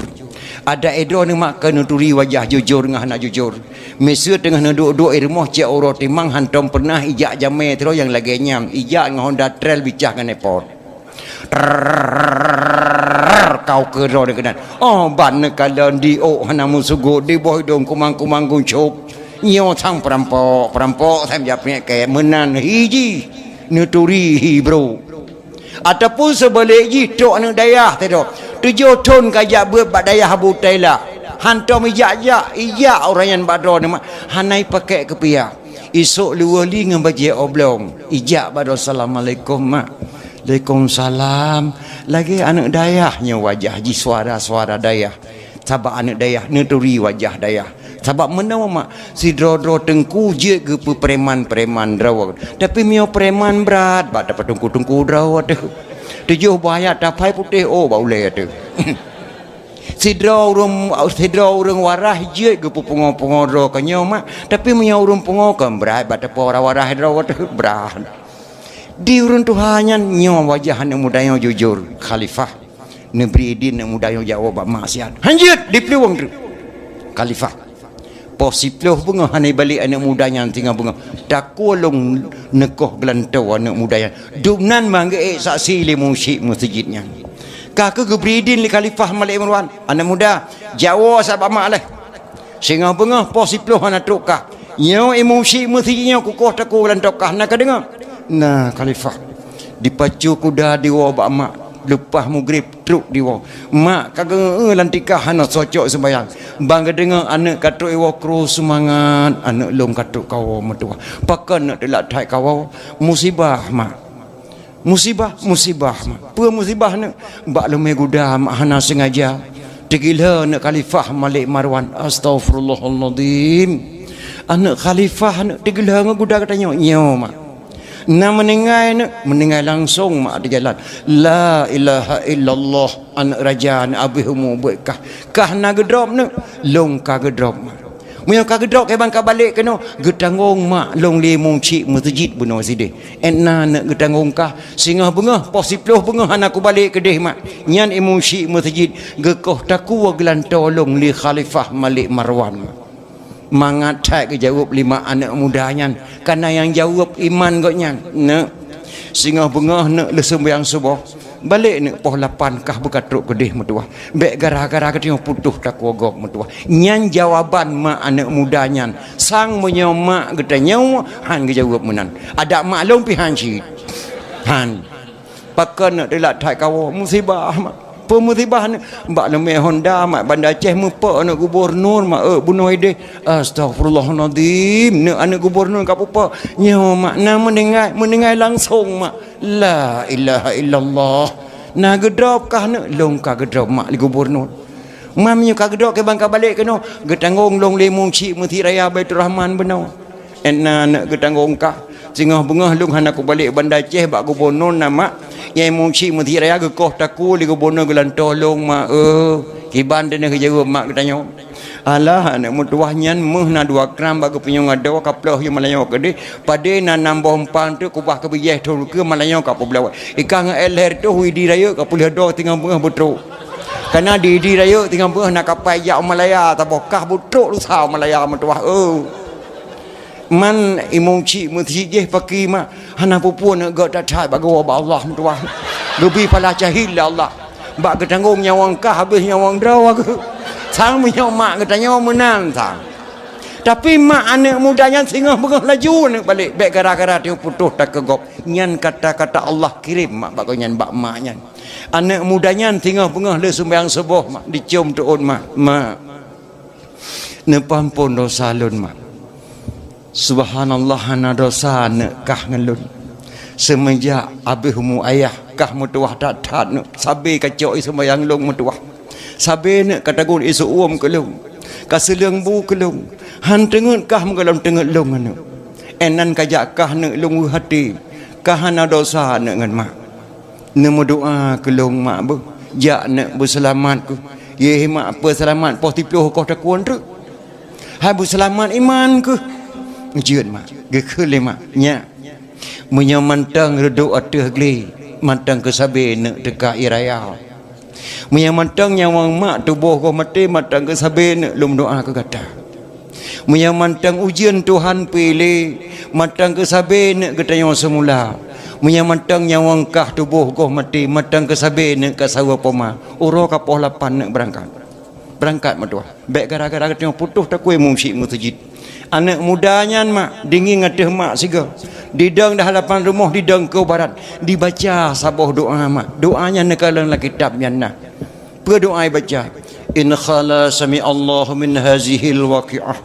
Ada edo ni mak kena turi wajah jujur ngah nak jujur. Mesut tengah nak duduk rumah cik orang timang hantam pernah ijak jamai terus yang lagi nyam. Ijak dengan Honda Trail bicah kan nepot. Kau kero dengan oh ban kalau di hana musugo di boh dong kumang guncuk. Nyo sang perampok saya jawabnya kayak menan hiji nuturi bro. Ataupun sebaliknya tok anak dayah tu 7 ton kajak buat dayah Abu Tailah hantam ijak orang yang badro ni hanai pakai kepiah esok luali dengan baju oblong ijak badro assalamualaikum mak. Waalaikumsalam. Lagi anak dayahnya wajah ji suara dayah. Sabab anak dayah nuturi wajah dayah. Sebab menawa mak si dro tengku je ke preman draw. Tapi mio preman berat bak dapat tengku draw tu. 7 bahaya tapai putih oh baule tu. Si dro urang warah je ke pungo dro kanyo mak. Tapi mio urang pungo kan berat bak dapat warah draw tu berat. Di urang Tuhannya nyo wajah anak mudanya jujur. Khalifah Nebri idin anak mudanya jawab maksiat. Hanjut di peluang tu. Khalifah posiploh bunga hanai balik anak mudanya tinggal bunga takulung nekoh gelantau anak mudanya dubnan mangge saksi li musyik masjidnya kakak gebridin li Khalifah Malik Marwan anak muda Jawa sabab mak lah singa bunga posiploh anak tukah nyo musyik masjidnya kukuh taku gelantau kah nak dengar nah Khalifah dipacu kuda di wabak mak lepas maghrib truk diwa mak kagak lantikah anak socok sembayang bang dengar anak katuk iwa kru semangat anak long katuk kau metua pakan nak delak thai kau musibah mak musibah mak apa musibah nak bak lemai guda mak hana sengaja tegila nak Khalifah Malik Marwan astagfirullahaladzim anak Khalifah nak tegila dengan guda katanya nyo mak na meninggal langsung mak di jalan la ilaha illallah anak raja anak abihumu buatkah kah na gedrop ne long ka gedrop Muyang ka gedrop ke bangka balik kena getangong mak long le mong cik masjid buno side enna nak getangong kah singah bengah posiploh bengah anakku balik ke deh mak nyan imam cik masjid gekoh taku waglan tolong li Khalifah Malik Marwan mangat tak jawab 5 anak mudanya karena yang jawab iman gotnya nak singah bengah nak lesembayang subuh balik nak poh 8 kah berkatruk kedih metua bek gara-gara ketemu putuh tak wogok metua nyan jawaban mak anak mudanya sang menyomak getanya han jawab menan ada maklum pihan cik han pakan nak delak tak kawo musibah mak pemusibah ni mbak lemeh Honda mak Banda Aceh mepak anak gubernur mak bunuh ide astagfirullahaladzim nak anak gubernur kapupa nyo mak na mendengai langsung mak la ilaha illallah na gedrop kah nak long ka gedrop mak li gubernur mamnya ka gedrop ke bangka balik kena getangong long lemong cik muti raya Baitur Rahman benau enna nak ketanggung kah singah bengah lung han aku balik bandar Aceh bak gubernur nama yang muci mesti raya ke koh taku di gubernur gelan tolong mak kiban dene ke jauh mak ketanya alah anak mutuah nyan meh na 2 gram bak penyong ada kaploh yang malayo ke de pade na nambah empang tu kubah ke biyeh tu ke malayo ka peblawa ikan eler tu hui di raya ka pulih do tinggal bengah betruk karena di raya tinggal bengah nak kapai ya Malaya tabokah betruk lu sao Malaya mutuah man imong ci mesti je paki ma hana pupun ga tak thai bagawa ba Allah tuah lebih pala jahil Allah bak ketanggung nyawang kah habis nyawang draw aku sang menyaw mak katanya menang sang tapi mak anak mudanya singah bengah laju nak balik baik gara-gara dia putus tak kegop nyan kata-kata Allah kirim mak bak nyan bak mak nyan anak mudanya singah bengah le sembahyang subuh mak dicium tuun mak nepam pun dosa lun mak subhanallah hana dosa nak kah ngelun semenjak abih mu ayah kah mutuah tak nak sabi kacau sembahyang long mutuah sabi nak katagun isu uam kelung kaseleng bu kelung han tengut kah mengalam tengut long anu enan kajak kah nak long hati kah hana dosa nak ngan mak nemu doa kelung mak bu jak nak berselamat ku ye mak apa selamat posiploh kau takun tu hai bu selamat iman ku ngejut mak gekele mak nya menyamantang reduk ateh gli mantang ke sabe nak dekat iraya menyamantang nyawang mak tubuh kau mati mantang ke sabe nak lum doa ke kata menyamantang ujian Tuhan pilih mantang ke sabe nak ketanya semula menyamantang nyawang kah tubuh kau mati mantang ke sabe nak ke sawa poma uro kapoh 8 nak berangkat matua baik gara-gara ketanya putus tak kuih mumsyik mutajid anak mudanya mak dingin ngateh mak siga didang dah hadapan rumah didang ke barat dibaca sabah doa mak doanya nekalang la kitab jannah pe doa baca in khala sami Allah min hazihil waqi'ah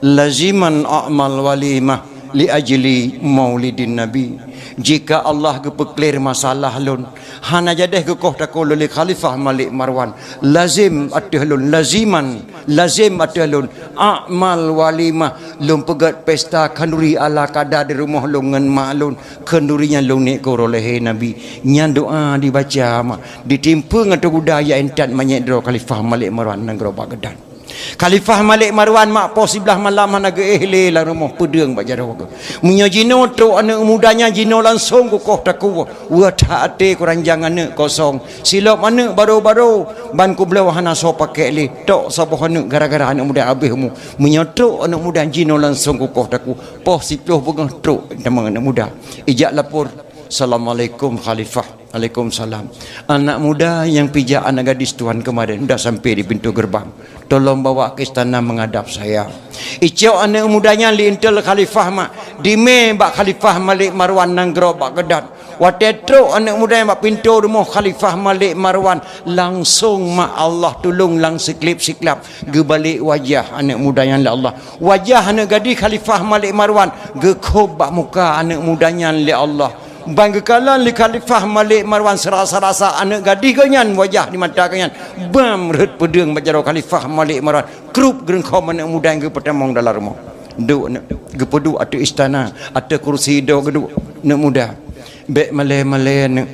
laziman a'mal walimah li ajli maulidin nabi jika Allah kepeklir masalah lun hana jadeh ke koh takul li khalifah Malik Marwan lazim atihlun lazim atihlun a'mal walimah lum pegat pesta kanduri ala kada di rumah lun ngan malun kandurinya lun ni ko rolehe nabi nyan doa dibaca mak ditimpa ngatu budaya entat manyek dro khalifah Malik Marwan nang gro Baghdad Khalifah Malik Marwan mak pos sebelah malam mana ke ehle la rumah pedeng bak jaro ke munyo jino tu anak mudanya jino langsung ku koh taku wa taate kuranjang anak kosong silap anak baru-baru ban ku belau hana so pakai li tok sabah anak gara-gara anak muda habis mu munyo tu anak muda jino langsung ku koh taku pos 10 bengah truk demang anak muda ijak lapor Assalamualaikum Khalifah. Waalaikumsalam. Anak muda yang pijak anak gadis tuan kemarin dah sampai di pintu gerbang. Tolong bawa ke istana menghadap saya. Icau anak mudanya lintel Khalifah mak. Dime bak Khalifah Malik Marwan nanggro bak Kedat. Watetro anak muda yang bak pintu rumah Khalifah Malik Marwan langsung mak Allah tolong lang siklip-siklap gebalik wajah anak muda yang Allah. Wajah anak gadis Khalifah Malik Marwan gekob bak muka anak mudanya li Allah. Bangkalan li Khalifah Malik Marwan serasa-rasa anak gadis kanyan wajah di mata kanyan bam red pedeng bajaro Khalifah Malik Marwan krup gerengkau anak muda yang pertama dalam rumah duk gepedu atu istana atu kursi do gedu nak muda bek male-male nak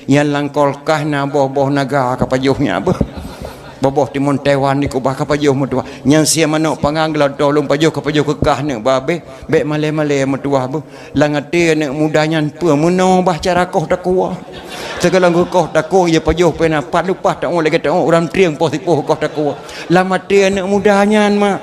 yang langkolkah na boh-boh naga kapajuhnya apa boboh timun Taiwan ni kubah kapajuh mutua yang sia manok pangang gelad tolong pajuh kapajuh kekah nak babe bek male-male mutua bu langate nak mudanya pe meno bah cara koh takwa segala koh takwa ya pajuh pena pat lupa tak oleh kata orang triang positif koh takwa lamate nak mudanya mak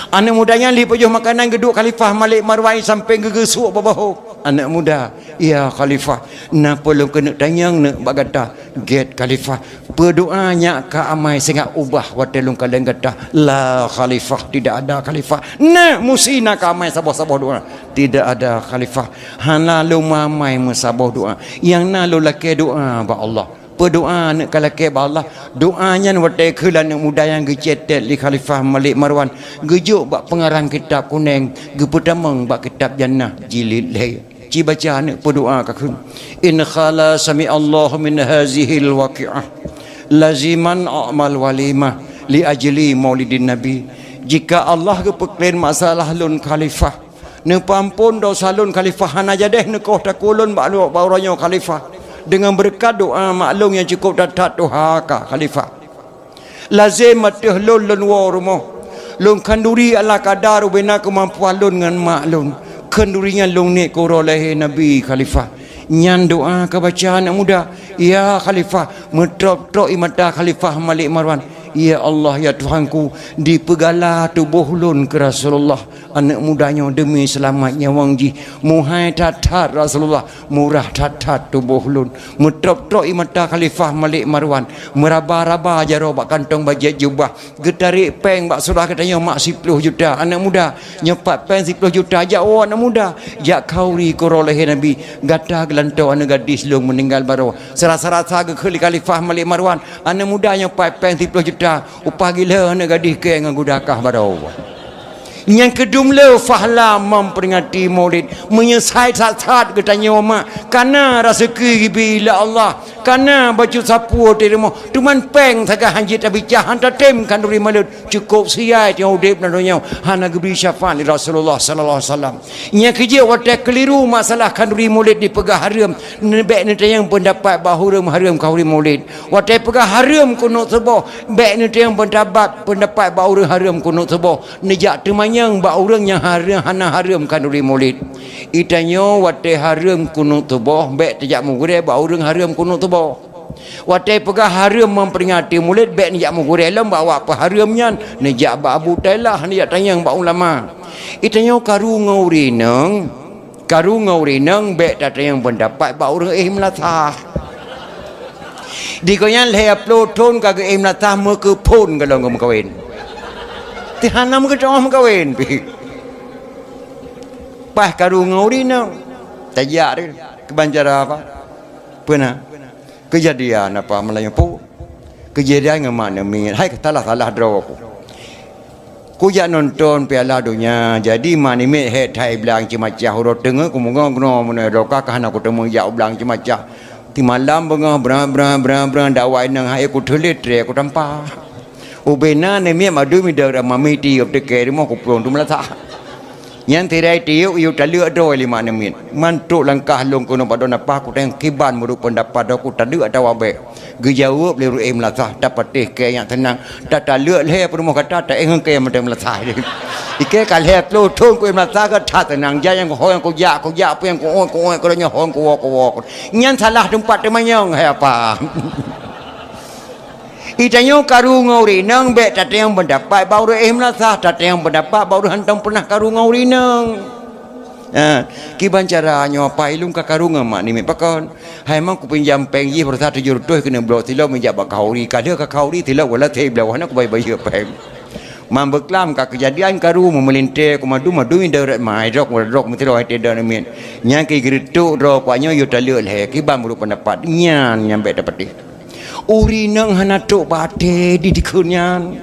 anak mudanya li pajuh makanan geduk Khalifah Malik Marwan sampai gegesuk babahu anak muda ya Khalifah napa lu kena tanyang nak bagata get Khalifah berdoanya ka amai sehingga ubah watelung kalian kata la Khalifah tidak ada Khalifah na musina ka amai sabah-sabah doa tidak ada Khalifah hana lu mamai musabah doa yang na lu laki doa ba Allah berdoa nak kalake ba Allah doanya watai kelan yang muda yang gecetet li Khalifah Malik Marwan gejuk bak pengarang kitab kuning geputamang bak kitab jannah jilid leh ci baca nak berdoa ka kun in khala sami Allah min hazihil waqi'ah laziman a'mal walimah li ajli maulidin nabi jika Allah kepeklain masalah lun Khalifah Ne pampun do salun khalifah hana jadeh ne koh takulun bauranyo khalifah. Dengan berkat doa maklum yang cukup datat doa ka khalifah. Lazim matih lun warumo. Lun kanduri ala kadar ubena kemampuan lun dengan maklum. Kandurinya lun ni koroleh Nabi khalifah. Nyan doa kebacaan anak muda. Ya khalifah, metrop-trop imata khalifah Malik Marwan. Ya Allah ya Tuhanku, dipegala tubuh lun ke Rasulullah. Anak mudanya demi selamatnya wangji. Muhai tatat Rasulullah, murah tatat tubuh lun. Metrop-trop imata khalifah Malik Marwan. Meraba-raba jaro bak kantong bajet jubah. Getarik peng bak surah katanya mak 10 juta. Anak muda nyepat peng 10 juta. Jak anak muda, jak kauri koroleh Nabi. Gata gelantau anak gadis lung meninggal baru. Serasa-rasa ke khalifah Malik Marwan. Anak muda nyepat peng 10 juta. Upah gila anak gadis ke yang gudakah baru. Yang kedua fahla memperingati maulid, menyesai saat-saat katanya mak, karena rezeki bila Allah, karena baju sapu terima tuman peng saga hanjit tapi jahan tatem kanduri maulid cukup siai yang udip nadonya hana geberi syafaat li Rasulullah sallallahu alaihi wasallam. Yang kerja watak keliru masalah kanduri maulid dipegah haram, nebek ni yang pendapat bahurum haram kanduri maulid. Watak pegah haram kuno sebo, bek ni yang pendapat bahurum haram kuno sebo. Nejak temanya yang ba orang yang haram hana haram kanduri maulid. Itanyo wate haram kuno tubuh bek tajak mugure ba orang haram kuno tubuh. Wate pegah haram memperingati maulid bek ni jak mugure lam bawa apa haramnya nejak ba Abu Tailah nejak tanyang ba ulama. Itanyo karu ngaurineng bek tatayang pendapat ba orang melatah. Dikoyan le upload ton kagak melatah me ke pon kalau ngom kawin. Tihanam ke jom kawin pi. Pah karu ngauri nang. Tajak dia kebanjara apa? Pernah kejadian apa Melayu pu. Kejadian ngamana min. Hai salah draw aku. Ku jak nonton Piala Dunia. Jadi mani me het hai belang cimacah huruf tengah ku mungong gno mana roka kahana ku temu jak belang cimacah. Ti malam bengah bran dakwai nang hai ku telit re ku tampah. Ubena ne mia madu mi dak mami ti op te ke mo ku plon tu melata. Yang tirai tiu yu taluk do 5 min. Mantuk langkah long kono padon apa ku teng kiban mudu pendapat aku taluk atau abe. Gejawab le ru melata dapat teh ke yang tenang. Tak taluk le permo kata tak eng ke madam melata. Ike kal he plo thon ku melata ka tha tenang ja yang ho yang ku ja apa yang ku ko nya hon ku wo. Nyan salah tempat temanyong he apa. Itanyo karu ngauri nang bek tatayang pendapat baru melasa tatayang pendapat baru hantam pernah karu ngauri nang. Kiban cara nyopa ilung ka karu ngamak ni pakon. Hai mang ku pinjam peng yi persa 700 kena blok tilo menjak bakauri kada ka kauri tilo wala te bla wana ku bai peng. Mam beklam ka kejadian karu memelinte ku madu indarat mai rok mutiro ai teda min. Nyang ki gritu ro kwanyo yo talul he kiban buru pendapat nyan nyambe dapat uri nang hana tok bate di dikunyan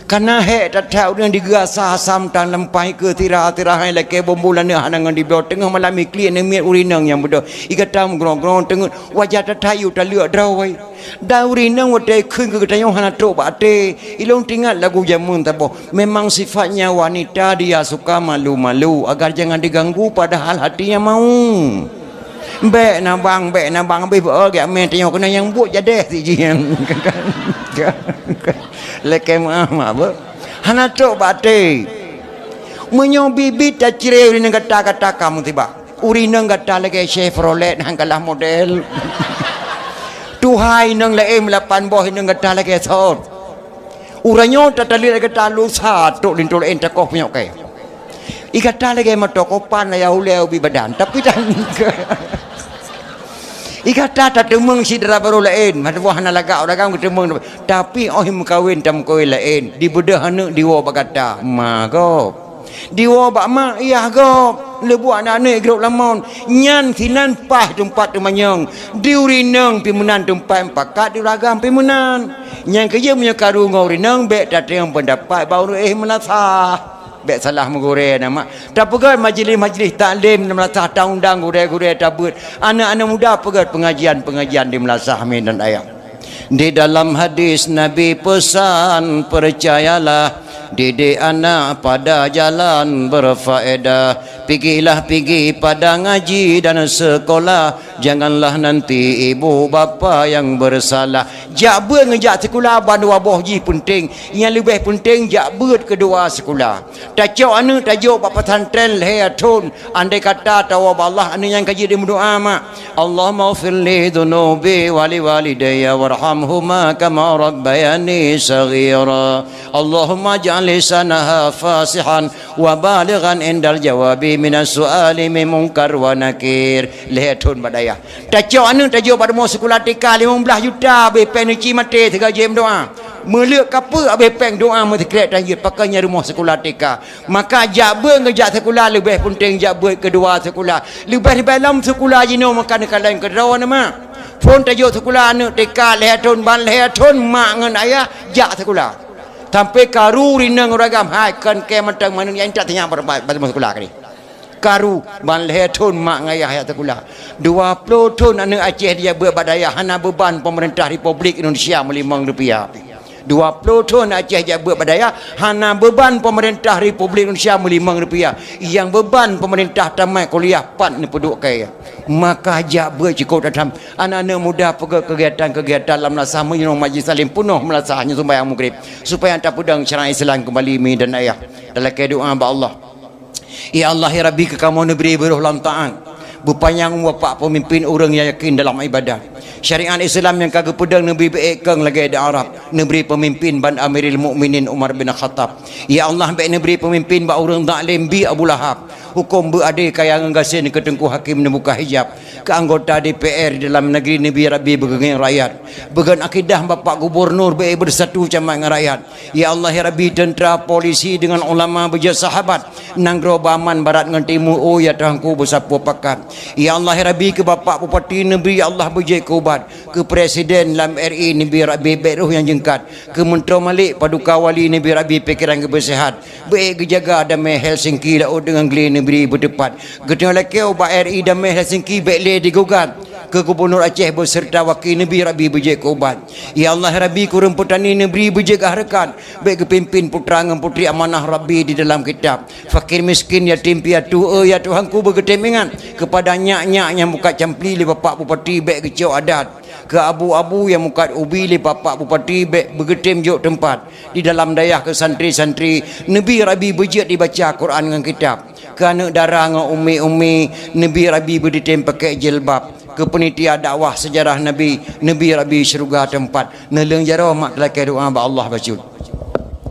karena he tatau dengan digasa asam tan lempai ke tira-tira hai leke bombulan ne hana ngan di blok tengah malam ikli ne miet uri nang yang bedo igatam grong-grong tengah wajah tatayu taluk drawai da uri nang wate khun ke tayo hana tok bate ilong tinggal lagu jamun tabo memang sifatnya wanita dia suka malu-malu agar jangan diganggu padahal hatinya mau. Bek nabang be gak men tengok kena yang buat jadeh si jian. Leke mama be. Hana tok bate. Menyo bibit ta cire uri nang kata-kata kamu tiba. Uri nang kata leke Chevrolet hang kalah model. Tuhai nang laem 8 boh nang kata leke sot. Uranyo tatali leke talu satu lintol entak penyok ke. Ikata lagi matokopan la yauleu bi badan tapi dan ikata tak temeng sidra baru lain madwah na lagak orang temeng tapi ohim kawin tam koi lain di bedah anak diwa bagata mago diwa bak ma iya go lebu anak-anak grup lamon nyan sinan pah tempat temanyong diurineng pimunan tempat pakat diragam pimunan nyan kerja punya karu ngaurineng bek tateng pendapat baru melasa bek salah menggore nama tak pegat majlis-majlis taklim di Melasa undang gure-gure tabut anak-anak muda pegat pengajian di Melasa amin dan ayam di dalam hadis Nabi pesan percayalah didik anak pada jalan berfaedah. Pergilah pergi pada ngaji dan sekolah, janganlah nanti ibu bapa yang bersalah. Jakber ngejak sekolah bandu abah ji penting. Yang lebih penting jakber kedua sekolah. Tajuk anu tajuk bapa pesantren lehatun. Andai kata tahu Allah anu yang kaji di doa mak. Allahumma ighfir li dhunubi wa li walidayya warhamhuma kama rabbayani saghira. Allahumma ja'al lisanaha fasihan wa balighan indal jawabi minas su'ali min munkar wa nakir. Lehatun badaya. Tajuk anu tajuk pada mau sekolah TK 15 juta be penci mati 3 jam doa. Meluk apa abe peng doa mesti krek tanjut pakainya rumah sekolah TK. Maka jakber ngejak sekolah lebih penting jakber kedua sekolah. Lebih dalam sekolah jino makan kalian kedua nama. Phone tajuk sekolah anak TK lehatun ban lehatun mak ngan ayah jak sekolah. Sampai karu rinang ragam hai kan ke matang mana yang tak tanya pada sekolah kali. Karu ban lehatun mak ngayah ayah sekolah. 20 tahun anak Aceh dia berbadaya hana beban pemerintah Republik Indonesia RM5. 20 tahun Aceh dia berbadaya hana beban pemerintah Republik Indonesia RM5. Yang beban pemerintah tamat kuliah 4 ni penduduk kaya. Maka ajak bercukup dalam anak-anak muda pergi kegiatan-kegiatan dalam melaksah menyuruh majlis salim penuh melaksahnya sembahyang maghrib supaya tak pedang syariat Islam kembali mi dan ayah dalam doa ba Allah. Ya Allah ya Rabbi ke kamu negeri berulang ta'an berpanjang bapak pemimpin orang yang yakin dalam ibadah syariat Islam yang kagak pedang Nabi beekeng lagi di Arab negeri pemimpin ban Amirul Mukminin Umar bin Khattab. Ya Allah baik negeri pemimpin ba orang zalim bi Abu Lahab hukum berade kaya nggasin ke Tengku Hakim membuka hijab ke anggota DPR di dalam negeri Nabi Rabbi bergengang rakyat began akidah bapak gubernur baik bersatu sama dengan rakyat. Ya Allah ya Rabbi tentera polisi dengan ulama berjaya sahabat nanggro baman barat dengan timur oh ya Tuhanku bersapu pakat. Ya Allah ya Rabbi ke bapak bupati negeri ya Allah berjaya kubat ke presiden dalam RI Nabi Rabbi baik roh yang jengkat ke menteri Malik paduka wali Nabi Rabbi pikiran kebersihat baik kejaga damai Helsinki dah dengan geli beri berdepan. Gedung laki ubah RI damai Helsinki baiklah digugat ke Gubernur Aceh beserta wakil Nabi Rabbi berjaya ubat. Ya Allah Rabbi kurang petani negeri berjaga harakat baik kepimpin putra dan putri amanah Rabbi di dalam kitab fakir miskin yatim piatu ya Tuhanku bergetemingan kepada nyak-nyak yang muka campli li bapak bupati baik kecil adat ke abu-abu yang muka ubi li bapak bupati baik bergetem jok tempat di dalam dayah ke santri-santri Nabi Rabbi berjaya dibaca Quran dengan kitab ke anak darah dengan umi-umi Nabi Rabbi berditem pakai jilbab ke penitia dakwah sejarah Nabi Rabbi syurga tempat neleng jarah mak lelaki doa ba Allah bacut.